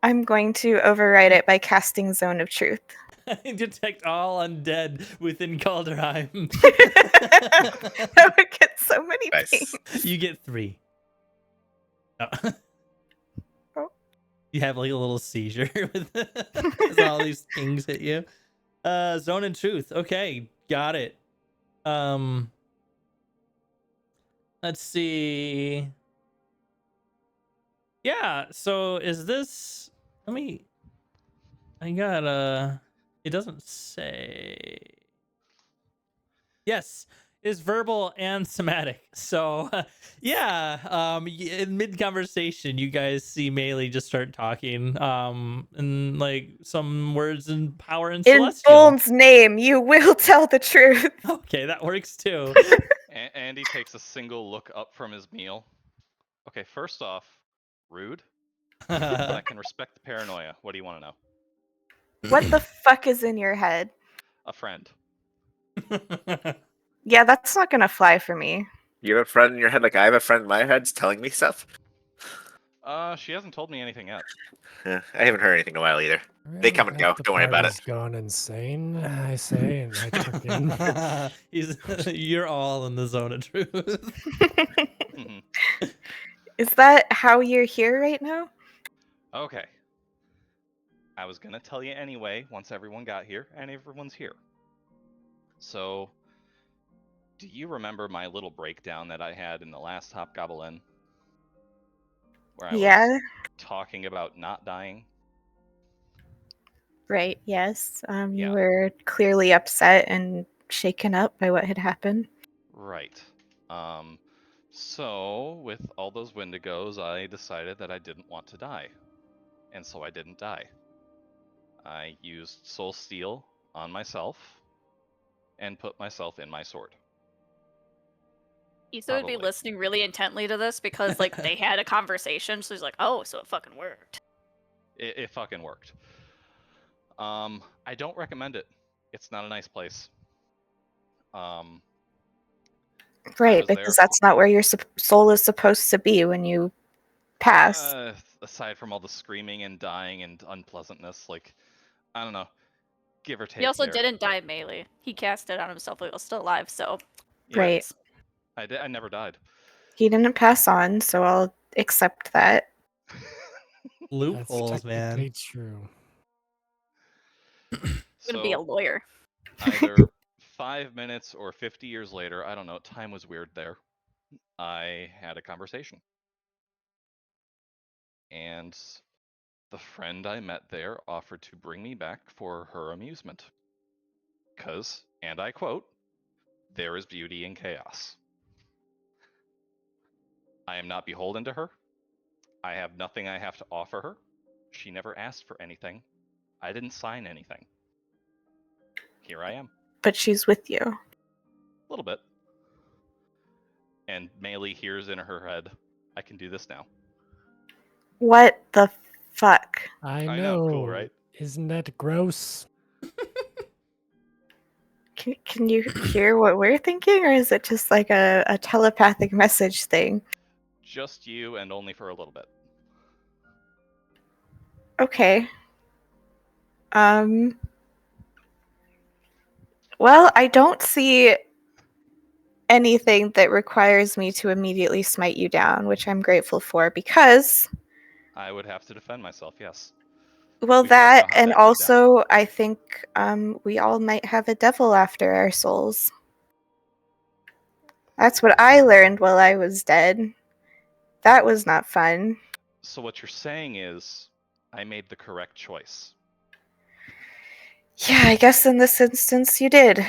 I'm going to override it by casting Zone of Truth. Detect all undead within Kaldheim. That would get so many Nice. pings. You get 3. Oh. Oh. You have like a little seizure with as all these things hit you. Zone and Truth. Okay, got it. Let's see. Yeah, so is this I got it doesn't say. Yes, is verbal and somatic. So yeah, in mid conversation, you guys see Melee just start talking, and like some words in power and In celestial. Bone's name, you will tell the truth. Okay, that works too. Andy takes a single look up from his meal. Okay, first off, rude, but I can respect the paranoia. What do you want to know? What the fuck is in your head? A friend. Yeah, that's not gonna fly for me. You have a friend in your head like I have a friend in my head's telling me stuff? She hasn't told me anything yet. I haven't heard anything in a while either. They come and go. Don't worry about it. Gone insane, I say, and I tuck in. You're all in the zone of truth. Mhm. Is that how you're here right now? Okay. I was gonna tell you anyway once everyone got here, and everyone's here. So, do you remember my little breakdown that I had in the last Hobgoblin? Where I Yeah. was talking about not dying? Right, yes. You Yeah. were clearly upset and shaken up by what had happened. Right. So, with all those Wendigos, I decided that I didn't want to die. And so I didn't die. I used Soul Steel on myself and put myself in my sword. Issa would be Probably. listening really intently to this because, like, they had a conversation, so he's like, oh, so it fucking worked. It fucking worked. I don't recommend it. It's not a nice place. Right, because that's not where your soul is supposed to be when you pass. Aside from all the screaming and dying and unpleasantness, like, I don't know, give or take. He also didn't die Melee. He cast it on himself while he was still alive, so. Yeah, right. I never died. He didn't pass on, so I'll accept that. Loopholes, That's technically man. true. Gonna be a lawyer. Either 5 minutes or 50 years later, I don't know, time was weird there. I had a conversation. And the friend I met there offered to bring me back for her amusement. Because, and I quote, there is beauty in chaos. I am not beholden to her. I have nothing I have to offer her. She never asked for anything. I didn't sign anything. Here I am. But she's with you. little bit. And Melee hears in her head, I can do this now. What the fuck? I I know. know, cool, right? Isn't that gross? Can you hear what we're thinking, or is it just like a telepathic message thing? Just you and only for a little bit. Okay. Well, I don't see anything that requires me to immediately smite you down, which I'm grateful for, because, I would have to defend myself, yes. well, We both know that, how and that goes down. also I think we all might have a devil after our souls. That's what I learned while I was dead. That was not fun. So what you're saying is, I made the correct choice. Yeah, I guess in this instance you did.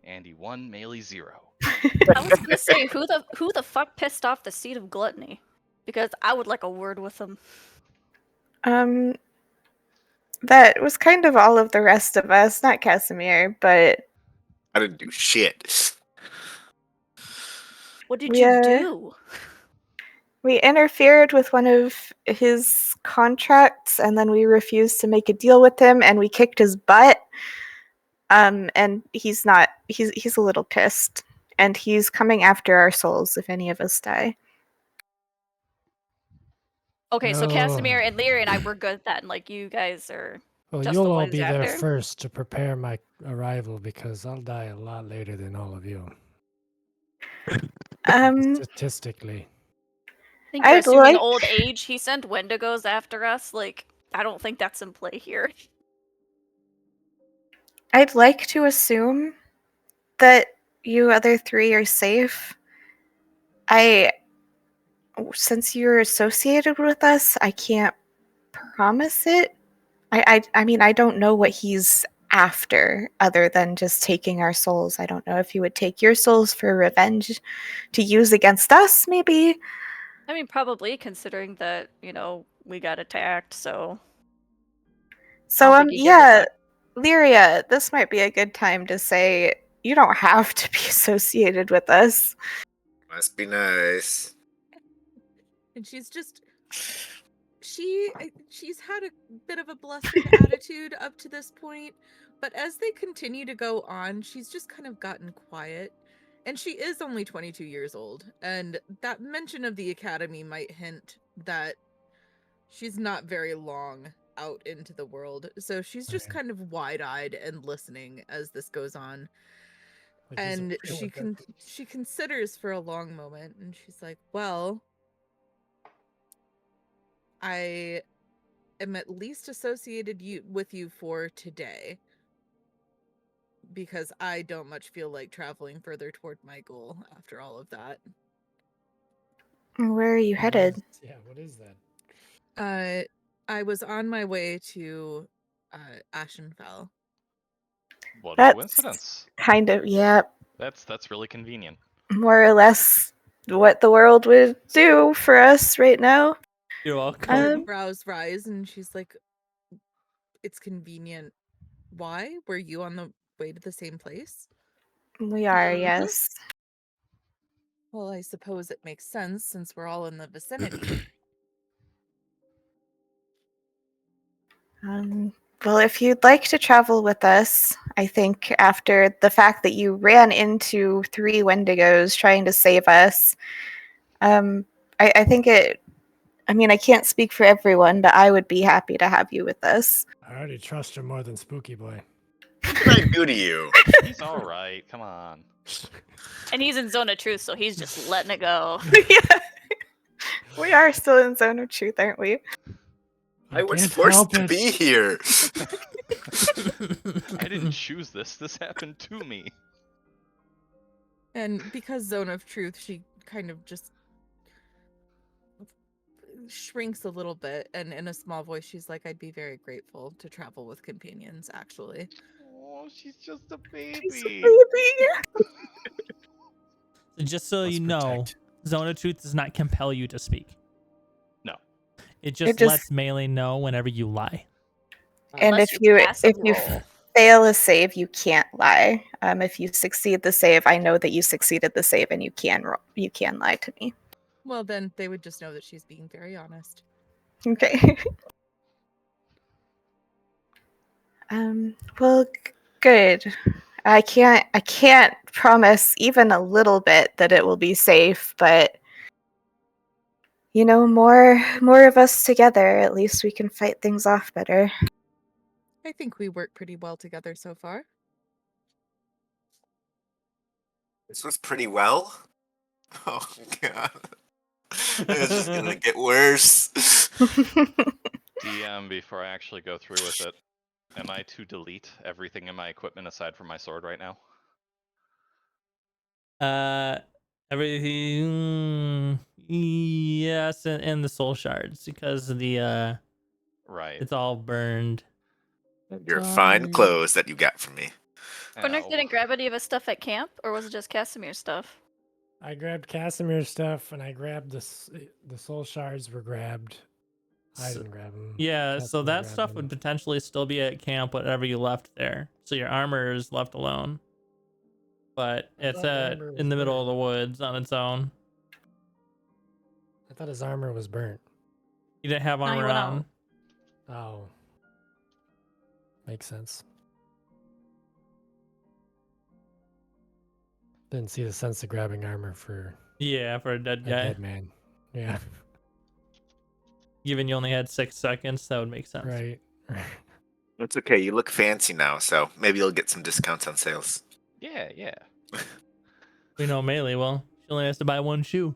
Andy 1, Melee 0. I was gonna say, who the fuck pissed off the seed of gluttony? Because I would like a word with him. That was kind of all of the rest of us, not Casimir, but I didn't do shit. What did we, you do? we interfered with one of his contracts, and then we refused to make a deal with him, and we kicked his butt. And he's a little pissed, and he's coming after our souls if any of us die. Okay, so No. Casimir and Lyra and I were good then. Like, you guys are Well, just you'll the all ones be there after. first to prepare my arrival because I'll die a lot later than all of you. Statistically. I think you're I'd assuming like- old age. He sent Wendigos after us. Like, I don't think that's in play here. I'd like to assume that you other three are safe. Since you're associated with us, I can't promise it. I mean, I don't know what he's after other than just taking our souls. I don't know if he would take your souls for revenge to use against us, maybe. I mean, probably, considering that, we got attacked, so... So, don't think he gives a yeah, fuck. Lyria, this might be a good time to say you don't have to be associated with us. Must be nice. And she's had a bit of a blustered attitude up to this point, but as they continue to go on, she's just kind of gotten quiet. And she is only 22 years old, and that mention of the academy might hint that she's not very long out into the world. So she's just Okay. kind of wide-eyed and listening as this goes on. Like he's And okay with it. she considers for a long moment, and she's like, well, I am at least associated with you for today, because I don't much feel like traveling further toward my goal after all of that. Where are you headed? What is that? I was on my way to Ashenfell. What a That's coincidence. kind of, yeah, That's really convenient. more or less what the world would do for us right now. You're Her welcome. brows rise, and she's like, it's convenient. Why? Were you on the way to the same place? We are, Mhm. yes. Well, I suppose it makes sense since we're all in the vicinity. Well, if you'd like to travel with us, I think after the fact that you ran into 3 Wendigos trying to save us, I think I mean, I can't speak for everyone, but I would be happy to have you with us. I already trust her more than Spooky Boy. What did I do to you? He's alright, come on. And he's in Zone of Truth, so he's just letting it go. Yeah. We are still in Zone of Truth, aren't we? I was can't forced help to it. be here. I didn't choose this. This happened to me. And because Zone of Truth, she kind of just shrinks a little bit, and in a small voice she's like, I'd be very grateful to travel with companions, actually. Oh, she's just a baby. She's a baby. Just so Let's you know, protect. Zone of Truth does not compel you to speak. No. It just just- lets Melee know whenever you lie. And Unless if you you passive roll. fail a save, you can't lie. If you succeed the save, I know that you succeeded the save, and you can lie to me. Well, then they would just know that she's being very honest. Okay. Well, good. I can't promise even a little bit that it will be safe, but you know, more of us together, at least we can fight things off better. I think we work pretty well together so far. This was pretty well. Oh god. It's just gonna get worse. DM, before I actually go through with it, am I to delete everything in my equipment aside from my sword right now? Everything. Yes, and the soul shards because the Right. it's all burned. Your fine Sorry. clothes that you got from me. Quinrick Ow. didn't grab any of his stuff at camp, or was it just Casimir's stuff? I grabbed Casimir's stuff, and I grabbed the soul shards were grabbed. I So- didn't grab them. Yeah, so that stuff would potentially still be at camp, whatever you left there. So your armor is left alone. But I it's thought the armor in was the middle of burnt. the woods on its own. I thought his armor was burnt. You didn't have No, he armor went on. out. Oh. Makes sense. Didn't see the sense of grabbing armor for Yeah, for a dead a guy. dead man. Yeah. Given you only had 6 seconds, that would make sense. Right. It's okay. You look fancy now, so maybe you'll get some discounts on sales. Yeah, yeah. We know Melee, well, she only has to buy 1 shoe.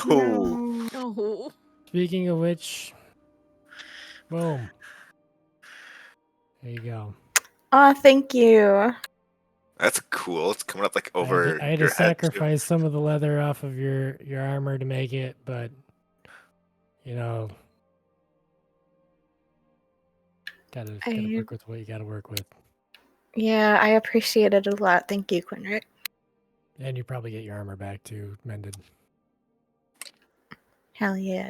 Oh, Oh. Speaking of which, boom. There you go. Aw, thank you. that's cool. It's coming up like I over had your to head. too. sacrifice some of the leather off of your armor to make it, but you know, gotta I- work with what you gotta work with. Yeah, I appreciate it a lot. Thank you, Quinrick. And you probably get your armor back too, mended. Hell yeah.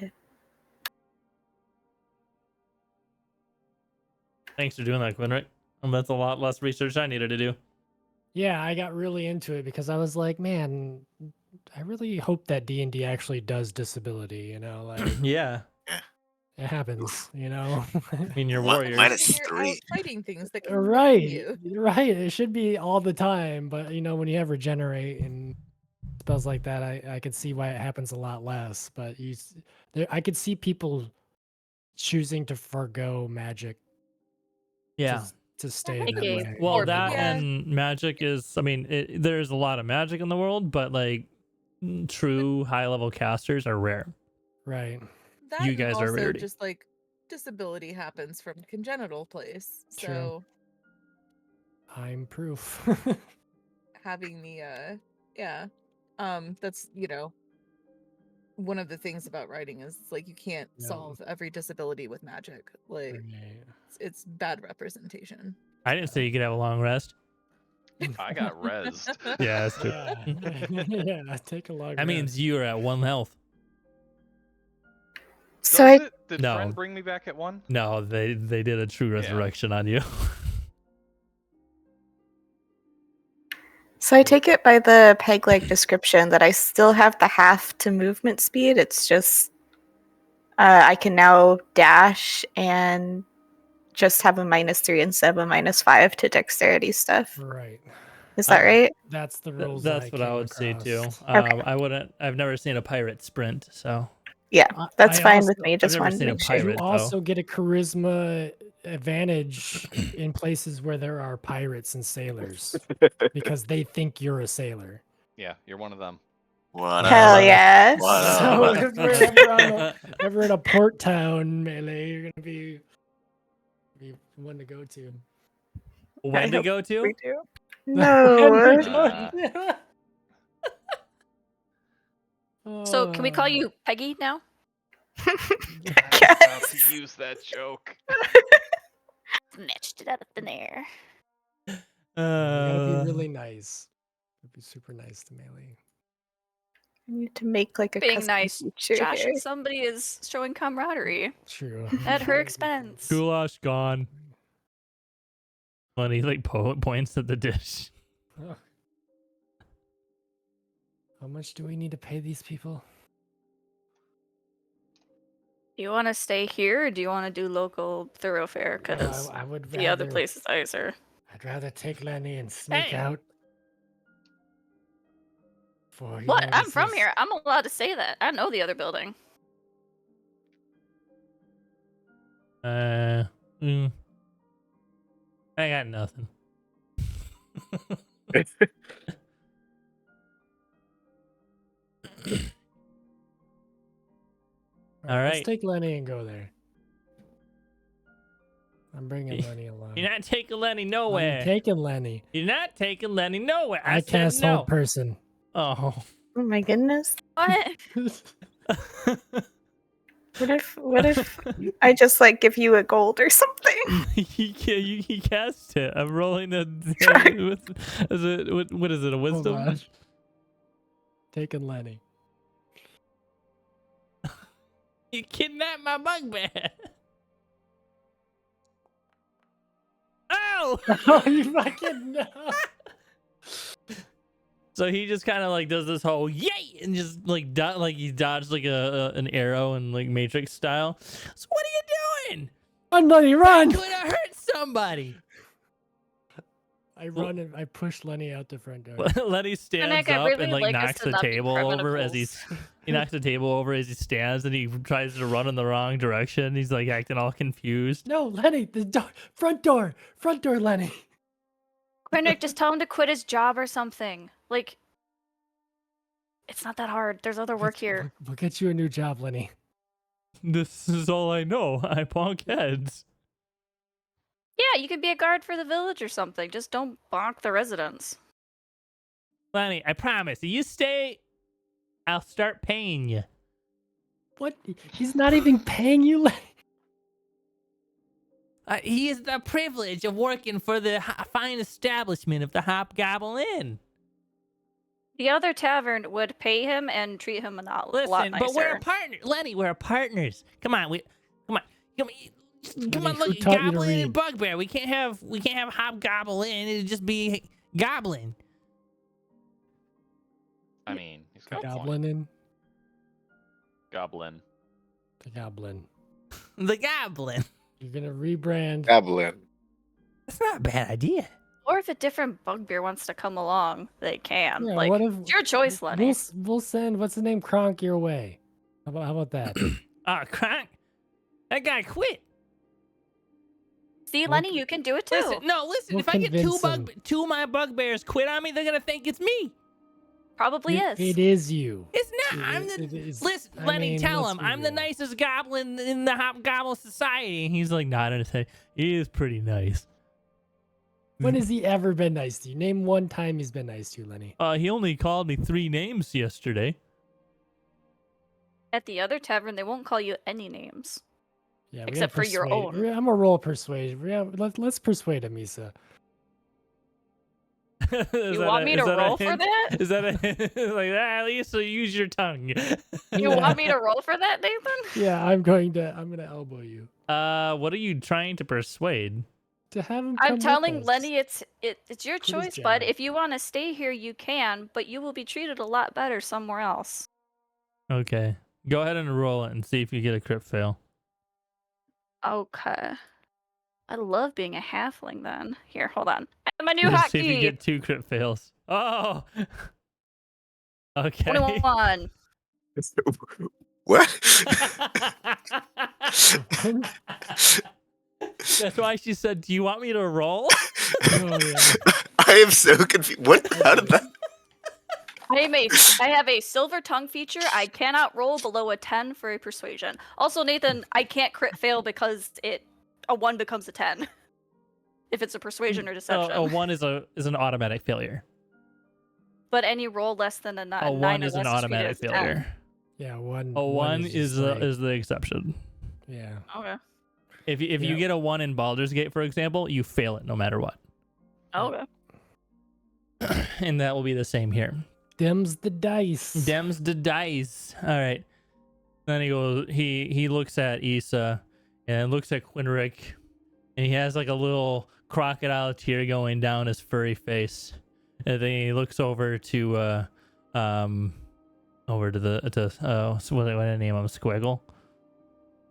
Thanks for doing that, Quinrick. That's a lot less research I needed to do. Yeah, I got really into it because I was like, man, I really hope that D&D actually does disability, you know, like Yeah. it happens, you know. I mean, you're Mi- warriors. minus When you're out 3. fighting things that can Right, you. right. It should be all the time, but you know, when you have regenerate and spells like that, I could see why it happens a lot less. But I could see people choosing to forgo magic Yeah. to stay Hey, that Gabe. way. Well, Or that people. Yeah. and magic is, I mean, there's a lot of magic in the world, but like true high level casters are rare. Right. That You and guys are also rarity. just like disability happens from congenital place. True. So I'm proof. having the that's one of the things about writing is like you can't Yeah. solve every disability with magic. Like Right. it's bad representation. I didn't say you could have a long rest. I got rezzed. Yeah, that's true. Yeah. Yeah, take a long That means rest. you are at 1 health. So Does I it? Did No. friend bring me back at 1? No, they did a true resurrection on you. take it by the peg-leg description that I still have the half to movement speed. It's just I can now dash and just have a -3 instead of a -5 to dexterity stuff. Right. Is that right? That's the rules. That's what I came would say too. across. Okay. I've never seen a pirate sprint, so Yeah, that's I fine also- with me. Just never wanted seen to a make sure. pirate. You though. also get a charisma advantage in places where there are pirates and sailors because they think you're a sailor. Yeah, you're one of them. What Hell up? yes. What up? So What if we're ever in a port town, Melee, you're gonna be one to go to. When to hope go to? We do. No. When to go to. So can we call you Peggy now? I was about to use that joke. Snatched it out of thin air. You gotta be really nice. Be super nice to Melee. I need to make like a Being custom nice, feature Josh, here. somebody is showing camaraderie True. at her expense. Goulash gone. When he like points at the dish. Oh. How much do we need to pay these people? Do you want to stay here, or do you want to do local thoroughfare? No, Because I would the other rather. place is nicer. I'd rather take Lenny and sneak Hey! out. Before he What? I'm from notices. here. I'm allowed to say that. I know the other building. I got nothing. All Let's right. take Lenny and go there. I'm bringing Lenny along. You're not taking Lenny I'm nowhere. taking Lenny. You're not taking Lenny nowhere. I said cast no. hold person. Oh. Oh my goodness. What? What if I just like give you a gold or something? he cast it. I'm rolling a. Try. What is it? A Hold wisdom? on. Taking Lenny. You kidnapped my bugbear. Oh! Oh, you fucking know. So he just kind of like does this whole yay and just like he dodged like an arrow and like Matrix style. So what are you doing? Run, Lenny, run! Could have hurt somebody. I run and I push Lenny out the front door. Lenny stands Nick, I up really and like like us knocks the enough to table over as criminals. he knocks the table over as he stands and he tries to run in the wrong direction. He's like acting all confused. No, Lenny, the door, front door, Lenny. Quinnick, just tell him to quit his job or something. Like, it's not that hard. There's other work here. We'll get you a new job, Lenny. This is all I know. I bonk heads. Yeah, you could be a guard for the village or something. Just don't bonk the residents. Lenny, I promise. If you stay, I'll start paying you. What? He's not even paying you, Lenny. He has the privilege of working for the fine establishment of the Hobgoblin Inn. The other tavern would pay him and treat him a lot nicer. But we're a partner, Lenny. We're partners. Come on, come on, Lenny, look, who taught you to Goblin and read? Bugbear. We can't have Hobgoblin Inn. It'd just be Goblin. I mean, he's got a point. Goblin in? Goblin. The Goblin. The Goblin. You're gonna rebrand. Goblin. That's not a bad idea. Or if a different bugbear wants to come along, they can. Yeah, like, what if it's your choice, Lenny. We'll send what's the name Kronk your way. How about that? Crank. That guy quit. See, Lenny, you can do it too. Listen. We'll If I get convince him. two of my bugbears quit on me, they're gonna think it's me. Probably is. It is you. It's not. It is. Listen, I Lenny, mean, tell let's him be I'm the real. nicest goblin in the Hobgoblin Society. And he's like nodding his head. He is pretty nice. When has he ever been nice to you? Name one time he's been nice to you, Lenny. He only called me 3 names yesterday. At the other tavern, they won't call you any names. Yeah, we Except gotta for your persuade- own. I'm gonna roll persuasion. Let's persuade him, Misa. You want me to roll for that? Is that a like at least use your tongue? You want me to roll for that, Nathan? Yeah, I'm gonna elbow you What are you trying to persuade? to have him. I'm come with telling us. Lenny it's your Quit his choice, bud. job. If you want to stay here, you can, but you will be treated a lot better somewhere else. Okay, go ahead and roll it and see if you get a crit fail. Okay. I love being a halfling then. Here, hold on. My new Let's see if you hotkey. get 2 crit fails. Oh. Okay. 21. What? That's why she said, "Do you want me to roll?" Oh, yeah. I am so confused. What? How did that? I have a silver tongue feature. I cannot roll below a 10 for a persuasion. Also, Nathan, I can't crit fail because a 1 becomes a 10. If it's a persuasion or deception. A 1 is an automatic failure. But any roll less than a 9, A 1 or is an less automatic is 10. failure. Yeah, one. A 1 is just like- the exception. Yeah. Okay. If you Yeah. get a 1 in Baldur's Gate, for example, you fail it no matter what. Okay. And that will be the same here. Dems the dice. Dems the dice. All right. Then he goes. He looks at Issa and looks at Quinrick, and he has like a little crocodile tear going down his furry face. And then he looks over to so what did I name him? Squiggle.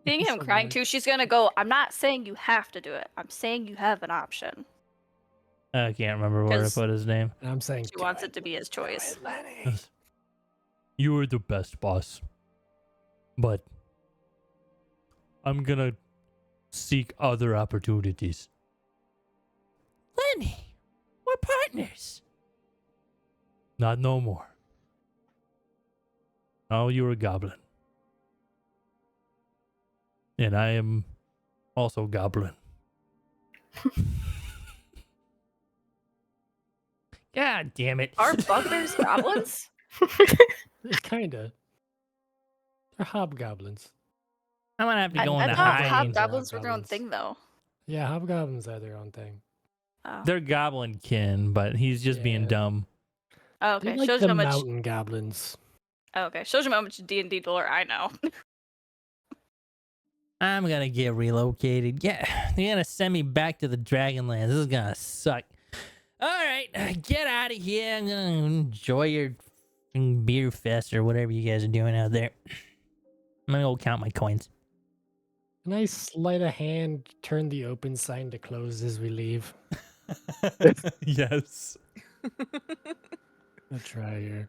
Seeing him So crying like- too, she's gonna go, I'm not saying you have to do it. I'm saying you have an option. I can't remember where I 'Cause- put his name. And I'm saying, She wants it to be his choice. You are the best, boss. But I'm gonna seek other opportunities. Lenny, we're partners. Not no more. Now you're a goblin. And I am also goblin. God damn it. Are bugbears goblins? kinda. They're hobgoblins. I'm gonna have to go I into thought hiding. hobgoblins were their own Hobgoblins. thing, though. Yeah, hobgoblins are their own thing. Oh, They're goblin kin, but he's just being Yeah. dumb. oh They're okay. like Shows the you how much. mountain goblins. Oh, okay. Shows you how much D&D lore I know. I'm gonna get relocated. Yeah, they're gonna send me back to the Dragonlands. This is gonna suck. All right, get out of here. I'm gonna enjoy your beer fest or whatever you guys are doing out there. I'm gonna go count my coins. Can I sleight of hand turn the open sign to close as we leave? Yes. I'll try here.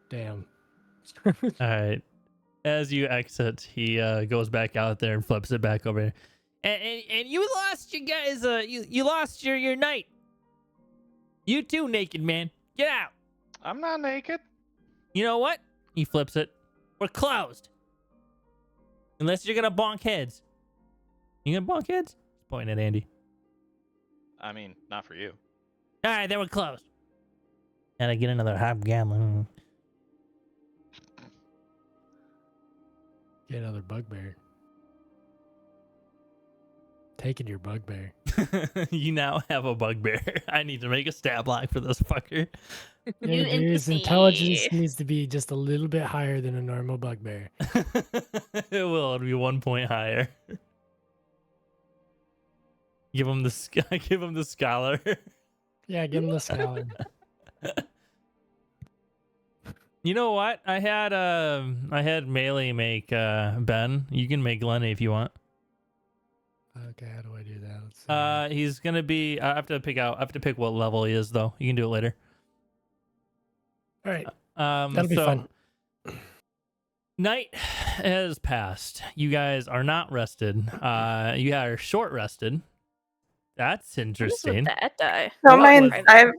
Damn. All right. As you exit, he goes back out there and flips it back over. And you lost your guys. You lost your night. You too, naked man. Get out. I'm not naked. You know what? He flips it. We're closed. Unless you're gonna bonk heads. You gonna bonk heads? He's pointing at Andy. I mean, not for you. All right, then we're closed. And I get another hobgoblin. Get another bugbear. Taking your bugbear. You now have a bugbear. I need to make a stat block for this fucker. Yeah, New his empathy. intelligence needs to be just a little bit higher than a normal bugbear. It will. It'll be 1 point higher. Give him the scholar. Yeah, give him the scholar. You know what? I had Melee make Ben. You can make Lenny if you want. Okay, how do I do that? Let's see. He's gonna be. I have to pick what level he is though. You can do it later. All right, That'll be fun. Night has passed. You guys are not rested. You are short rested. That's What is interesting. with that die? So What mine, was-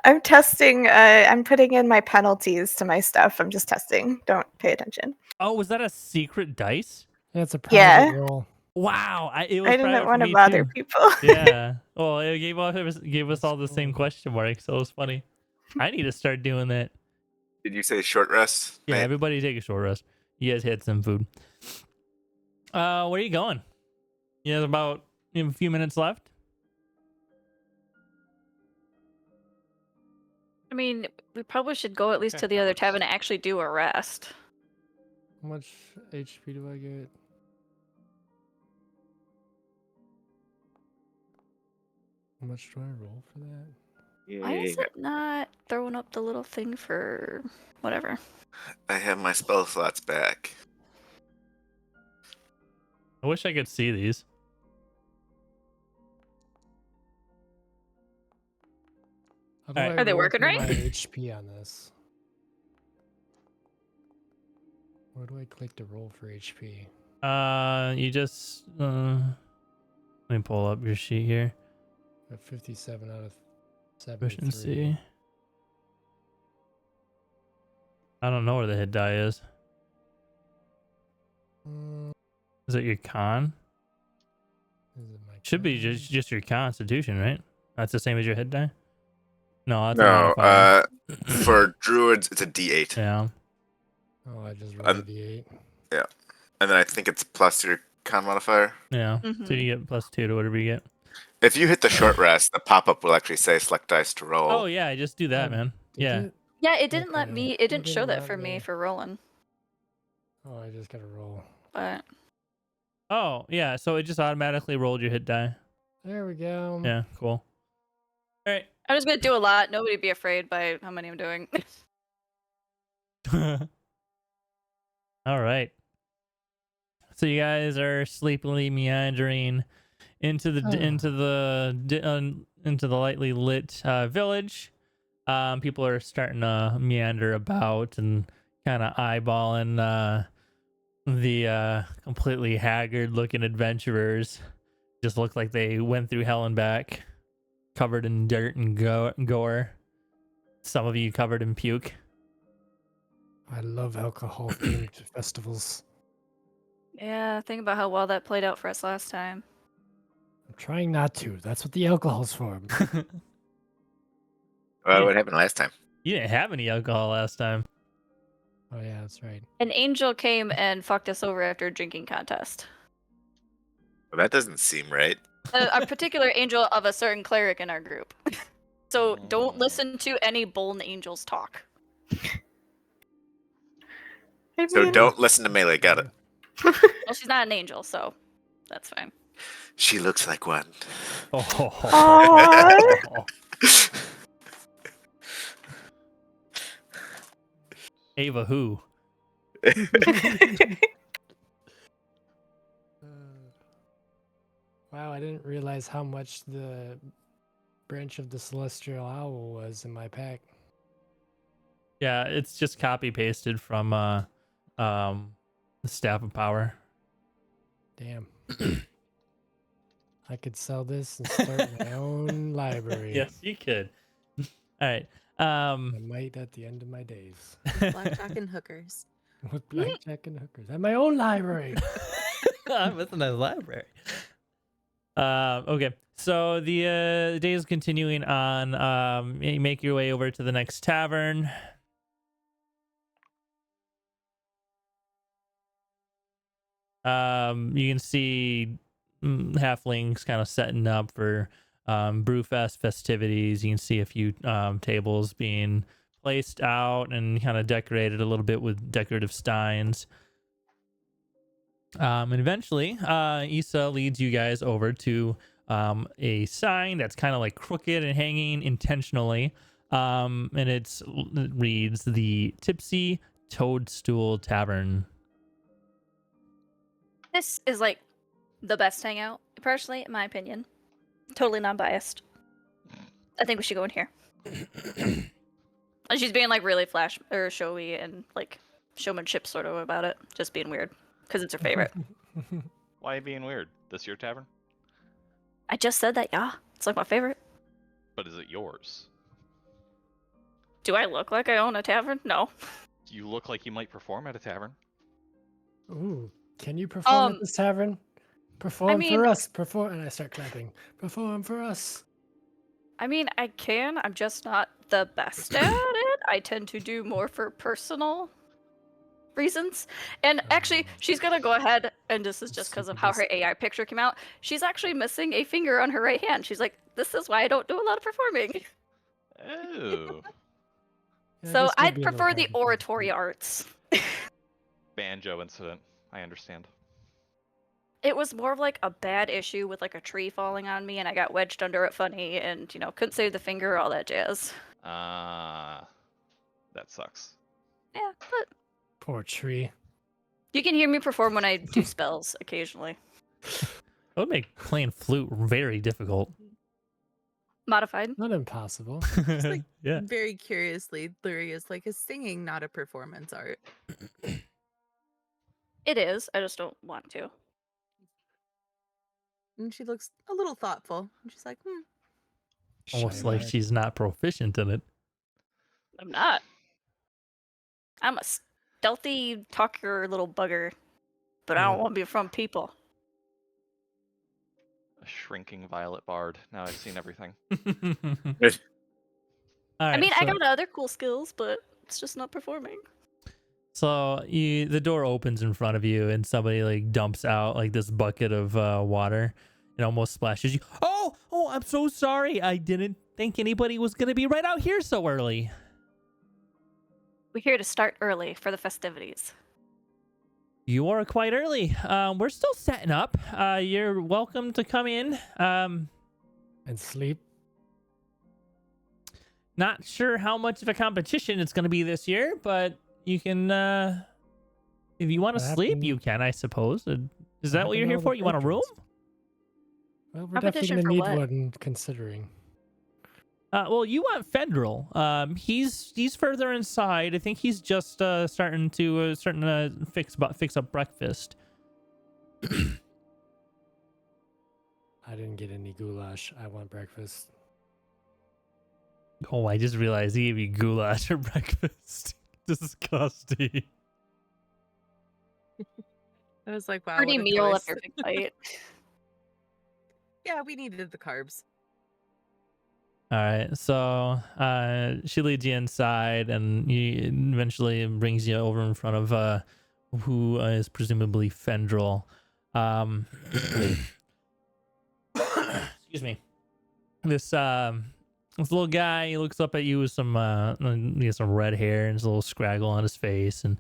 I'm testing. I'm putting in my penalties to my stuff. I'm just testing. Don't pay attention. Oh, was that a secret dice? That's a private Yeah. roll. Wow, it was I private didn't for want to me bother too. people. Yeah. Well, it gave us all the That's same cool. question marks, so it was funny. I need to start doing that. Did you say short rest? Yeah, mate? everybody take a short rest. You guys had some food. Where are you going? You have about a few minutes left. I mean, we probably should go at least to the other tavern and actually do a rest. How much HP do I get? How much do I roll for that? Why is it not throwing up the little thing for whatever? I have my spell slots back. I wish I could see these. How do Alright. I Are they roll working for right? My HP on this. Where do I click to roll for HP? You just let me pull up your sheet here. Got 57 out of 73. Efficiency. I don't know where the hit die is. Mm, Is it your con? is it my Should be con? just your constitution, right? That's the same as your hit die? No, that's a No, modifier. for druids it's a D8, Yeah. Oh, I just rolled a D8. and then I think it's plus your con modifier. Yeah. Mhm. So you get +2 to whatever you get. If you hit the short rest, the pop-up will actually say select dice to roll. Oh yeah, just do that, Oh, man. Did Yeah. it? Yeah, it didn't let Okay. me. It It didn't show didn't that let for me me. for rolling. Oh, I just gotta roll. But Oh, yeah, so it just automatically rolled your hit die. There we go. Yeah, cool. All right. I'm just gonna do a lot. Nobody be afraid by how many I'm doing. All right. So you guys are sleepily meandering into the lightly lit village. People are starting to meander about and kind of eyeballing the completely haggard-looking adventurers. Just look like they went through hell and back, covered in dirt and gore. Some of you covered in puke. I love alcohol-themed festivals. Yeah, think about how well that played out for us last time. I'm trying not to. That's what the alcohol's for. Well, what happened last time? You didn't have any alcohol last time. Oh yeah, that's right. An angel came and fucked us over after a drinking contest. Well, that doesn't seem right. A particular angel of a certain cleric in our group. So don't listen to any Boln angels talk. I So mean, don't listen to Melee. Got it. Well, she's not an angel, so that's fine. She looks like one. Aw. Ava who? Wow, I didn't realize how much the branch of the celestial owl was in my pack. Yeah, it's just copy pasted from the Staff of Power. Damn. I could sell this and start my own library. Yes, you could. All right. I might at the end of my days. Blackjack and hookers. With blackjack and hookers. I have my own library. I'm within the library. Okay, so the day is continuing on. You make your way over to the next tavern. You can see halflings kind of setting up for Brewfest festivities. You can see a few tables being placed out and kind of decorated a little bit with decorative steins. And eventually, Issa leads you guys over to a sign that's kind of like crooked and hanging intentionally. And it reads the Tipsy Toadstool Tavern. This is like the best hangout, personally, in my opinion. Totally non-biased. I think we should go in here. And she's being like really flash or showy and like showmanship sort of about it, just being weird because it's her favorite. Why are you being weird? This your tavern? I just said that, yeah. It's like my favorite. But is it yours? Do I look like I own a tavern? No. You look like you might perform at a tavern. Ooh, can you perform at this tavern? Perform mean- for us. Perform, and I start clapping. Perform for us. I mean, I can. I'm just not the best at it. I tend to do more for personal reasons. And actually, she's gonna go ahead, and this is just because of how her AI picture came out. She's actually missing a finger on her right hand. She's like, this is why I don't do a lot of performing. Oh. Yeah, So this would I'd be a little prefer the hard to oratory perform. arts. Banjo incident. I understand. It was more of like a bad issue with like a tree falling on me, and I got wedged under it funny, and couldn't save the finger, all that jazz. That sucks. Yeah, but Poor tree. you can hear me perform when I do spells occasionally. That would make playing flute very difficult. Modified. Not impossible. like- Yeah. Very curiously, Lyria's like, is singing not a performance art? It is. I just don't want to. And she looks a little thoughtful. And she's like, Almost Shire. like she's not proficient in it. I'm not. I'm a stealthy talker little bugger, but I don't want to be from people. A shrinking violet bard. Now I've seen everything. I mean, I got other cool skills, but it's just not performing. So the door opens in front of you, and somebody like dumps out like this bucket of water. It almost splashes you. Oh, I'm so sorry. I didn't think anybody was gonna be right out here so early. We're here to start early for the festivities. You are quite early. We're still setting up. You're welcome to come in. And sleep. Not sure how much of a competition it's going to be this year, but you can, if you want to What sleep, happened- you can, I suppose. Is that what you're here for? You want a room? Well, we're definitely Competition gonna for need what? one, considering. Well, you want Fendril. He's further inside. I think he's just starting to fix up breakfast. I didn't get any goulash. I want breakfast. Oh, I just realized he gave you goulash for breakfast. Disgusting. I was like, wow, Pretty what a meal, a choice. perfect bite. Yeah, we needed the carbs. All right, so she leads you inside, and he eventually brings you over in front of who is presumably Fendril. Excuse me. This little guy, he looks up at you with some he has some red hair and his little scraggle on his face, and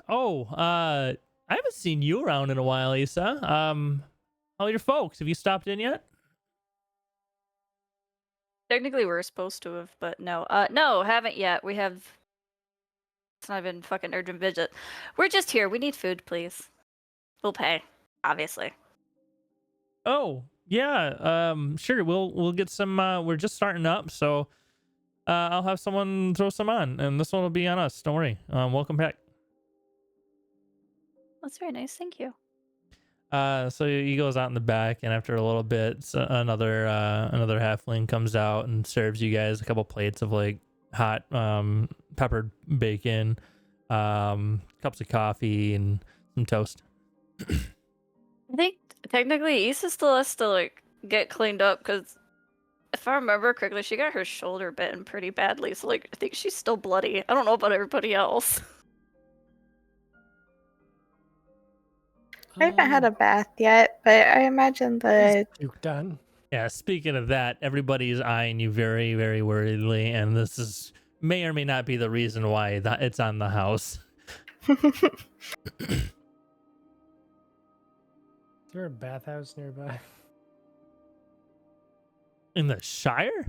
I haven't seen you around in a while, Issa. How are your folks? Have you stopped in yet? Technically, we're supposed to have, but no. No, haven't yet. We have. It's not even fucking urgent visit. We're just here. We need food, please. We'll pay, obviously. Oh, yeah. Sure. We'll get some. We're just starting up, so I'll have someone throw some on, and this one will be on us. Don't worry. Welcome back. That's very nice. Thank you. So he goes out in the back, and after a little bit, another halfling comes out and serves you guys a couple plates of like hot peppered bacon, cups of coffee, and some toast. I think technically Issa still has to like get cleaned up because if I remember correctly, she got her shoulder bitten pretty badly. So like I think she's still bloody. I don't know about everybody else. I haven't had a bath yet, but I imagine the Puke done. Yeah. Speaking of that, everybody is eyeing you very, very worriedly, and this may or may not be the reason why it's on the house. Is there a bathhouse nearby? In the Shire?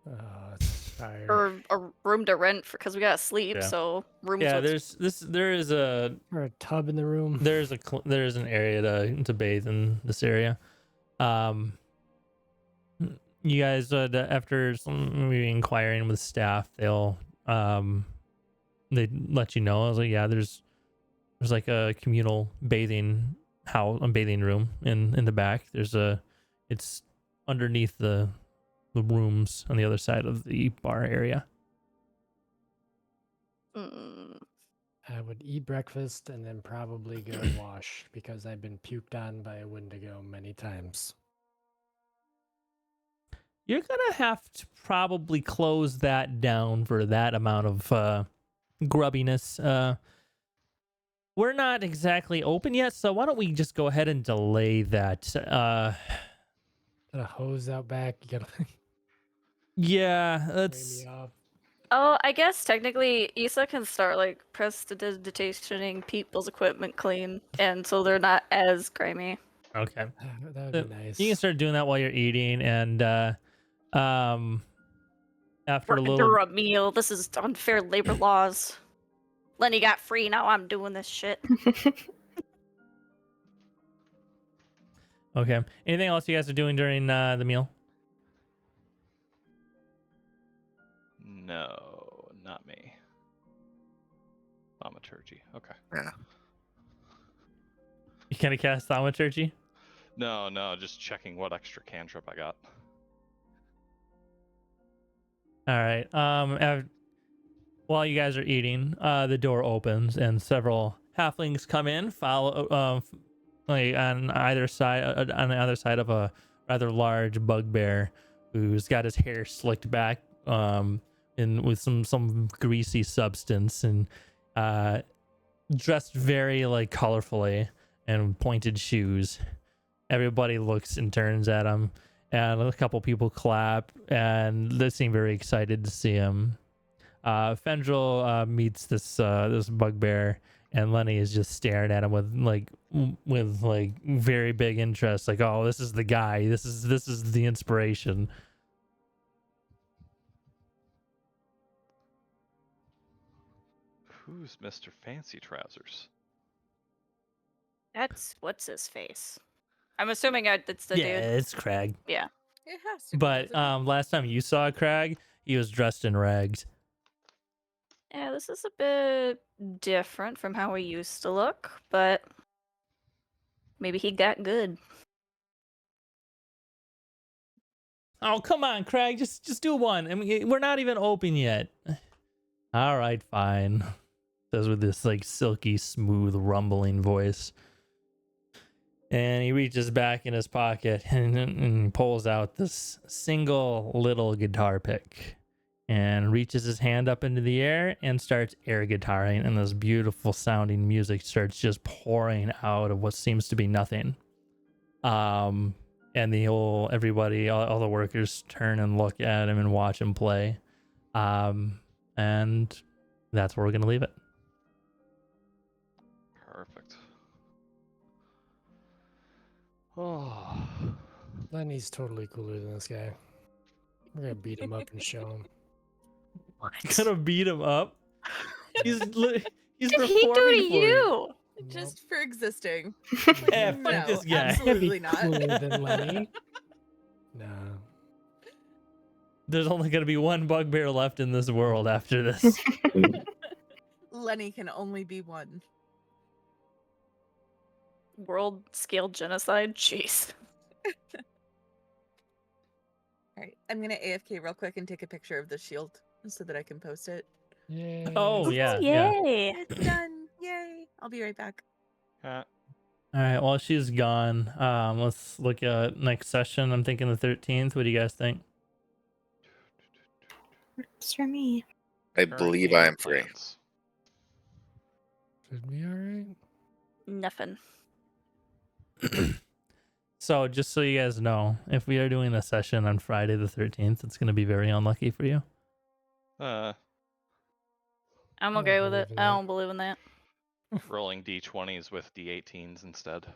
Oh, it's Shire. Or a room to rent because we gotta sleep. Yeah. So rooms. Yeah. with- There is a Or a tub in the room. there's an area to bathe in this area. You guys after some maybe inquiring with staff, they let you know. I was like, yeah, there's like a communal bathing room in the back. It's underneath the rooms on the other side of the bar area. Mm. I would eat breakfast and then probably go wash because I've been puked on by a Wendigo many times. You're gonna have to probably close that down for that amount of grubbiness. We're not exactly open yet, so why don't we just go ahead and delay that? Got a hose out back. You gotta Yeah, spray that's me off. Oh, I guess technically Issa can start like prestidigitationing people's equipment clean, and so they're not as grimy. okay. That would be nice. You can start doing that while you're eating, and after a Working little. through a meal. This is unfair labor laws. Lenny got free. Now I'm doing this shit. Okay. Anything else you guys are doing during the meal? No, not me. Thaumaturgy. Okay. Yeah. You kind of cast thaumaturgy? No, just checking what extra cantrip I got. All right. While you guys are eating, the door opens and several halflings come in, follow like on either side on the other side of a rather large bugbear who's got his hair slicked back in with some greasy substance and dressed very like colorfully and pointed shoes. Everybody looks and turns at him, and a couple people clap, and they seem very excited to see him. Fendril meets this bugbear, And Lenny is just staring at him with very big interest, like, oh, this is the guy. This is the inspiration. Who's Mr. Fancy Trousers? That's what's his face. I'm assuming it's the Yeah, dude. it's Crag. Yeah. It has to be. But doesn't it? last time you saw Crag, he was dressed in rags. Yeah, this is a bit different from how he used to look, but maybe he got good. Oh, come on, Crag, just do one. I mean, we're not even open yet. All right, fine. Says with this like silky smooth rumbling voice. And he reaches back in his pocket and pulls out this single little guitar pick and reaches his hand up into the air and starts air guitaring, and this beautiful sounding music starts just pouring out of what seems to be nothing. And everybody, all the workers turn and look at him and watch him play. And that's where we're gonna leave it. Perfect. Oh. Lenny's totally cooler than this guy. We're gonna beat him up and show him. Gonna beat him up. He's What he's did he do performing to for you. you? Just for existing. Yeah, fuck No, this guy. Can't be absolutely not. cooler than Lenny. No. There's only gonna be one bugbear left in this world after this. Lenny can only be one. World scale genocide? Jeez. All right, I'm gonna AFK real quick and take a picture of the shield so that I can post it. Yay. Oh yeah, Yay! yeah. It's done! Yay! I'll be right back. Uh, All right, well, she's gone. Let's look at next session. I'm thinking the 13th. What do you guys think? It's for me. I current believe game I am free. plans. Should be alright. Nothing. So, just so you guys know, if we are doing a session on Friday the 13th, it's going to be very unlucky for you. I'm I don't okay with believe it. in I that. don't believe in that. Rolling d20s with d18s instead.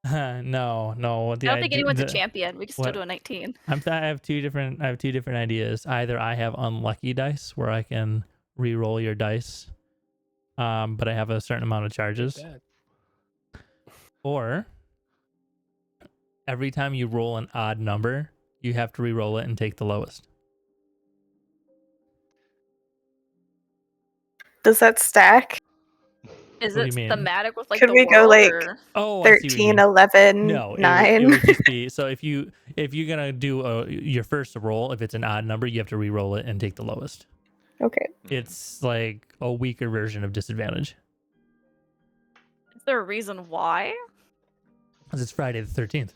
No. The I don't think idea, anyone's a champion. We can still what- do a 19. I have two different ideas. Either I have unlucky dice where I can re-roll your dice, but I have a certain amount of charges, That. or every time you roll an odd number, you have to re-roll it and take the lowest. Does that stack? Is What do it you mean? thematic with like Could the we go, world, like, or- Oh, I see what you 13, mean. 11, No, 9. it would just be so if you're gonna do your first roll, if it's an odd number, you have to re-roll it and take the lowest. Okay. It's like a weaker version of disadvantage is there a reason why? because it's Friday the 13th.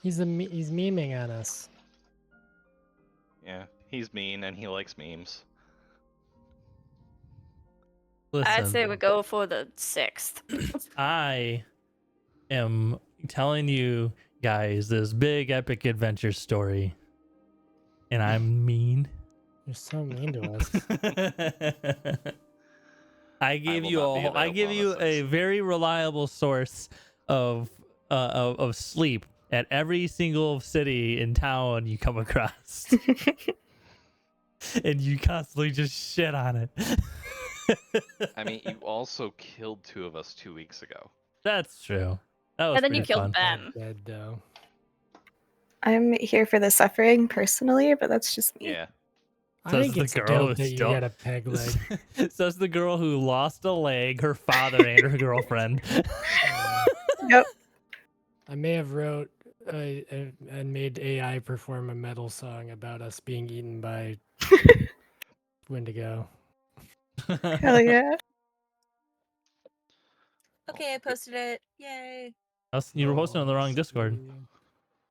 He's memeing on us. Yeah, he's mean and he likes memes. Listen, I'd say we go for the 6th. I am telling you guys this big epic adventure story, and I'm mean. You're so mean to us. I give will you not be I give available you on the a 6th. very reliable source of sleep at every single city in town you come across, and you constantly just shit on it. I mean, you also killed 2 of us 2 weeks ago. That's true. That was And then you pretty killed fun. Ben. Dead though. I'm here for the suffering personally, but that's just me. Yeah. I Says think the it's girl dope who's that you still- got a peg leg. Says the girl who lost a leg, her father, and her girlfriend. Yep. I may have wrote and made AI perform a metal song about us being eaten by Wendigo. Hell yeah. Okay, I posted it. Yay! You were posting on the wrong Discord.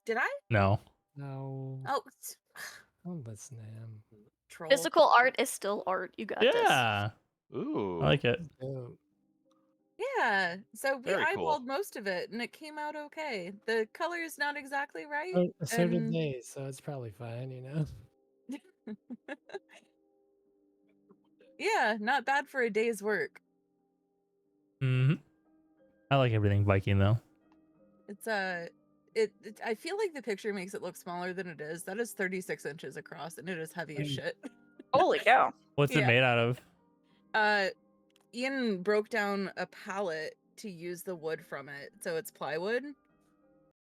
Did I? No. No. Oh, Oh, that's Nam. troll. Physical art is still art. You got this. Yeah. Ooh. I like it. Oh, Yeah. So we Very cool. eyeballed most of it, and it came out okay. The color is not exactly right. so did and- they, so it's probably fine, you know? Yeah, not bad for a day's work. Mm-hmm. I like everything Viking though. It's I feel like the picture makes it look smaller than it is. That is 36 inches across, and it is heavy as shit. Holy cow. What's it Yeah. made out of? Ian broke down a pallet to use the wood from it, so it's plywood.